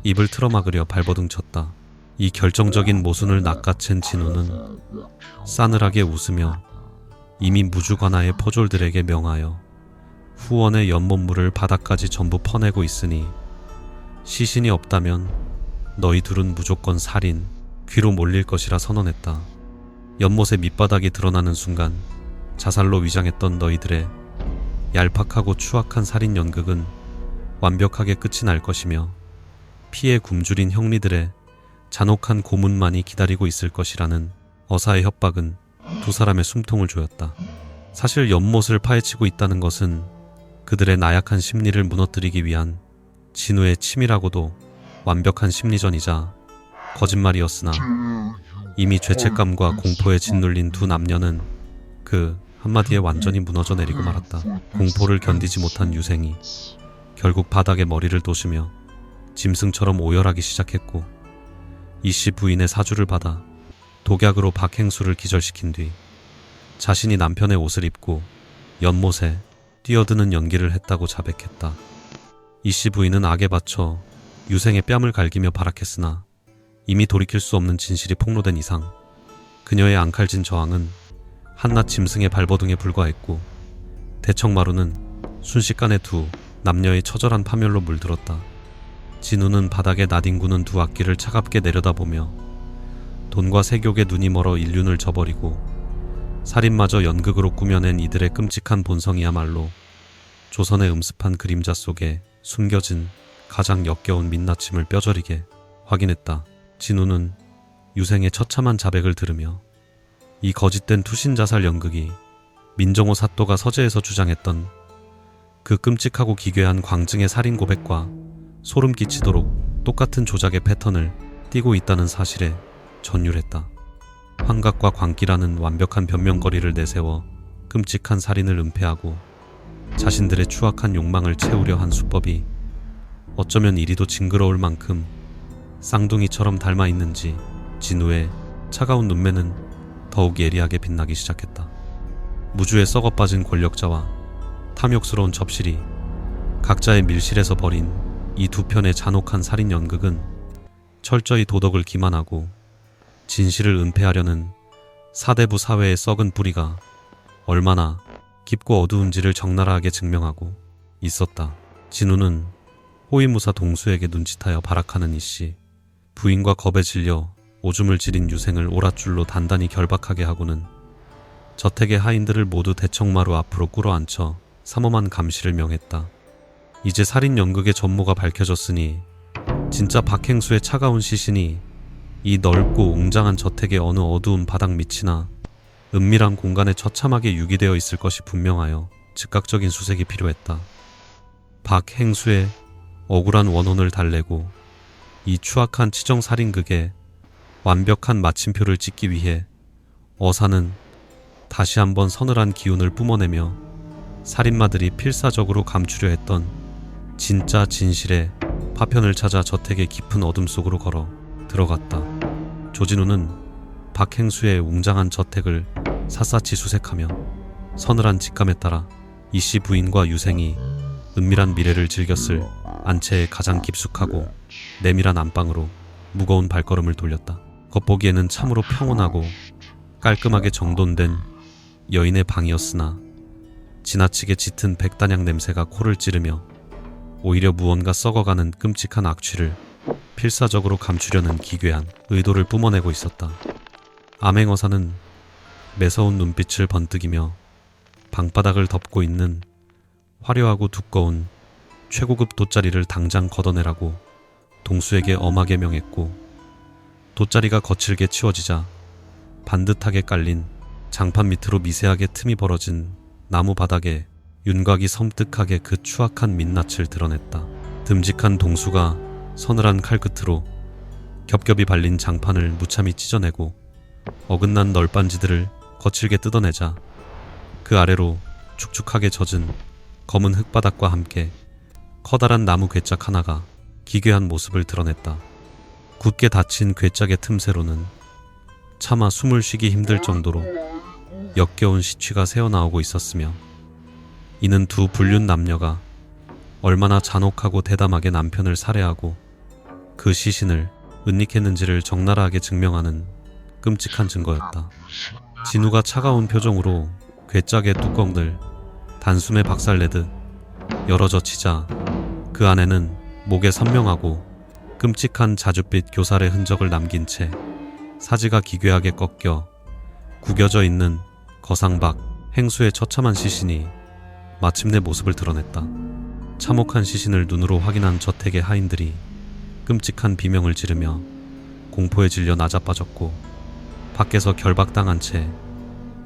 입을 틀어막으려 발버둥쳤다. 이 결정적인 모순을 낚아챈 진우는 싸늘하게 웃으며 이미 무주관하의 포졸들에게 명하여 후원의 연못물을 바닥까지 전부 퍼내고 있으니 시신이 없다면 너희 둘은 무조건 살인, 귀로 몰릴 것이라 선언했다. 연못의 밑바닥이 드러나는 순간 자살로 위장했던 너희들의 얄팍하고 추악한 살인 연극은 완벽하게 끝이 날 것이며 피에 굶주린 형리들의 잔혹한 고문만이 기다리고 있을 것이라는 어사의 협박은 두 사람의 숨통을 조였다. 사실 연못을 파헤치고 있다는 것은 그들의 나약한 심리를 무너뜨리기 위한 진우의 치밀하고도 완벽한 심리전이자 거짓말이었으나 이미 죄책감과 공포에 짓눌린 두 남녀는 그 한마디에 완전히 무너져 내리고 말았다. 공포를 견디지 못한 유생이 결국 바닥에 머리를 도시며 짐승처럼 오열하기 시작했고 이씨 부인의 사주를 받아 독약으로 박행수를 기절시킨 뒤 자신이 남편의 옷을 입고 연못에 뛰어드는 연기를 했다고 자백했다. 이씨 부인은 악에 받쳐 유생의 뺨을 갈기며 발악했으나 이미 돌이킬 수 없는 진실이 폭로된 이상 그녀의 앙칼진 저항은 한낱 짐승의 발버둥에 불과했고 대청마루는 순식간에 두 남녀의 처절한 파멸로 물들었다. 진우는 바닥에 나뒹구는 두 악기를 차갑게 내려다보며 돈과 세욕에 눈이 멀어 인륜을 저버리고 살인마저 연극으로 꾸며낸 이들의 끔찍한 본성이야말로 조선의 음습한 그림자 속에 숨겨진 가장 역겨운 민낯임을 뼈저리게 확인했다. 진우는 유생의 처참한 자백을 들으며 이 거짓된 투신자살 연극이 민정호 사또가 서재에서 주장했던 그 끔찍하고 기괴한 광증의 살인 고백과 소름 끼치도록 똑같은 조작의 패턴을 띠고 있다는 사실에 전율했다. 환각과 광기라는 완벽한 변명거리를 내세워 끔찍한 살인을 은폐하고 자신들의 추악한 욕망을 채우려 한 수법이 어쩌면 이리도 징그러울 만큼 쌍둥이처럼 닮아 있는지 진우의 차가운 눈매는 더욱 예리하게 빛나기 시작했다. 무주에 썩어빠진 권력자와 탐욕스러운 접실이 각자의 밀실에서 벌인 이 두 편의 잔혹한 살인 연극은 철저히 도덕을 기만하고 진실을 은폐하려는 사대부 사회의 썩은 뿌리가 얼마나 깊고 어두운지를 적나라하게 증명하고 있었다. 진우는 호위무사 동수에게 눈짓하여 발악하는 이씨 부인과 겁에 질려 오줌을 지린 유생을 오랏줄로 단단히 결박하게 하고는 저택의 하인들을 모두 대청마루 앞으로 끌어안쳐 삼엄한 감시를 명했다. 이제 살인 연극의 전모가 밝혀졌으니 진짜 박행수의 차가운 시신이 이 넓고 웅장한 저택의 어느 어두운 바닥 밑이나 은밀한 공간에 처참하게 유기되어 있을 것이 분명하여 즉각적인 수색이 필요했다. 박행수의 억울한 원혼을 달래고 이 추악한 치정살인극에 완벽한 마침표를 찍기 위해 어사는 다시 한번 서늘한 기운을 뿜어내며 살인마들이 필사적으로 감추려 했던 진짜 진실의 파편을 찾아 저택의 깊은 어둠 속으로 걸어 들어갔다. 조진우는 박행수의 웅장한 저택을 샅샅이 수색하며 서늘한 직감에 따라 이씨 부인과 유생이 은밀한 미래를 즐겼을 안채의 가장 깊숙하고 내밀한 안방으로 무거운 발걸음을 돌렸다. 겉보기에는 참으로 평온하고 깔끔하게 정돈된 여인의 방이었으나 지나치게 짙은 백단향 냄새가 코를 찌르며 오히려 무언가 썩어가는 끔찍한 악취를 필사적으로 감추려는 기괴한 의도를 뿜어내고 있었다. 암행어사는 매서운 눈빛을 번뜩이며 방바닥을 덮고 있는 화려하고 두꺼운 최고급 돗자리를 당장 걷어내라고 동수에게 엄하게 명했고 돗자리가 거칠게 치워지자 반듯하게 깔린 장판 밑으로 미세하게 틈이 벌어진 나무 바닥에 윤곽이 섬뜩하게 그 추악한 민낯을 드러냈다. 듬직한 동수가 서늘한 칼끝으로 겹겹이 발린 장판을 무참히 찢어내고 어긋난 널빤지들을 거칠게 뜯어내자 그 아래로 축축하게 젖은 검은 흙바닥과 함께 커다란 나무 괴짝 하나가 기괴한 모습을 드러냈다. 굳게 닫힌 괴짝의 틈새로는 차마 숨을 쉬기 힘들 정도로 역겨운 시취가 새어나오고 있었으며 이는 두 불륜 남녀가 얼마나 잔혹하고 대담하게 남편을 살해하고 그 시신을 은닉했는지를 적나라하게 증명하는 끔찍한 증거였다. 진우가 차가운 표정으로 괴짝의 뚜껑을 단숨에 박살내듯 열어젖히자 그 안에는 목에 선명하고 끔찍한 자줏빛 교살의 흔적을 남긴 채 사지가 기괴하게 꺾여 구겨져 있는 거상박 행수의 처참한 시신이 마침내 모습을 드러냈다. 참혹한 시신을 눈으로 확인한 저택의 하인들이 끔찍한 비명을 지르며 공포에 질려 나자빠졌고 밖에서 결박당한 채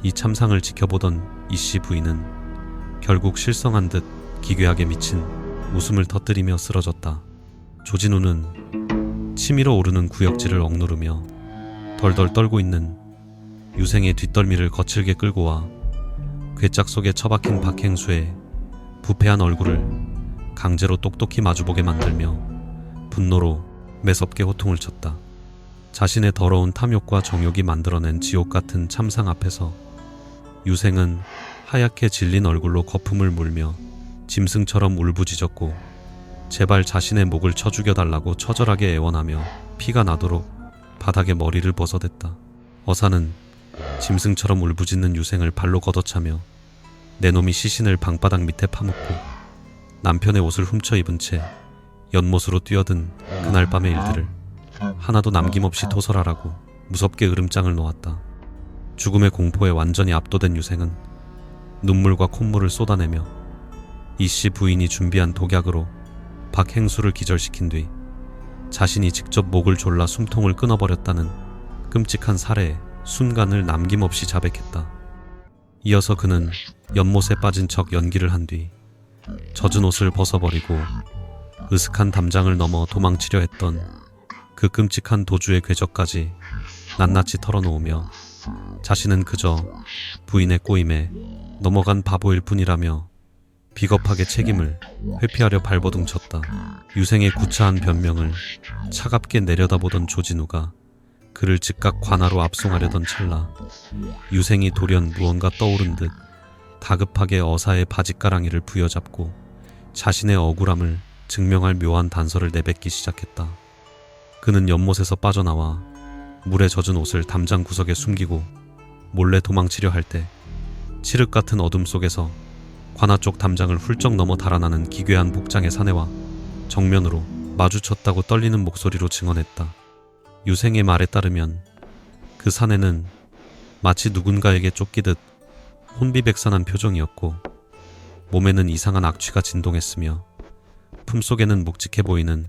이 참상을 지켜보던 이씨 부인은 결국 실성한 듯 기괴하게 미친 웃음을 터뜨리며 쓰러졌다. 조진우는 치밀어 오르는 구역질을 억누르며 덜덜 떨고 있는 유생의 뒷덜미를 거칠게 끌고 와 괴짝 속에 처박힌 박행수의 부패한 얼굴을 강제로 똑똑히 마주보게 만들며 분노로 매섭게 호통을 쳤다. 자신의 더러운 탐욕과 정욕이 만들어낸 지옥 같은 참상 앞에서 유생은 하얗게 질린 얼굴로 거품을 물며 짐승처럼 울부짖었고 제발 자신의 목을 쳐 죽여달라고 처절하게 애원하며 피가 나도록 바닥에 머리를 벗어댔다. 어사는 짐승처럼 울부짖는 유생을 발로 걷어차며 내 놈이 시신을 방바닥 밑에 파묻고 남편의 옷을 훔쳐 입은 채 연못으로 뛰어든 그날 밤의 일들을 하나도 남김없이 토설하라고 무섭게 으름장을 놓았다. 죽음의 공포에 완전히 압도된 유생은 눈물과 콧물을 쏟아내며 이씨 부인이 준비한 독약으로 박행수를 기절시킨 뒤 자신이 직접 목을 졸라 숨통을 끊어버렸다는 끔찍한 살해의 순간을 남김없이 자백했다. 이어서 그는 연못에 빠진 척 연기를 한 뒤 젖은 옷을 벗어버리고 으슥한 담장을 넘어 도망치려 했던 그 끔찍한 도주의 궤적까지 낱낱이 털어놓으며 자신은 그저 부인의 꼬임에 넘어간 바보일 뿐이라며 비겁하게 책임을 회피하려 발버둥쳤다. 유생의 구차한 변명을 차갑게 내려다보던 조진우가 그를 즉각 관하로 압송하려던 찰나 유생이 돌연 무언가 떠오른 듯 다급하게 어사의 바짓가랑이를 부여잡고 자신의 억울함을 증명할 묘한 단서를 내뱉기 시작했다. 그는 연못에서 빠져나와 물에 젖은 옷을 담장 구석에 숨기고 몰래 도망치려 할 때 칠흑 같은 어둠 속에서 관아 쪽 담장을 훌쩍 넘어 달아나는 기괴한 복장의 사내와 정면으로 마주쳤다고 떨리는 목소리로 증언했다. 유생의 말에 따르면 그 사내는 마치 누군가에게 쫓기듯 혼비백산한 표정이었고 몸에는 이상한 악취가 진동했으며 품속에는 묵직해 보이는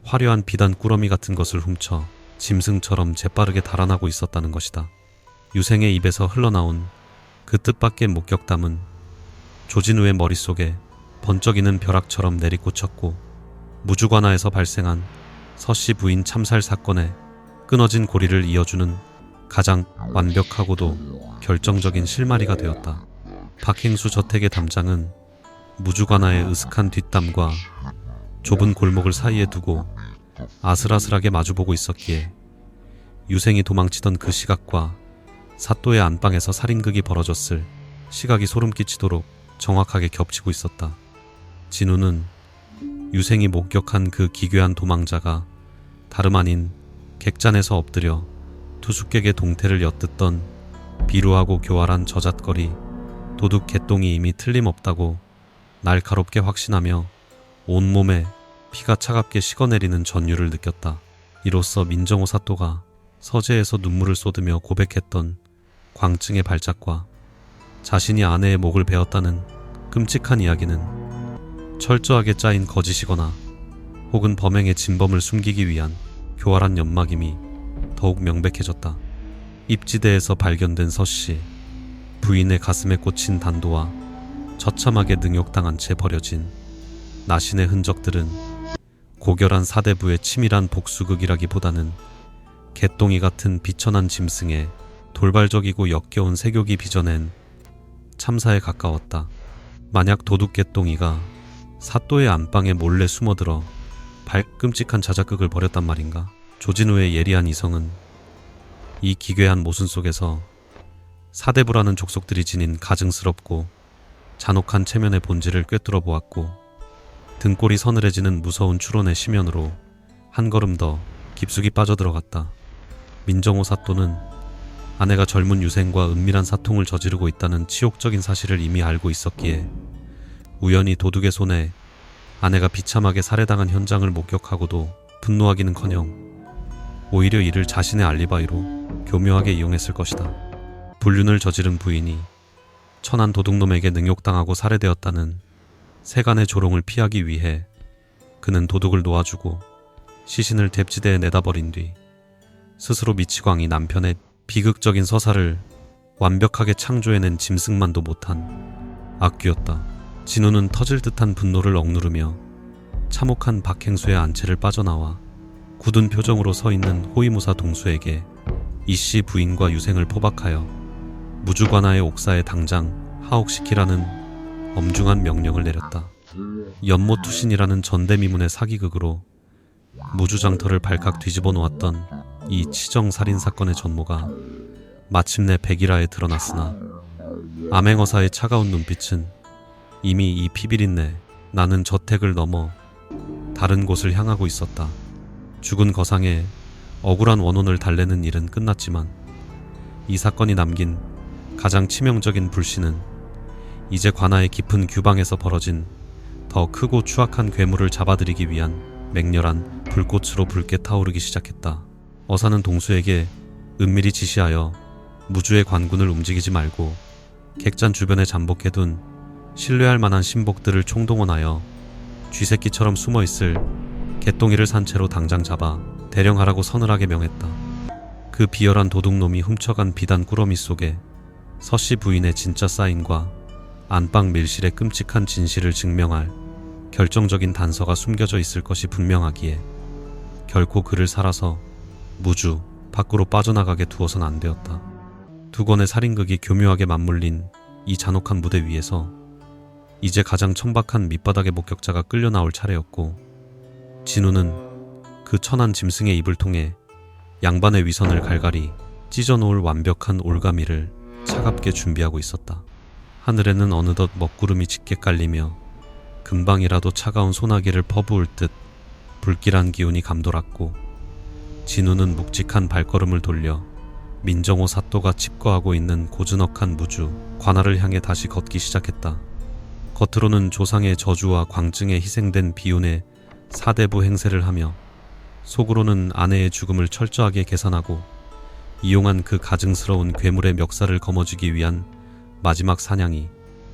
화려한 비단 꾸러미 같은 것을 훔쳐 짐승처럼 재빠르게 달아나고 있었다는 것이다. 유생의 입에서 흘러나온 그 뜻밖의 목격담은 조진우의 머릿속에 번쩍이는 벼락처럼 내리꽂혔고 무주관하에서 발생한 서씨 부인 참살 사건에 끊어진 고리를 이어주는 가장 완벽하고도 결정적인 실마리가 되었다. 박행수 저택의 담장은 무주관하의 으슥한 뒷담과 좁은 골목을 사이에 두고 아슬아슬하게 마주보고 있었기에 유생이 도망치던 그 시각과 사또의 안방에서 살인극이 벌어졌을 시각이 소름 끼치도록 정확하게 겹치고 있었다. 진우는 유생이 목격한 그 기괴한 도망자가 다름 아닌 객잔에서 엎드려 투숙객의 동태를 엿듣던 비루하고 교활한 저잣거리 도둑 개똥이 이미 틀림없다고 날카롭게 확신하며 온몸에 피가 차갑게 식어내리는 전율을 느꼈다. 이로써 민정호 사또가 서재에서 눈물을 쏟으며 고백했던 광증의 발작과 자신이 아내의 목을 베었다는 끔찍한 이야기는 철저하게 짜인 거짓이거나 혹은 범행의 진범을 숨기기 위한 교활한 연막임이 더욱 명백해졌다. 입지대에서 발견된 서씨, 부인의 가슴에 꽂힌 단도와 처참하게 능욕당한 채 버려진 나신의 흔적들은 고결한 사대부의 치밀한 복수극이라기보다는 개똥이 같은 비천한 짐승의 돌발적이고 역겨운 세욕이 빚어낸 참사에 가까웠다. 만약 도둑개똥이가 사또의 안방에 몰래 숨어들어 끔찍한 자작극을 벌였단 말인가? 조진우의 예리한 이성은 이 기괴한 모순 속에서 사대부라는 족속들이 지닌 가증스럽고 잔혹한 체면의 본질을 꿰뚫어 보았고, 등골이 서늘해지는 무서운 추론의 심연으로 한 걸음 더 깊숙이 빠져들어갔다. 민정호 사또는 아내가 젊은 유생과 은밀한 사통을 저지르고 있다는 치욕적인 사실을 이미 알고 있었기에 우연히 도둑의 손에 아내가 비참하게 살해당한 현장을 목격하고도 분노하기는커녕 오히려 이를 자신의 알리바이로 교묘하게 이용했을 것이다. 불륜을 저지른 부인이 천한 도둑놈에게 능욕당하고 살해되었다는 세간의 조롱을 피하기 위해 그는 도둑을 놓아주고 시신을 뎁지대에 내다버린 뒤 스스로 미치광이 남편의 비극적인 서사를 완벽하게 창조해낸 짐승만도 못한 악귀였다. 진우는 터질 듯한 분노를 억누르며 참혹한 박행수의 안채를 빠져나와 굳은 표정으로 서 있는 호위무사 동수에게 이씨 부인과 유생을 포박하여 무주관하의 옥사에 당장 하옥시키라는 엄중한 명령을 내렸다. 연모투신이라는 전대미문의 사기극으로 무주장터를 발칵 뒤집어 놓았던 이 치정살인 사건의 전모가 마침내 백일하에 드러났으나 암행어사의 차가운 눈빛은 이미 이 피비린내 나는 저택을 넘어 다른 곳을 향하고 있었다. 죽은 거상에 억울한 원혼을 달래는 일은 끝났지만 이 사건이 남긴 가장 치명적인 불씨는 이제 관아의 깊은 규방에서 벌어진 더 크고 추악한 괴물을 잡아들이기 위한 맹렬한 불꽃으로 붉게 타오르기 시작했다. 어사는 동수에게 은밀히 지시하여 무주의 관군을 움직이지 말고 객잔 주변에 잠복해둔 신뢰할 만한 신복들을 총동원하여 쥐새끼처럼 숨어있을 개똥이를 산채로 당장 잡아 대령하라고 서늘하게 명했다. 그 비열한 도둑놈이 훔쳐간 비단 꾸러미 속에 서씨 부인의 진짜 사인과 안방 밀실의 끔찍한 진실을 증명할 결정적인 단서가 숨겨져 있을 것이 분명하기에 결코 그를 살아서 무주 밖으로 빠져나가게 두어선 안 되었다. 두 권의 살인극이 교묘하게 맞물린 이 잔혹한 무대 위에서 이제 가장 천박한 밑바닥의 목격자가 끌려 나올 차례였고, 진우는 그 천한 짐승의 입을 통해 양반의 위선을 갈갈이 찢어놓을 완벽한 올가미를 차갑게 준비하고 있었다. 하늘에는 어느덧 먹구름이 짙게 깔리며 금방이라도 차가운 소나기를 퍼부을 듯 불길한 기운이 감돌았고, 진우는 묵직한 발걸음을 돌려 민정호 사또가 칩거하고 있는 고즈넉한 무주 관아를 향해 다시 걷기 시작했다. 겉으로는 조상의 저주와 광증에 희생된 비운의 사대부 행세를 하며 속으로는 아내의 죽음을 철저하게 계산하고 이용한 그 가증스러운 괴물의 멱살을 거머쥐기 위한 마지막 사냥이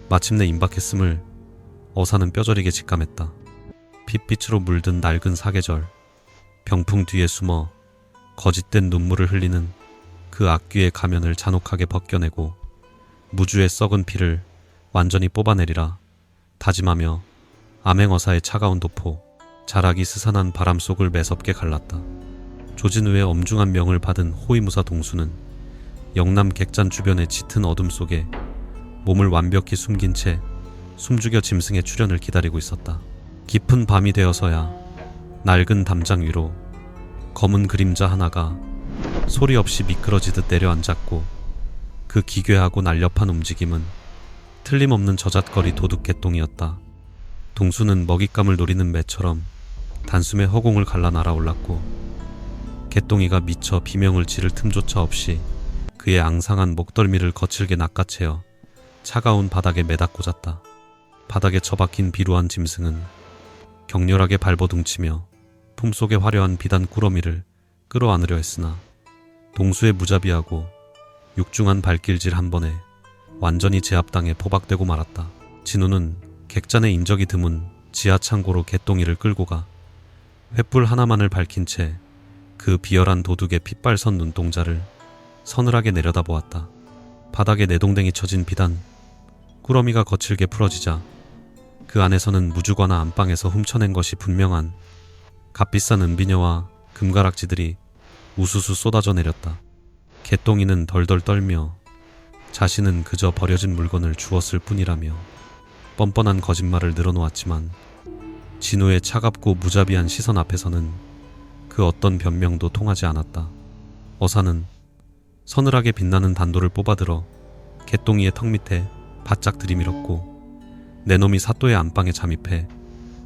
마침내 임박했음을 어사는 뼈저리게 직감했다. 핏빛으로 물든 낡은 사계절, 병풍 뒤에 숨어 거짓된 눈물을 흘리는 그 악귀의 가면을 잔혹하게 벗겨내고 무주의 썩은 피를 완전히 뽑아내리라 다짐하며 암행어사의 차가운 도포, 자락이 스산한 바람 속을 매섭게 갈랐다. 조진우의 엄중한 명을 받은 호위무사 동수는 영남 객잔 주변의 짙은 어둠 속에 몸을 완벽히 숨긴 채 숨죽여 짐승의 출현을 기다리고 있었다. 깊은 밤이 되어서야 낡은 담장 위로 검은 그림자 하나가 소리 없이 미끄러지듯 내려앉았고, 그 기괴하고 날렵한 움직임은 틀림없는 저잣거리 도둑개똥이었다. 동수는 먹잇감을 노리는 매처럼 단숨에 허공을 갈라 날아올랐고, 개똥이가 미쳐 비명을 지를 틈조차 없이 그의 앙상한 목덜미를 거칠게 낚아채어 차가운 바닥에 매다 꽂았다. 바닥에 처박힌 비루한 짐승은 격렬하게 발버둥치며 품속에 화려한 비단 꾸러미를 끌어안으려 했으나 동수의 무자비하고 육중한 발길질 한 번에 완전히 제압당해 포박되고 말았다. 진우는 객잔의 인적이 드문 지하 창고로 개똥이를 끌고 가 횃불 하나만을 밝힌 채 그 비열한 도둑의 핏발선 눈동자를 서늘하게 내려다보았다. 바닥에 내동댕이 쳐진 비단 꾸러미가 거칠게 풀어지자 그 안에서는 무주거나 안방에서 훔쳐낸 것이 분명한 값비싼 은비녀와 금가락지들이 우수수 쏟아져 내렸다. 개똥이는 덜덜 떨며 자신은 그저 버려진 물건을 주었을 뿐이라며 뻔뻔한 거짓말을 늘어놓았지만 진우의 차갑고 무자비한 시선 앞에서는 그 어떤 변명도 통하지 않았다. 어사는 서늘하게 빛나는 단도를 뽑아들어 개똥이의 턱 밑에 바짝 들이밀었고 내 놈이 사또의 안방에 잠입해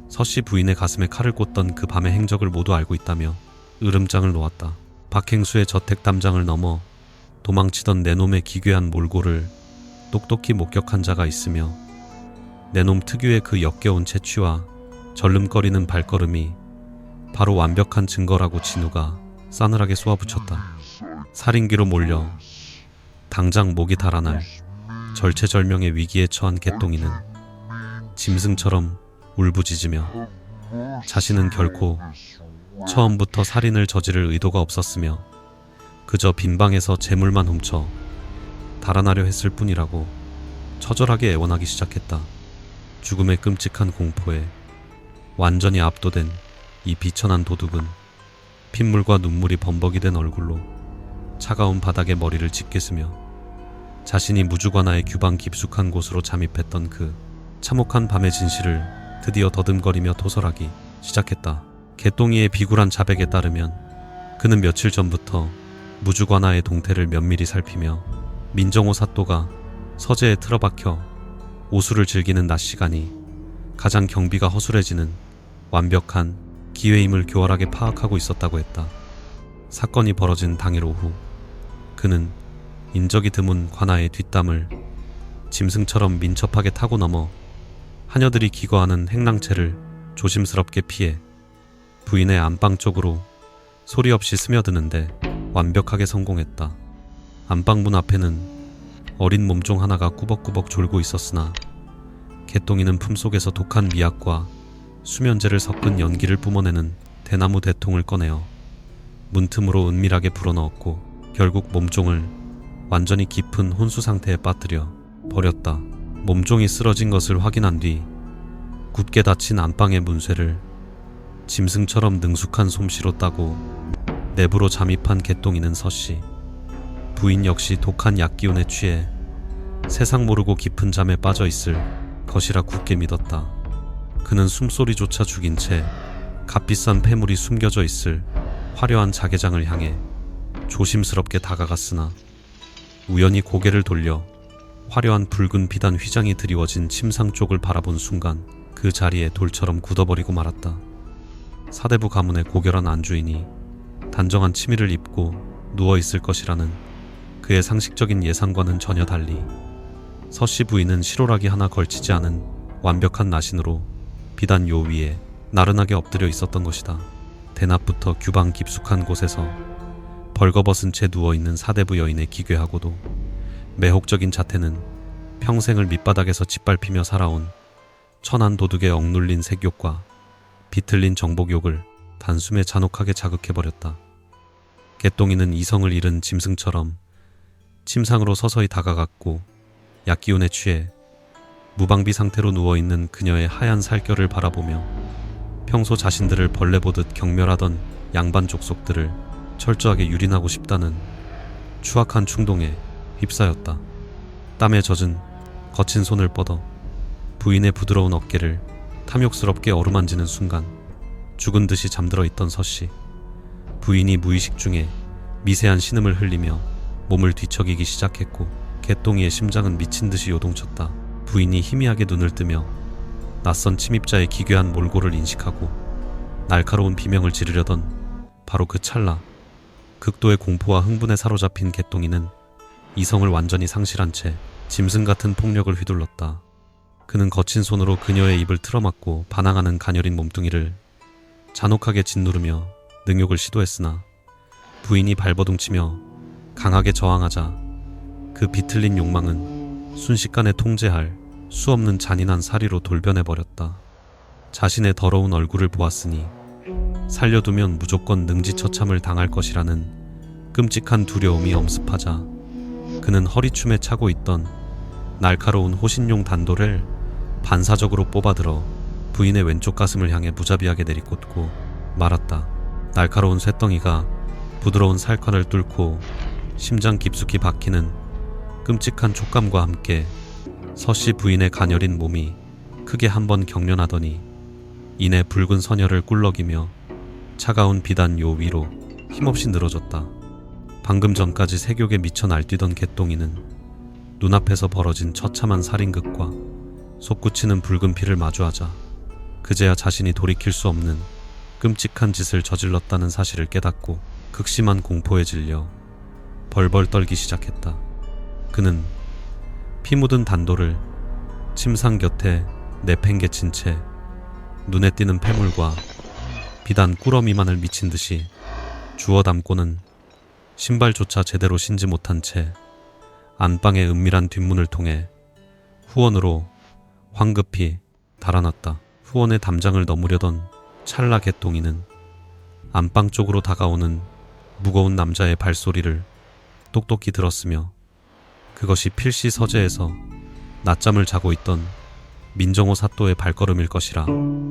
서씨 부인의 가슴에 칼을 꽂던 그 밤의 행적을 모두 알고 있다며 으름장을 놓았다. 박행수의 저택 담장을 넘어 도망치던 내 놈의 기괴한 몰골을 똑똑히 목격한 자가 있으며 내 놈 특유의 그 역겨운 채취와 절름거리는 발걸음이 바로 완벽한 증거라고 진우가 싸늘하게 쏘아붙였다. 살인귀로 몰려 당장 목이 달아날 절체절명의 위기에 처한 개똥이는 짐승처럼 울부짖으며 자신은 결코 처음부터 살인을 저지를 의도가 없었으며 그저 빈방에서 재물만 훔쳐 달아나려 했을 뿐이라고 처절하게 애원하기 시작했다. 죽음의 끔찍한 공포에 완전히 압도된 이 비천한 도둑은 핏물과 눈물이 범벅이 된 얼굴로 차가운 바닥에 머리를 짓겠으며 자신이 무주관아의 규방 깊숙한 곳으로 잠입했던 그 참혹한 밤의 진실을 드디어 더듬거리며 토설하기 시작했다. 개똥이의 비굴한 자백에 따르면 그는 며칠 전부터 무주관아의 동태를 면밀히 살피며 민정호 사또가 서재에 틀어박혀 오수를 즐기는 낮 시간이 가장 경비가 허술해지는 완벽한 기회임을 교활하게 파악하고 있었다고 했다. 사건이 벌어진 당일 오후 그는 인적이 드문 관아의 뒷담을 짐승처럼 민첩하게 타고 넘어 하녀들이 기거하는 행랑채를 조심스럽게 피해 부인의 안방 쪽으로 소리 없이 스며드는데 완벽하게 성공했다. 안방문 앞에는 어린 몸종 하나가 꾸벅꾸벅 졸고 있었으나 개똥이는 품속에서 독한 미약과 수면제를 섞은 연기를 뿜어내는 대나무 대통을 꺼내어 문틈으로 은밀하게 불어넣었고 결국 몸종을 완전히 깊은 혼수 상태에 빠뜨려 버렸다. 몸종이 쓰러진 것을 확인한 뒤 굳게 닫힌 안방의 문쇠를 짐승처럼 능숙한 솜씨로 따고 내부로 잠입한 개똥이는 서씨 부인 역시 독한 약기운에 취해 세상 모르고 깊은 잠에 빠져 있을 것이라 굳게 믿었다. 그는 숨소리조차 죽인 채 값비싼 폐물이 숨겨져 있을 화려한 자개장을 향해 조심스럽게 다가갔으나 우연히 고개를 돌려 화려한 붉은 비단 휘장이 드리워진 침상 쪽을 바라본 순간 그 자리에 돌처럼 굳어버리고 말았다. 사대부 가문의 고결한 안주인이 단정한 치미를 입고 누워있을 것이라는 그의 상식적인 예상과는 전혀 달리 서씨 부인은 실오라기 하나 걸치지 않은 완벽한 나신으로 비단 요 위에 나른하게 엎드려 있었던 것이다. 대낮부터 규방 깊숙한 곳에서 벌거벗은 채 누워있는 사대부 여인의 기괴하고도 매혹적인 자태는 평생을 밑바닥에서 짓밟히며 살아온 천한 도둑의 억눌린 색욕과 비틀린 정복욕을 단숨에 잔혹하게 자극해버렸다. 개똥이는 이성을 잃은 짐승처럼 침상으로 서서히 다가갔고 약기운에 취해 무방비 상태로 누워있는 그녀의 하얀 살결을 바라보며 평소 자신들을 벌레 보듯 경멸하던 양반 족속들을 철저하게 유린하고 싶다는 추악한 충동에 휩싸였다. 땀에 젖은 거친 손을 뻗어 부인의 부드러운 어깨를 탐욕스럽게 어루만지는 순간 죽은 듯이 잠들어 있던 서씨 부인이 무의식 중에 미세한 신음을 흘리며 몸을 뒤척이기 시작했고 개똥이의 심장은 미친 듯이 요동쳤다. 부인이 희미하게 눈을 뜨며 낯선 침입자의 기괴한 몰골을 인식하고 날카로운 비명을 지르려던 바로 그 찰나 극도의 공포와 흥분에 사로잡힌 개똥이는 이성을 완전히 상실한 채 짐승 같은 폭력을 휘둘렀다. 그는 거친 손으로 그녀의 입을 틀어막고 반항하는 가녀린 몸뚱이를 잔혹하게 짓누르며 능욕을 시도했으나 부인이 발버둥치며 강하게 저항하자 그 비틀린 욕망은 순식간에 통제할 수 없는 잔인한 사리로 돌변해버렸다. 자신의 더러운 얼굴을 보았으니 살려두면 무조건 능지처참을 당할 것이라는 끔찍한 두려움이 엄습하자 그는 허리춤에 차고 있던 날카로운 호신용 단도를 반사적으로 뽑아들어 부인의 왼쪽 가슴을 향해 무자비하게 내리꽂고 말았다. 날카로운 쇳덩이가 부드러운 살칸을 뚫고 심장 깊숙이 박히는 끔찍한 촉감과 함께 서씨 부인의 가녀린 몸이 크게 한번 경련하더니 이내 붉은 선혈을 꿀럭이며 차가운 비단요 위로 힘없이 늘어졌다. 방금 전까지 색욕에 미쳐 날뛰던 개똥이는 눈앞에서 벌어진 처참한 살인극과 솟구치는 붉은 피를 마주하자 그제야 자신이 돌이킬 수 없는 끔찍한 짓을 저질렀다는 사실을 깨닫고 극심한 공포에 질려 벌벌 떨기 시작했다. 그는 피 묻은 단도를 침상 곁에 내팽개친 채 눈에 띄는 폐물과 비단 꾸러미만을 미친 듯이 주워 담고는 신발조차 제대로 신지 못한 채 안방의 은밀한 뒷문을 통해 후원으로 황급히 달아났다. 후원의 담장을 넘으려던 찰나 개똥이는 안방 쪽으로 다가오는 무거운 남자의 발소리를 똑똑히 들었으며 그것이 필시 서재에서 낮잠을 자고 있던 민정호 사또의 발걸음일 것이라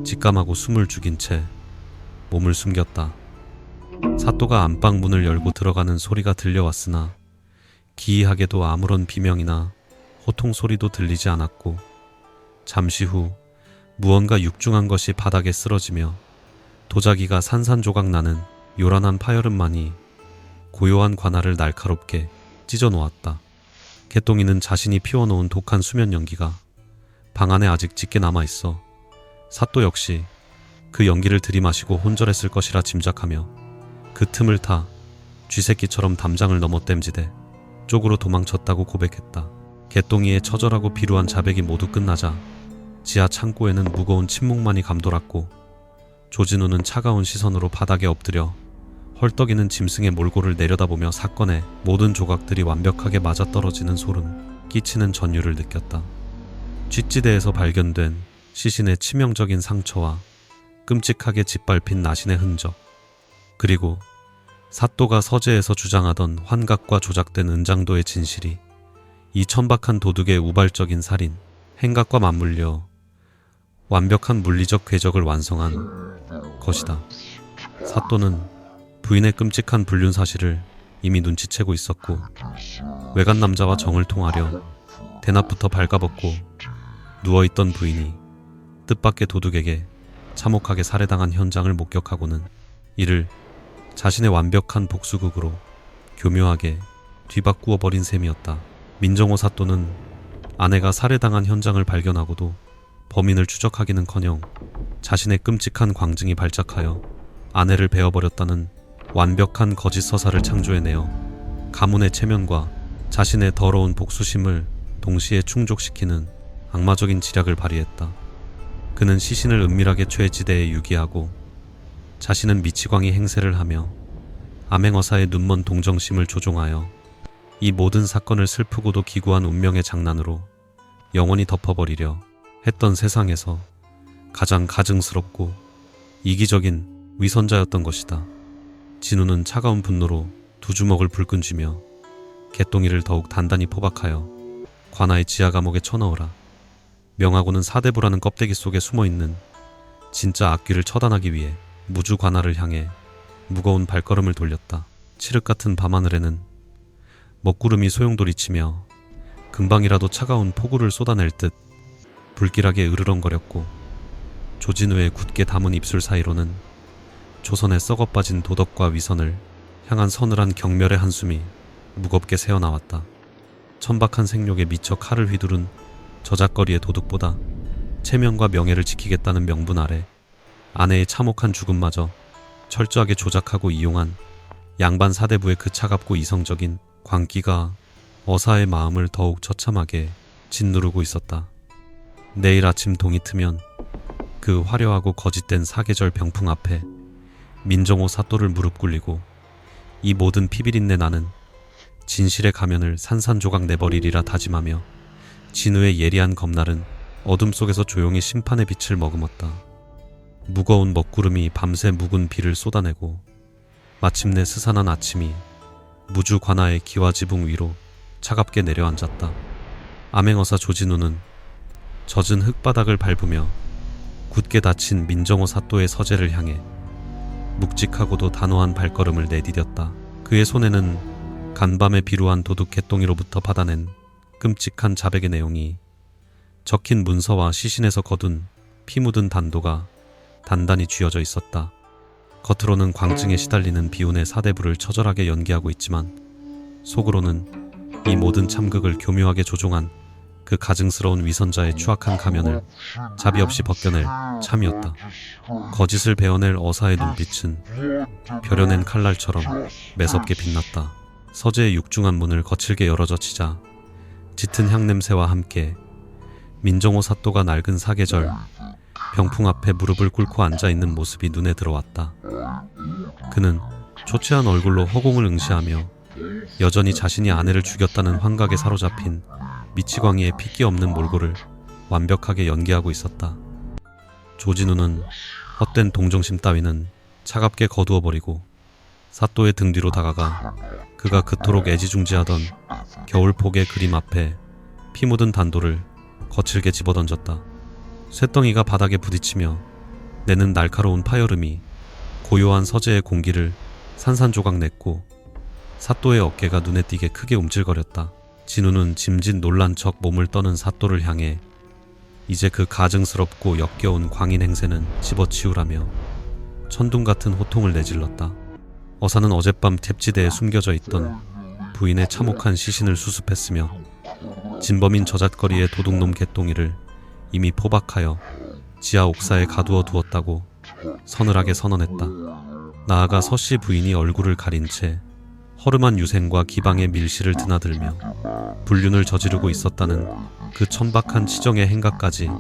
직감하고 숨을 죽인 채 몸을 숨겼다. 사또가 안방 문을 열고 들어가는 소리가 들려왔으나 기이하게도 아무런 비명이나 호통 소리도 들리지 않았고 잠시 후 무언가 육중한 것이 바닥에 쓰러지며 도자기가 산산조각 나는 요란한 파열음만이 고요한 관아를 날카롭게 찢어 놓았다. 개똥이는 자신이 피워놓은 독한 수면 연기가 방 안에 아직 짙게 남아있어 사또 역시 그 연기를 들이마시고 혼절했을 것이라 짐작하며 그 틈을 타 쥐새끼처럼 담장을 넘어 땜지대 쪽으로 도망쳤다고 고백했다. 개똥이의 처절하고 비루한 자백이 모두 끝나자 지하 창고에는 무거운 침묵만이 감돌았고 조진우는 차가운 시선으로 바닥에 엎드려 헐떡이는 짐승의 몰골을 내려다보며 사건의 모든 조각들이 완벽하게 맞아떨어지는 소름 끼치는 전율을 느꼈다. 쥐지대에서 발견된 시신의 치명적인 상처와 끔찍하게 짓밟힌 나신의 흔적, 그리고 사또가 서재에서 주장하던 환각과 조작된 은장도의 진실이 이 천박한 도둑의 우발적인 살인, 행각과 맞물려 완벽한 물리적 궤적을 완성한 것이다. 사또는 부인의 끔찍한 불륜 사실을 이미 눈치채고 있었고 외간 남자와 정을 통하려 대낮부터 발가벗고 누워있던 부인이 뜻밖의 도둑에게 참혹하게 살해당한 현장을 목격하고는 이를 자신의 완벽한 복수극으로 교묘하게 뒤바꾸어 버린 셈이었다. 민정호 사또는 아내가 살해당한 현장을 발견하고도 범인을 추적하기는커녕 자신의 끔찍한 광증이 발작하여 아내를 베어버렸다는 완벽한 거짓 서사를 창조해내어 가문의 체면과 자신의 더러운 복수심을 동시에 충족시키는 악마적인 지략을 발휘했다. 그는 시신을 은밀하게 죄지대에 유기하고 자신은 미치광이 행세를 하며 암행어사의 눈먼 동정심을 조종하여 이 모든 사건을 슬프고도 기구한 운명의 장난으로 영원히 덮어버리려 했던 세상에서 가장 가증스럽고 이기적인 위선자였던 것이다. 진우는 차가운 분노로 두 주먹을 불끈 쥐며 개똥이를 더욱 단단히 포박하여 관아의 지하 감옥에 쳐넣으라. 명하고는 사대부라는 껍데기 속에 숨어있는 진짜 악귀를 처단하기 위해 무주 관아를 향해 무거운 발걸음을 돌렸다. 칠흑 같은 밤하늘에는 먹구름이 소용돌이치며 금방이라도 차가운 폭우를 쏟아낼 듯 불길하게 으르렁거렸고 조진우의 굳게 담은 입술 사이로는 조선의 썩어빠진 도덕과 위선을 향한 서늘한 경멸의 한숨이 무겁게 새어나왔다. 천박한 생욕에 미쳐 칼을 휘두른 저작거리의 도둑보다 체면과 명예를 지키겠다는 명분 아래 아내의 참혹한 죽음마저 철저하게 조작하고 이용한 양반 사대부의 그 차갑고 이성적인 광기가 어사의 마음을 더욱 처참하게 짓누르고 있었다. 내일 아침 동이 트면 그 화려하고 거짓된 사계절 병풍 앞에 민정호 사또를 무릎 꿇리고 이 모든 피비린내 나는 진실의 가면을 산산조각 내버리리라 다짐하며 진우의 예리한 검날은 어둠 속에서 조용히 심판의 빛을 머금었다. 무거운 먹구름이 밤새 묵은 비를 쏟아내고 마침내 스산한 아침이 무주 관아의 기와지붕 위로 차갑게 내려앉았다. 암행어사 조진우는 젖은 흙바닥을 밟으며 굳게 닫힌 민정호 사또의 서재를 향해 묵직하고도 단호한 발걸음을 내디뎠다. 그의 손에는 간밤에 비루한 도둑 개똥이로부터 받아낸 끔찍한 자백의 내용이 적힌 문서와 시신에서 거둔 피 묻은 단도가 단단히 쥐어져 있었다. 겉으로는 광증에 시달리는 비운의 사대부를 처절하게 연기하고 있지만 속으로는 이 모든 참극을 교묘하게 조종한 그 가증스러운 위선자의 추악한 가면을 자비 없이 벗겨낼 참이었다. 거짓을 베어낼 어사의 눈빛은 벼려낸 칼날처럼 매섭게 빛났다. 서재의 육중한 문을 거칠게 열어젖히자 짙은 향냄새와 함께 민정호 사또가 낡은 사계절 병풍 앞에 무릎을 꿇고 앉아있는 모습이 눈에 들어왔다. 그는 초췌한 얼굴로 허공을 응시하며 여전히 자신이 아내를 죽였다는 환각에 사로잡힌 미치광이의 핏기 없는 몰골을 완벽하게 연기하고 있었다. 조진우는 헛된 동정심 따위는 차갑게 거두어버리고 사또의 등 뒤로 다가가 그가 그토록 애지중지하던 겨울폭의 그림 앞에 피 묻은 단도를 거칠게 집어던졌다. 쇳덩이가 바닥에 부딪히며 내는 날카로운 파열음이 고요한 서재의 공기를 산산조각 냈고 사또의 어깨가 눈에 띄게 크게 움찔거렸다. 진우는 짐짓 놀란 척 몸을 떠는 사또를 향해 이제 그 가증스럽고 역겨운 광인 행세는 집어치우라며 천둥 같은 호통을 내질렀다. 어사는 어젯밤 탭지대에 숨겨져 있던 부인의 참혹한 시신을 수습했으며 진범인 저잣거리의 도둑놈 개똥이를 이미 포박하여 지하 옥사에 가두어 두었다고 서늘하게 선언했다. 나아가 서씨 부인이 얼굴을 가린 채 허름한 유생과 기방의 밀실을 드나들며 불륜을 저지르고 있었다는 그 천박한 치정의 행각까지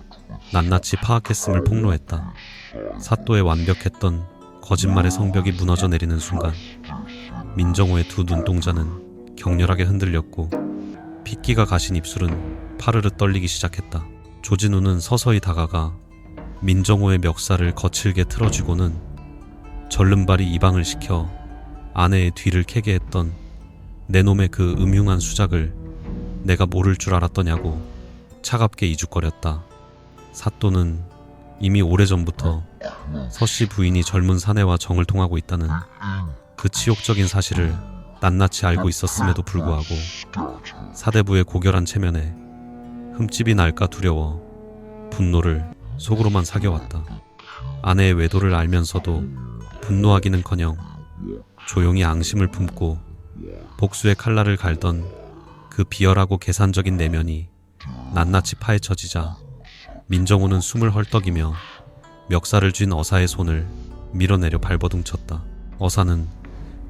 낱낱이 파악했음을 폭로했다. 사또의 완벽했던 거짓말의 성벽이 무너져 내리는 순간 민정호의 두 눈동자는 격렬하게 흔들렸고 핏기가 가신 입술은 파르르 떨리기 시작했다. 조진우는 서서히 다가가 민정호의 멱살을 거칠게 틀어쥐고는 절름발이 이방을 시켜 아내의 뒤를 캐게 했던 내 놈의 그 음흉한 수작을 내가 모를 줄 알았더냐고 차갑게 이죽거렸다. 사또는 이미 오래전부터 서씨 부인이 젊은 사내와 정을 통하고 있다는 그 치욕적인 사실을 낱낱이 알고 있었음에도 불구하고 사대부의 고결한 체면에 흠집이 날까 두려워 분노를 속으로만 사겨왔다. 아내의 외도를 알면서도 분노하기는커녕 조용히 앙심을 품고 복수의 칼날을 갈던 그 비열하고 계산적인 내면이 낱낱이 파헤쳐지자 민정호는 숨을 헐떡이며 멱살을 쥔 어사의 손을 밀어내려 발버둥쳤다. 어사는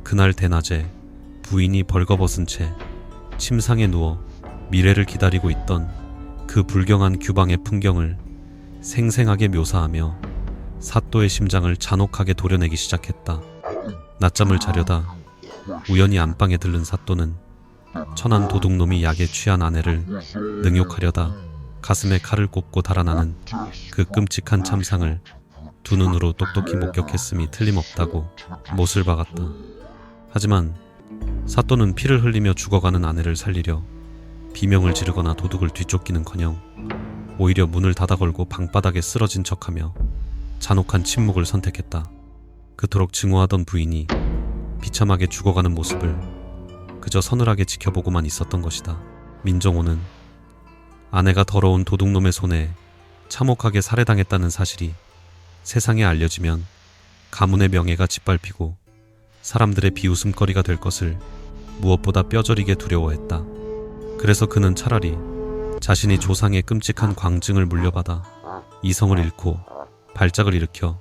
그날 대낮에 부인이 벌거벗은 채 침상에 누워 미래를 기다리고 있던 그 불경한 규방의 풍경을 생생하게 묘사하며 사또의 심장을 잔혹하게 도려내기 시작했다. 낮잠을 자려다 우연히 안방에 들른 사또는 천한 도둑놈이 약에 취한 아내를 능욕하려다 가슴에 칼을 꼽고 달아나는 그 끔찍한 참상을 두 눈으로 똑똑히 목격했음이 틀림없다고 못을 박았다. 하지만 사또는 피를 흘리며 죽어가는 아내를 살리려 비명을 지르거나 도둑을 뒤쫓기는커녕 오히려 문을 닫아 걸고 방바닥에 쓰러진 척하며 잔혹한 침묵을 선택했다. 그토록 증오하던 부인이 비참하게 죽어가는 모습을 그저 서늘하게 지켜보고만 있었던 것이다. 민정호는 아내가 더러운 도둑놈의 손에 참혹하게 살해당했다는 사실이 세상에 알려지면 가문의 명예가 짓밟히고 사람들의 비웃음거리가 될 것을 무엇보다 뼈저리게 두려워했다. 그래서 그는 차라리 자신이 조상의 끔찍한 광증을 물려받아 이성을 잃고 발작을 일으켜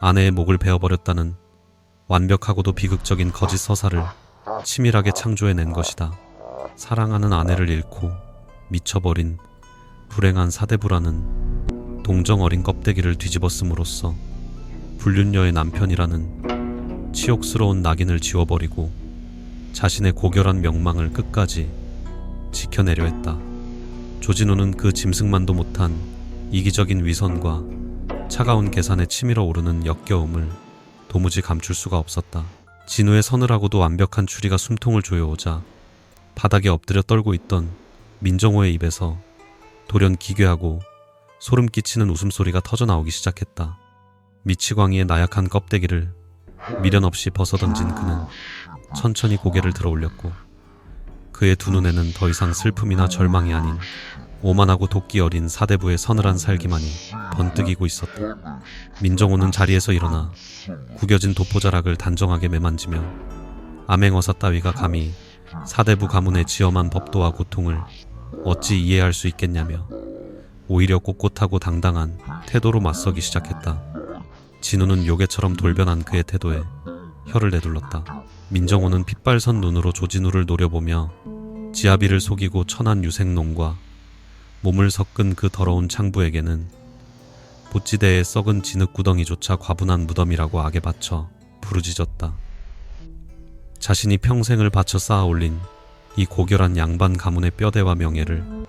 아내의 목을 베어버렸다는 완벽하고도 비극적인 거짓 서사를 치밀하게 창조해낸 것이다. 사랑하는 아내를 잃고 미쳐버린 불행한 사대부라는 동정 어린 껍데기를 뒤집어쓰므로써 불륜녀의 남편이라는 치욕스러운 낙인을 지워버리고 자신의 고결한 명망을 끝까지 지켜내려 했다. 조진우는 그 짐승만도 못한 이기적인 위선과 차가운 계산에 치밀어 오르는 역겨움을 도무지 감출 수가 없었다. 진우의 서늘하고도 완벽한 추리가 숨통을 조여오자 바닥에 엎드려 떨고 있던 민정호의 입에서 돌연 기괴하고 소름 끼치는 웃음소리가 터져나오기 시작했다. 미치광이의 나약한 껍데기를 미련 없이 벗어던진 그는 천천히 고개를 들어 올렸고 그의 두 눈에는 더 이상 슬픔이나 절망이 아닌 오만하고 도끼 어린 사대부의 서늘한 살기만이 번뜩이고 있었다. 민정호는 자리에서 일어나 구겨진 도포자락을 단정하게 매만지며 암행어사 따위가 감히 사대부 가문의 지엄한 법도와 고통을 어찌 이해할 수 있겠냐며 오히려 꼿꼿하고 당당한 태도로 맞서기 시작했다. 진우는 요괴처럼 돌변한 그의 태도에 혀를 내둘렀다. 민정호는 핏발선 눈으로 조진우를 노려보며 지아비를 속이고 천한 유생놈과 몸을 섞은 그 더러운 창부에게는 보찌대의 썩은 진흙구덩이조차 과분한 무덤이라고 악에 받쳐 부르짖었다. 자신이 평생을 바쳐 쌓아 올린 이 고결한 양반 가문의 뼈대와 명예를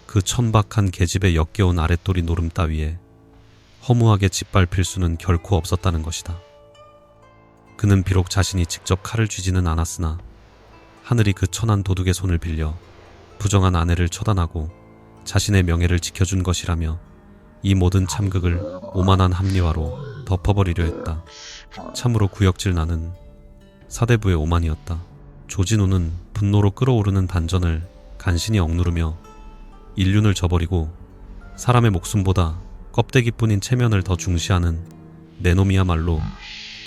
그 천박한 계집의 역겨운 아랫도리 노름 따위에 허무하게 짓밟힐 수는 결코 없었다는 것이다. 그는 비록 자신이 직접 칼을 쥐지는 않았으나 하늘이 그 천한 도둑의 손을 빌려 부정한 아내를 처단하고 자신의 명예를 지켜준 것이라며 이 모든 참극을 오만한 합리화로 덮어버리려 했다. 참으로 구역질 나는 사대부의 오만이었다. 조진우는 분노로 끓어오르는 단전을 간신히 억누르며 인륜을 저버리고 사람의 목숨보다 껍데기뿐인 체면을 더 중시하는 내놈이야말로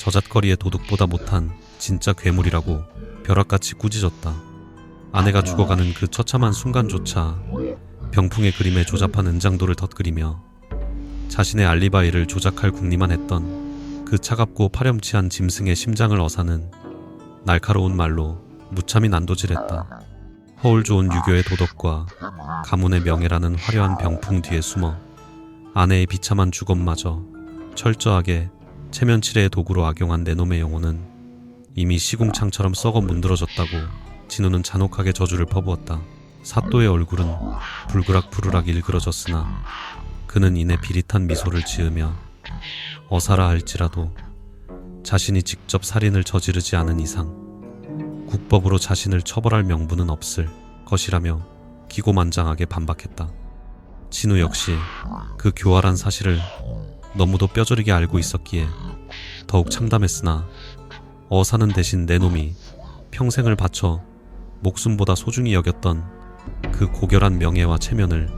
저잣거리의 도둑보다 못한 진짜 괴물이라고 벼락같이 꾸짖었다. 아내가 죽어가는 그 처참한 순간조차 병풍의 그림에 조잡한 은장도를 덧그리며 자신의 알리바이를 조작할 궁리만 했던 그 차갑고 파렴치한 짐승의 심장을 어사는 날카로운 말로 무참히 난도질했다. 허울 좋은 유교의 도덕과 가문의 명예라는 화려한 병풍 뒤에 숨어 아내의 비참한 죽음마저 철저하게 체면치레의 도구로 악용한 내놈의 영혼은 이미 시궁창처럼 썩어 문드러졌다고 진우는 잔혹하게 저주를 퍼부었다. 사또의 얼굴은 불그락부르락 일그러졌으나 그는 이내 비릿한 미소를 지으며 어사라 할지라도 자신이 직접 살인을 저지르지 않은 이상 국법으로 자신을 처벌할 명분은 없을 것이라며 기고만장하게 반박했다. 진우 역시 그 교활한 사실을 너무도 뼈저리게 알고 있었기에 더욱 참담했으나 어사는 대신 내놈이 평생을 바쳐 목숨보다 소중히 여겼던 그 고결한 명예와 체면을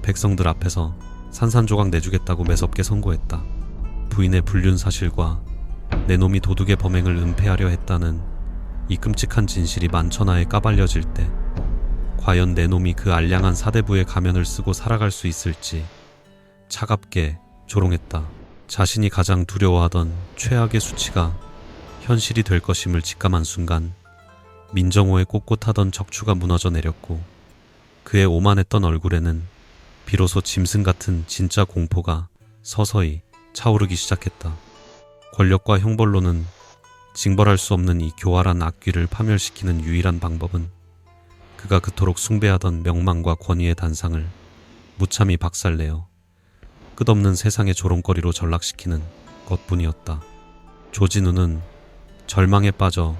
백성들 앞에서 산산조각 내주겠다고 매섭게 선고했다. 부인의 불륜 사실과 내놈이 도둑의 범행을 은폐하려 했다는 이 끔찍한 진실이 만천하에 까발려질 때 과연 내놈이 그 알량한 사대부의 가면을 쓰고 살아갈 수 있을지 차갑게 조롱했다. 자신이 가장 두려워하던 최악의 수치가 현실이 될 것임을 직감한 순간 민정호의 꼿꼿하던 척추가 무너져 내렸고 그의 오만했던 얼굴에는 비로소 짐승 같은 진짜 공포가 서서히 차오르기 시작했다. 권력과 형벌로는 징벌할 수 없는 이 교활한 악귀를 파멸시키는 유일한 방법은 그가 그토록 숭배하던 명망과 권위의 단상을 무참히 박살내어 끝없는 세상의 조롱거리로 전락시키는 것뿐이었다. 조진우는 절망에 빠져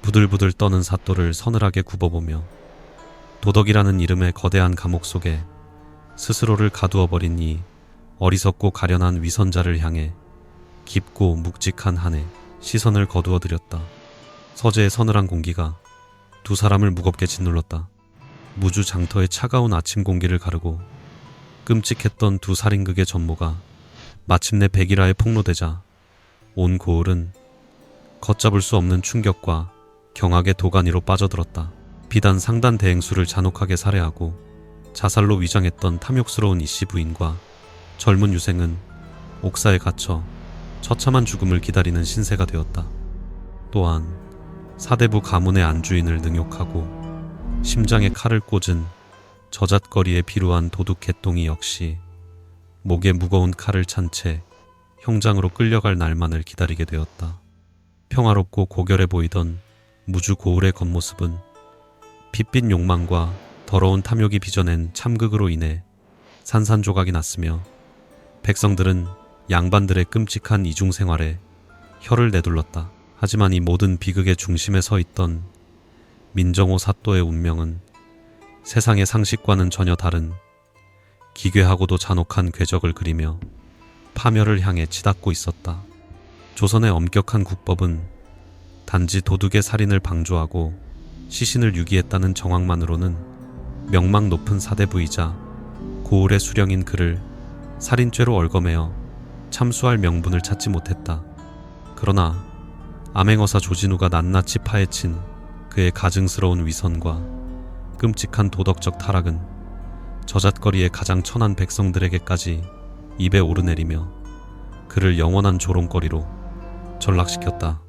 부들부들 떠는 사또를 서늘하게 굽어보며 도덕이라는 이름의 거대한 감옥 속에 스스로를 가두어버린 이 어리석고 가련한 위선자를 향해 깊고 묵직한 한에 시선을 거두어들였다. 서재의 서늘한 공기가 두 사람을 무겁게 짓눌렀다. 무주 장터의 차가운 아침 공기를 가르고 끔찍했던 두 살인극의 전모가 마침내 백일하에 폭로되자 온 고을은 걷잡을 수 없는 충격과 경악의 도가니로 빠져들었다. 비단 상단 대행수를 잔혹하게 살해하고 자살로 위장했던 탐욕스러운 이씨 부인과 젊은 유생은 옥사에 갇혀 처참한 죽음을 기다리는 신세가 되었다. 또한 사대부 가문의 안주인을 능욕하고 심장에 칼을 꽂은 저잣거리에 비루한 도둑 개똥이 역시 목에 무거운 칼을 찬 채 형장으로 끌려갈 날만을 기다리게 되었다. 평화롭고 고결해 보이던 무주 고을의 겉모습은 핏빛 욕망과 더러운 탐욕이 빚어낸 참극으로 인해 산산조각이 났으며 백성들은 양반들의 끔찍한 이중생활에 혀를 내둘렀다. 하지만 이 모든 비극의 중심에 서 있던 민정호 사또의 운명은 세상의 상식과는 전혀 다른 기괴하고도 잔혹한 궤적을 그리며 파멸을 향해 치닫고 있었다. 조선의 엄격한 국법은 단지 도둑의 살인을 방조하고 시신을 유기했다는 정황만으로는 명망 높은 사대부이자 고을의 수령인 그를 살인죄로 얽어매어 참수할 명분을 찾지 못했다. 그러나 암행어사 조진우가 낱낱이 파헤친 그의 가증스러운 위선과 끔찍한 도덕적 타락은 저잣거리의 가장 천한 백성들에게까지 입에 오르내리며 그를 영원한 조롱거리로 전락시켰다.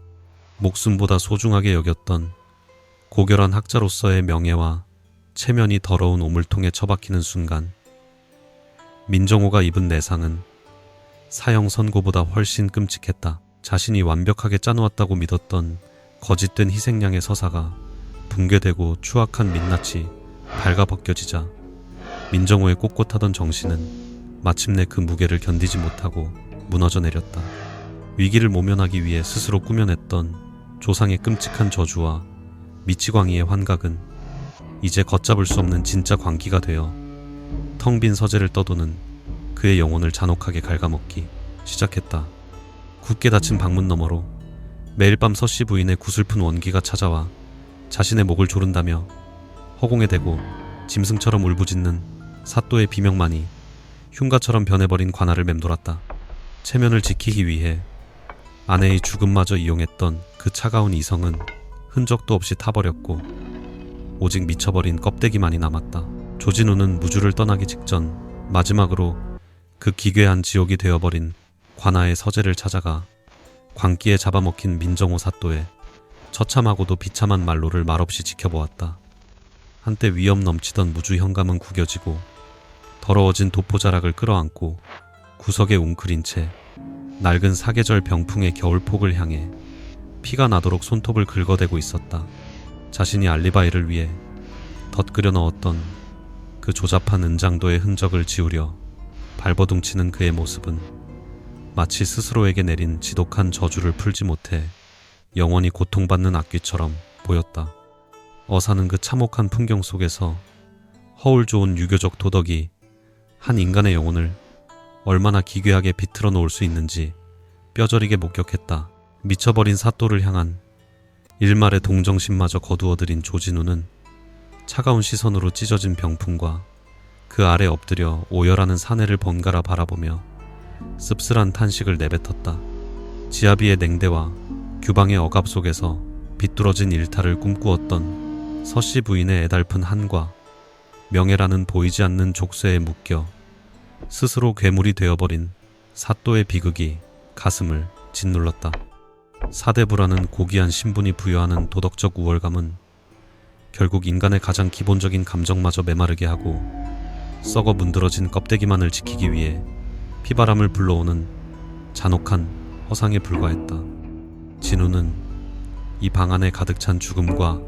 목숨보다 소중하게 여겼던 고결한 학자로서의 명예와 체면이 더러운 오물통에 처박히는 순간 민정호가 입은 내상은 사형 선고보다 훨씬 끔찍했다. 자신이 완벽하게 짜놓았다고 믿었던 거짓된 희생양의 서사가 붕괴되고 추악한 민낯이 발가벗겨지자 민정호의 꼿꼿하던 정신은 마침내 그 무게를 견디지 못하고 무너져 내렸다. 위기를 모면하기 위해 스스로 꾸며냈던 조상의 끔찍한 저주와 미치광이의 환각은 이제 걷잡을 수 없는 진짜 광기가 되어 텅 빈 서재를 떠도는 그의 영혼을 잔혹하게 갉아먹기 시작했다. 굳게 닫힌 방문 너머로 매일 밤 서씨 부인의 구슬픈 원기가 찾아와 자신의 목을 조른다며 허공에 대고 짐승처럼 울부짖는 사또의 비명만이 흉가처럼 변해버린 관아를 맴돌았다. 체면을 지키기 위해 아내의 죽음마저 이용했던 그 차가운 이성은 흔적도 없이 타버렸고 오직 미쳐버린 껍데기만이 남았다. 조진우는 무주를 떠나기 직전 마지막으로 그 기괴한 지옥이 되어버린 관아의 서재를 찾아가 광기에 잡아먹힌 민정호 사또의 처참하고도 비참한 말로를 말없이 지켜보았다. 한때 위험 넘치던 무주 현감은 구겨지고 더러워진 도포자락을 끌어안고 구석에 웅크린 채 낡은 사계절 병풍의 겨울폭을 향해 피가 나도록 손톱을 긁어대고 있었다. 자신이 알리바이를 위해 덧그려 넣었던 그 조잡한 은장도의 흔적을 지우려 발버둥치는 그의 모습은 마치 스스로에게 내린 지독한 저주를 풀지 못해 영원히 고통받는 악귀처럼 보였다. 어사는 그 참혹한 풍경 속에서 허울 좋은 유교적 도덕이 한 인간의 영혼을 얼마나 기괴하게 비틀어 놓을 수 있는지 뼈저리게 목격했다. 미쳐버린 사또를 향한 일말의 동정심마저 거두어들인 조진우는 차가운 시선으로 찢어진 병풍과 그 아래 엎드려 오열하는 사내를 번갈아 바라보며 씁쓸한 탄식을 내뱉었다. 지아비의 냉대와 규방의 억압 속에서 비뚤어진 일탈을 꿈꾸었던 서씨 부인의 애달픈 한과 명예라는 보이지 않는 족쇄에 묶여 스스로 괴물이 되어버린 사또의 비극이 가슴을 짓눌렀다. 사대부라는 고귀한 신분이 부여하는 도덕적 우월감은 결국 인간의 가장 기본적인 감정마저 메마르게 하고 썩어 문드러진 껍데기만을 지키기 위해 피바람을 불러오는 잔혹한 허상에 불과했다. 진우는 이 방 안에 가득 찬 죽음과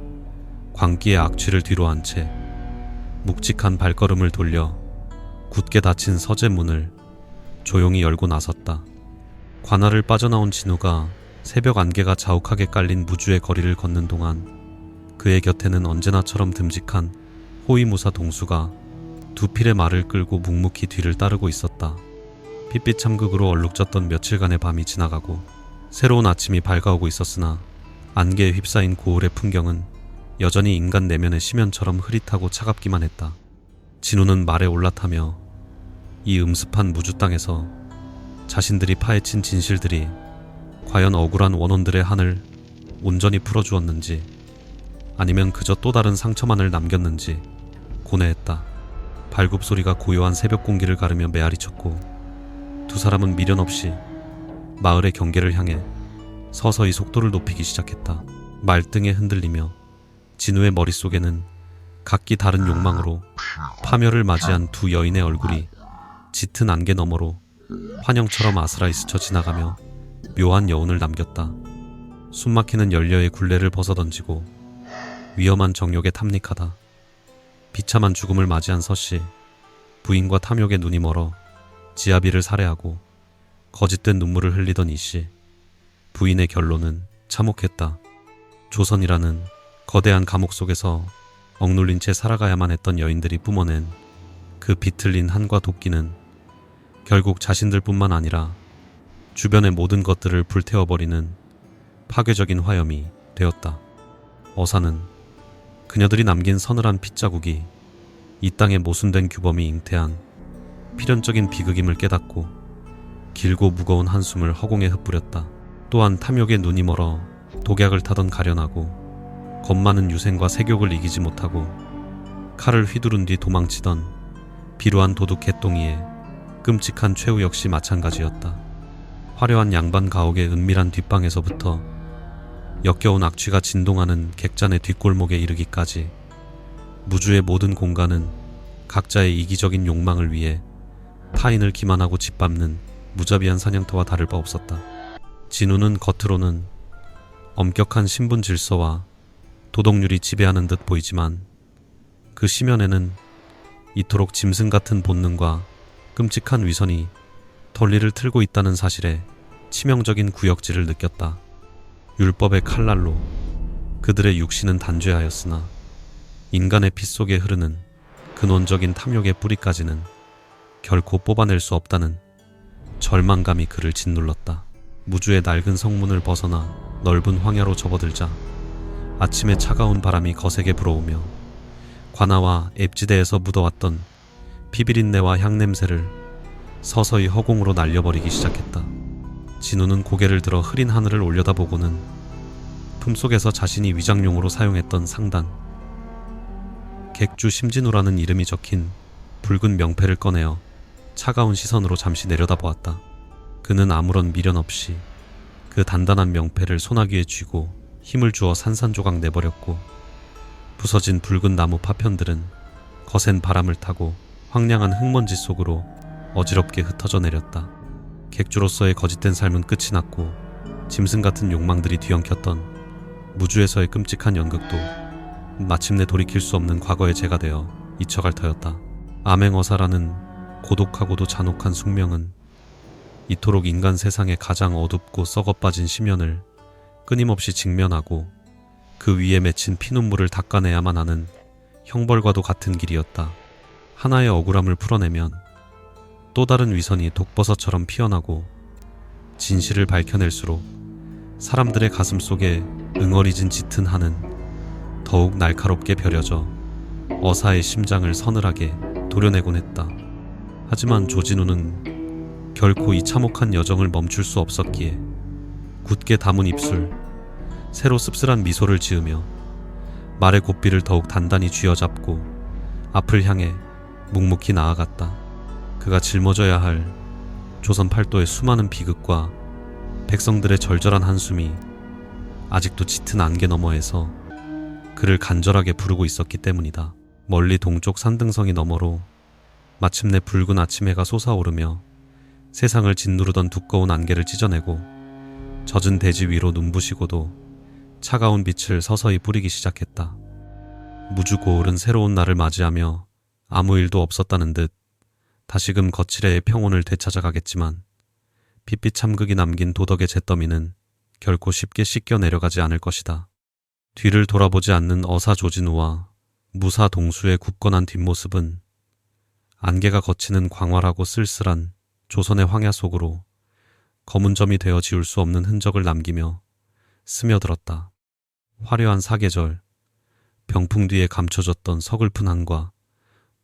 광기의 악취를 뒤로 한 채 묵직한 발걸음을 돌려 굳게 닫힌 서재 문을 조용히 열고 나섰다. 관아를 빠져나온 진우가 새벽 안개가 자욱하게 깔린 무주의 거리를 걷는 동안 그의 곁에는 언제나처럼 듬직한 호위무사 동수가 두 필의 말을 끌고 묵묵히 뒤를 따르고 있었다. 핏빛 참극으로 얼룩졌던 며칠간의 밤이 지나가고 새로운 아침이 밝아오고 있었으나 안개에 휩싸인 고을의 풍경은 여전히 인간 내면의 심연처럼 흐릿하고 차갑기만 했다. 진우는 말에 올라타며 이 음습한 무주 땅에서 자신들이 파헤친 진실들이 과연 억울한 원혼들의 한을 온전히 풀어주었는지 아니면 그저 또 다른 상처만을 남겼는지 고뇌했다. 발굽소리가 고요한 새벽 공기를 가르며 메아리쳤고 두 사람은 미련 없이 마을의 경계를 향해 서서히 속도를 높이기 시작했다. 말등에 흔들리며 진우의 머릿속에는 각기 다른 욕망으로 파멸을 맞이한 두 여인의 얼굴이 짙은 안개 너머로 환영처럼 아스라이 스쳐 지나가며 묘한 여운을 남겼다. 숨막히는 연려의 굴레를 벗어던지고 위험한 정욕에 탐닉하다. 비참한 죽음을 맞이한 서씨, 부인과 탐욕에 눈이 멀어 지아비를 살해하고 거짓된 눈물을 흘리던 이씨, 부인의 결론은 참혹했다. 조선이라는 거대한 감옥 속에서 억눌린 채 살아가야만 했던 여인들이 뿜어낸 그 비틀린 한과 도끼는 결국 자신들뿐만 아니라 주변의 모든 것들을 불태워버리는 파괴적인 화염이 되었다. 어사는 그녀들이 남긴 서늘한 핏자국이 이 땅의 모순된 규범이 잉태한 필연적인 비극임을 깨닫고 길고 무거운 한숨을 허공에 흩뿌렸다. 또한 탐욕에 눈이 멀어 독약을 타던 가련하고 겁많은 유생과 세욕을 이기지 못하고 칼을 휘두른 뒤 도망치던 비루한 도둑 개똥이의 끔찍한 최후 역시 마찬가지였다. 화려한 양반 가옥의 은밀한 뒷방에서부터 역겨운 악취가 진동하는 객잔의 뒷골목에 이르기까지 무주의 모든 공간은 각자의 이기적인 욕망을 위해 타인을 기만하고 짓밟는 무자비한 사냥터와 다를 바 없었다. 진우는 겉으로는 엄격한 신분 질서와 도덕률이 지배하는 듯 보이지만 그 심연에는 이토록 짐승 같은 본능과 끔찍한 위선이 덜리를 틀고 있다는 사실에 치명적인 구역질을 느꼈다. 율법의 칼날로 그들의 육신은 단죄하였으나 인간의 피 속에 흐르는 근원적인 탐욕의 뿌리까지는 결코 뽑아낼 수 없다는 절망감이 그를 짓눌렀다. 무주의 낡은 성문을 벗어나 넓은 황야로 접어들자 아침의 차가운 바람이 거세게 불어오며 관아와 앱지대에서 묻어왔던 피비린내와 향냄새를 서서히 허공으로 날려버리기 시작했다. 진우는 고개를 들어 흐린 하늘을 올려다보고는 품속에서 자신이 위장용으로 사용했던 상단 객주 심진우라는 이름이 적힌 붉은 명패를 꺼내어 차가운 시선으로 잠시 내려다보았다. 그는 아무런 미련 없이 그 단단한 명패를 소나기에 쥐고 힘을 주어 산산조각 내버렸고 부서진 붉은 나무 파편들은 거센 바람을 타고 황량한 흙먼지 속으로 어지럽게 흩어져 내렸다. 객주로서의 거짓된 삶은 끝이 났고 짐승 같은 욕망들이 뒤엉켰던 무주에서의 끔찍한 연극도 마침내 돌이킬 수 없는 과거의 죄가 되어 잊혀갈 터였다. 암행어사라는 고독하고도 잔혹한 숙명은 이토록 인간 세상의 가장 어둡고 썩어빠진 심연을 끊임없이 직면하고 그 위에 맺힌 피눈물을 닦아내야만 하는 형벌과도 같은 길이었다. 하나의 억울함을 풀어내면 또 다른 위선이 독버섯처럼 피어나고 진실을 밝혀낼수록 사람들의 가슴 속에 응어리진 짙은 한은 더욱 날카롭게 벼려져 어사의 심장을 서늘하게 도려내곤 했다. 하지만 조진우는 결코 이 참혹한 여정을 멈출 수 없었기에 굳게 담은 입술, 새로 씁쓸한 미소를 지으며 말의 고삐를 더욱 단단히 쥐어잡고 앞을 향해 묵묵히 나아갔다. 그가 짊어져야 할 조선 팔도의 수많은 비극과 백성들의 절절한 한숨이 아직도 짙은 안개 너머에서 그를 간절하게 부르고 있었기 때문이다. 멀리 동쪽 산등성이 너머로 마침내 붉은 아침 해가 솟아오르며 세상을 짓누르던 두꺼운 안개를 찢어내고 젖은 대지 위로 눈부시고도 차가운 빛을 서서히 뿌리기 시작했다. 무주 고을은 새로운 날을 맞이하며 아무 일도 없었다는 듯 다시금 거칠의 평온을 되찾아가겠지만 핏빛 참극이 남긴 도덕의 잿더미는 결코 쉽게 씻겨 내려가지 않을 것이다. 뒤를 돌아보지 않는 어사 조진우와 무사 동수의 굳건한 뒷모습은 안개가 걷히는 광활하고 쓸쓸한 조선의 황야 속으로 검은 점이 되어 지울 수 없는 흔적을 남기며 스며들었다. 화려한 사계절, 병풍 뒤에 감춰졌던 서글픈 한과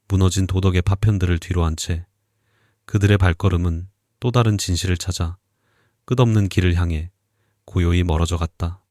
무너진 도덕의 파편들을 뒤로한 채 그들의 발걸음은 또 다른 진실을 찾아 끝없는 길을 향해 고요히 멀어져 갔다.